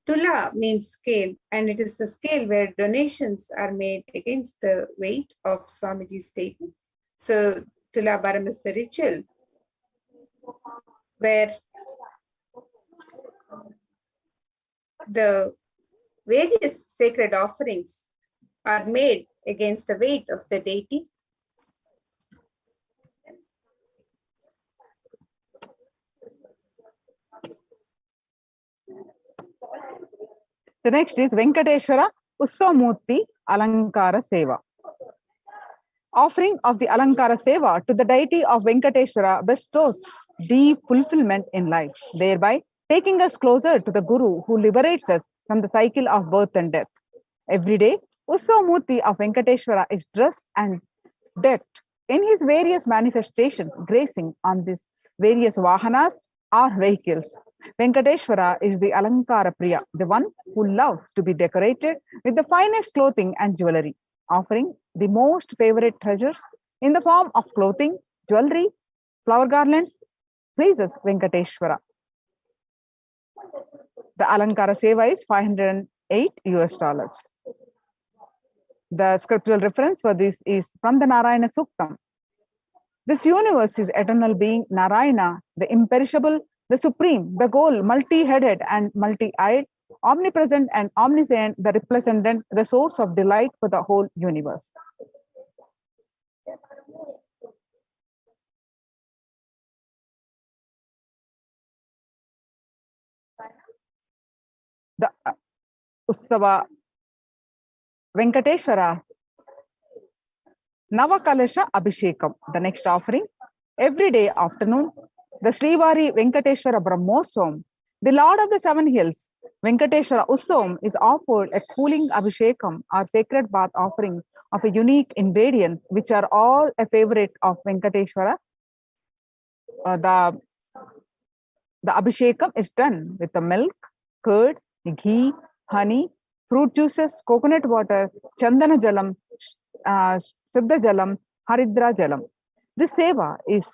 Tula means scale, and it is the scale where donations are made against the weight of Swamiji's deity. So Tulabharam is the ritual where the various sacred offerings are made against the weight of the deity. The next is Venkateshwara Ussavamurti Alankara Seva. Offering of the Alankara Seva to the deity of Venkateshwara bestows deep fulfillment in life, thereby taking us closer to the Guru who liberates us from the cycle of birth and death. Every day, Murti of Venkateshwara is dressed and decked in his various manifestations, gracing on these various vahanas or vehicles. Venkateshwara is the Alankara Priya, the one who loves to be decorated with the finest clothing and jewelry, offering the most favorite treasures in the form of clothing, jewelry, flower garlands, pleases Venkateshwara. The Alankara Seva is $508. The scriptural reference for this is from the Narayana Suktam. This universe is eternal being Narayana, the imperishable, the supreme, the goal, multi-headed and multi-eyed, omnipresent and omniscient, the resplendent, the source of delight for the whole universe. The Utsava Venkateshwara Navakalasha Abhishekam, the next offering. Every day afternoon, the Srivari Venkateshwara Brahmosam, the Lord of the Seven Hills, Venkateshwara Usam, is offered a cooling Abhishekam or sacred bath offering of a unique ingredient, which are all a favorite of Venkateshwara. The Abhishekam is done with the milk, curd, ghee, honey, fruit juices, coconut water, Chandana Jalam, Siddha Jalam, Haridra Jalam. This seva is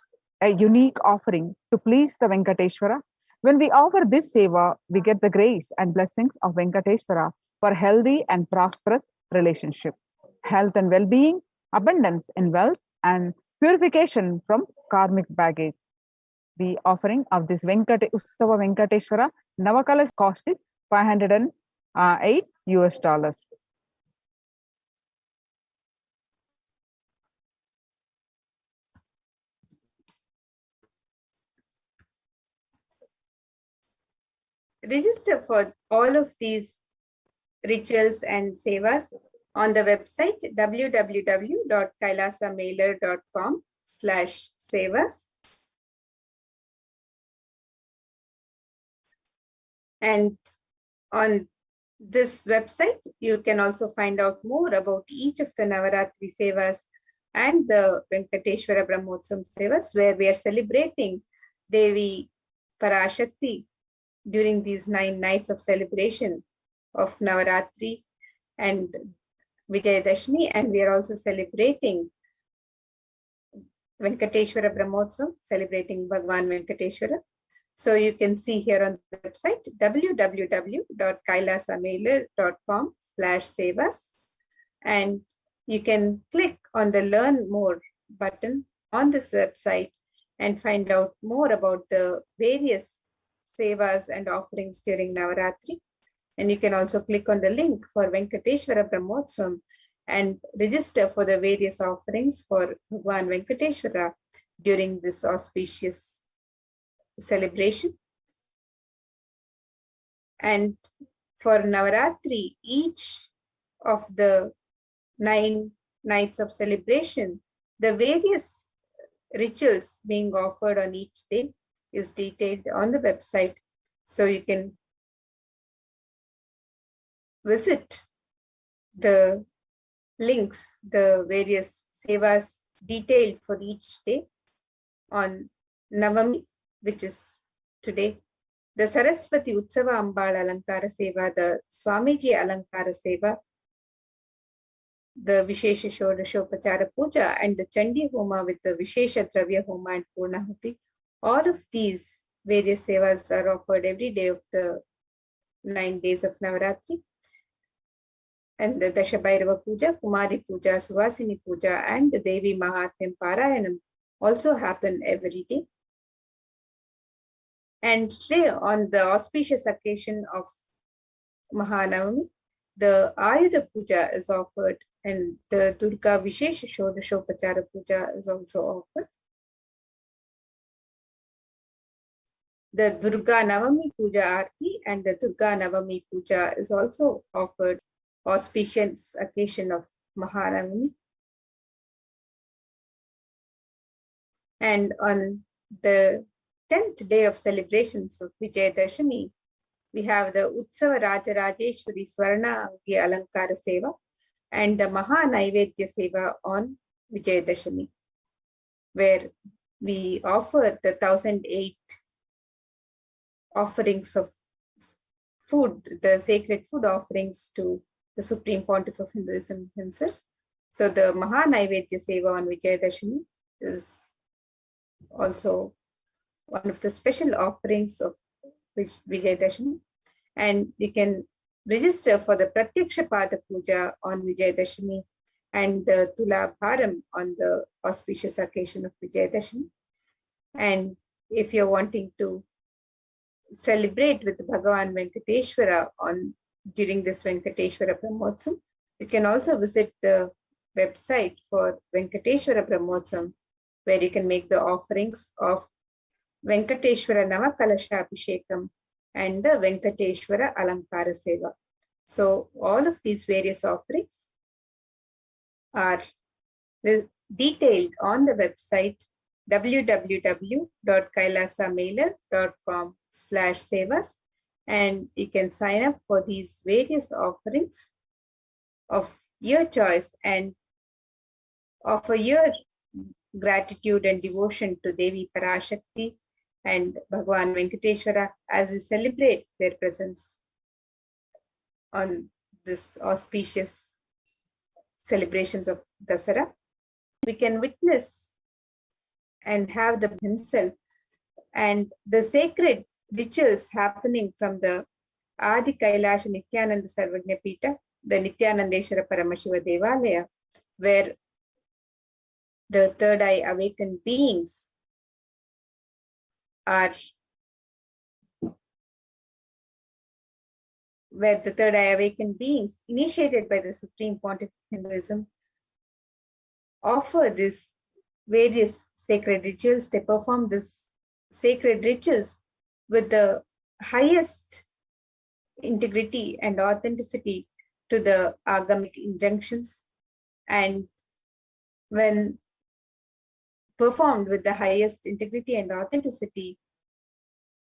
a unique offering to please the Venkateshwara. When we offer this seva, we get the grace and blessings of Venkateshwara for healthy and prosperous relationship, health and well-being, abundance in wealth, and purification from karmic baggage. The offering of this Utsava Venkateshwara Navakala cost is $508. Register for all of these rituals and sevas on the website www.kailasamailer.com/sevas. And on this website, you can also find out more about each of the Navaratri Sevas and the Venkateshwara Brahmotsam Sevas, where we are celebrating Devi Parashakti during these 9 nights of celebration of Navaratri and Vijayadashmi, and we are also celebrating Venkateshwara Brahmotsam, celebrating Bhagwan Venkateshwara. So you can see here on the website www.kailasamailer.com/sevas, and you can click on the Learn More button on this website and find out more about the various sevas and offerings during Navaratri. And you can also click on the link for Venkateshwara Brahmotsam and register for the various offerings for Bhagwan Venkateshwara during this auspicious celebration. And for Navaratri, each of the 9 nights of celebration, the various rituals being offered on each day is detailed on the website. So you can visit the links, the various sevas detailed for each day on Navami, which is today, the Saraswati Utsava Ambal Alankara Seva, the Swamiji Alankara Seva, the Vishesha Shodashopachara Puja, and the Chandi Homa with the Vishesha Dravya Homa and Purnahuti. All of these various sevas are offered every day of the 9 days of Navaratri. And the Dashabhairava Puja, Kumari Puja, Suvasini Puja, and the Devi Mahatmyam Parayanam also happen every day. And today, on the auspicious occasion of Mahanavami, the Ayudha Puja is offered, and the Durga Vishesha Shodashopachara Puja is also offered. The Durga Navami Puja Aarti and the Durga Navami Puja is also offered auspicious occasion of Mahanavami. And on the 10th day of celebrations of Vijayadashami, we have the Utsava Rajarajeshwari Swarna Angi Alankara Seva and the Maha Naivedya Seva on Vijayadashami, where we offer the 1008 offerings of food, the sacred food offerings to the Supreme Pontiff of Hinduism himself. So the Maha Naivedya Seva on Vijayadashami is also one of the special offerings of Vijayadashami. And you can register for the Pratyaksha Pada Puja on Vijayadashami and the Tula Bharam on the auspicious occasion of Vijayadashami. And if you're wanting to celebrate with Bhagavan Venkateshwara during this Venkateshwara Brahmotsam, you can also visit the website for Venkateshwara Brahmotsam, where you can make the offerings of Venkateshwara Navakalasha Abhishekam and the Venkateshwara Alankara Seva. So all of these various offerings are detailed on the website www.kailasamailer.com/sevas, and you can sign up for these various offerings of your choice and offer your gratitude and devotion to Devi Parashakti and Bhagavan Venkateshwara as we celebrate their presence on this auspicious celebrations of Dasara. We can witness and have the himself and the sacred rituals happening from the Adi Kailasha Nithyananda Sarvajna Pita, the Nithyanandeshwara Paramashiva Devalaya, where the third eye awakened beings are initiated by the Supreme Pontiff of Hinduism offer these various sacred rituals. They perform these sacred rituals with the highest integrity and authenticity to the agamic injunctions, and when performed with the highest integrity and authenticity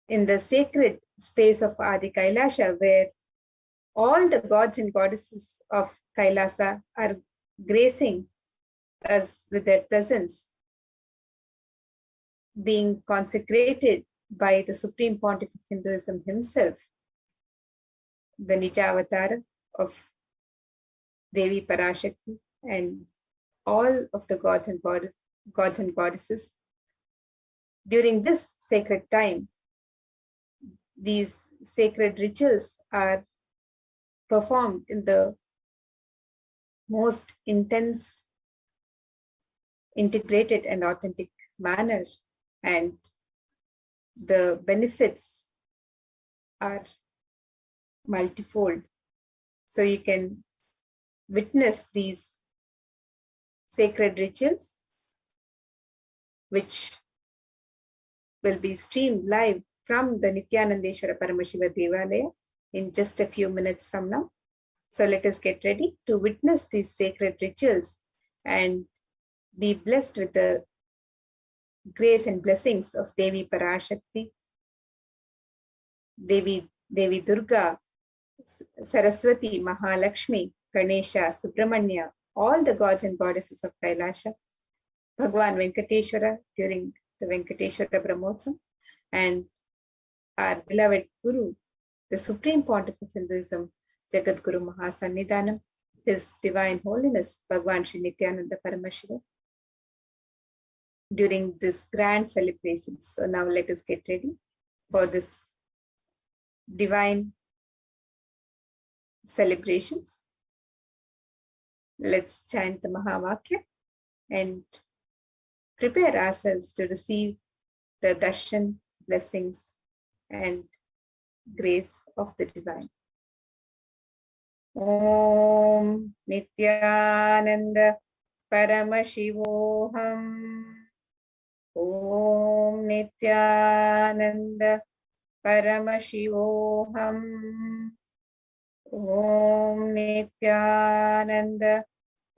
in the sacred space of Adi Kailasha, where all the gods and goddesses of Kailasa are gracing us with their presence, being consecrated by the Supreme Pontiff of Hinduism himself, the Nija Avatara of Devi Parashakti, and all of the gods and goddesses. During this sacred time, these sacred rituals are performed in the most intense, integrated and authentic manner, and the benefits are multifold. So you can witness these sacred rituals, which will be streamed live from the Nithyanandeshwara Paramashiva Devalaya in just a few minutes from now. So let us get ready to witness these sacred rituals and be blessed with the grace and blessings of Devi Parashakti, Devi Durga, Saraswati, Mahalakshmi, Ganesha, Subramanya, all the gods and goddesses of Kailasha, Bhagavan Venkateshwara during the Venkateshwara Brahmotsam, and our beloved Guru, the Supreme Pontiff of Hinduism, Jagat Guru Mahasannidhanam, His Divine Holiness, Bhagavan Sri Nithyananda Paramashivam, during this grand celebration. So now let us get ready for this divine celebrations. Let's chant the Mahavakya and prepare ourselves to receive the darshan, blessings, and grace of the divine. Om Nithyananda Paramashivoham. Om Nithyananda Paramashivoham. Om Nithyananda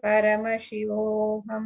Paramashivoham.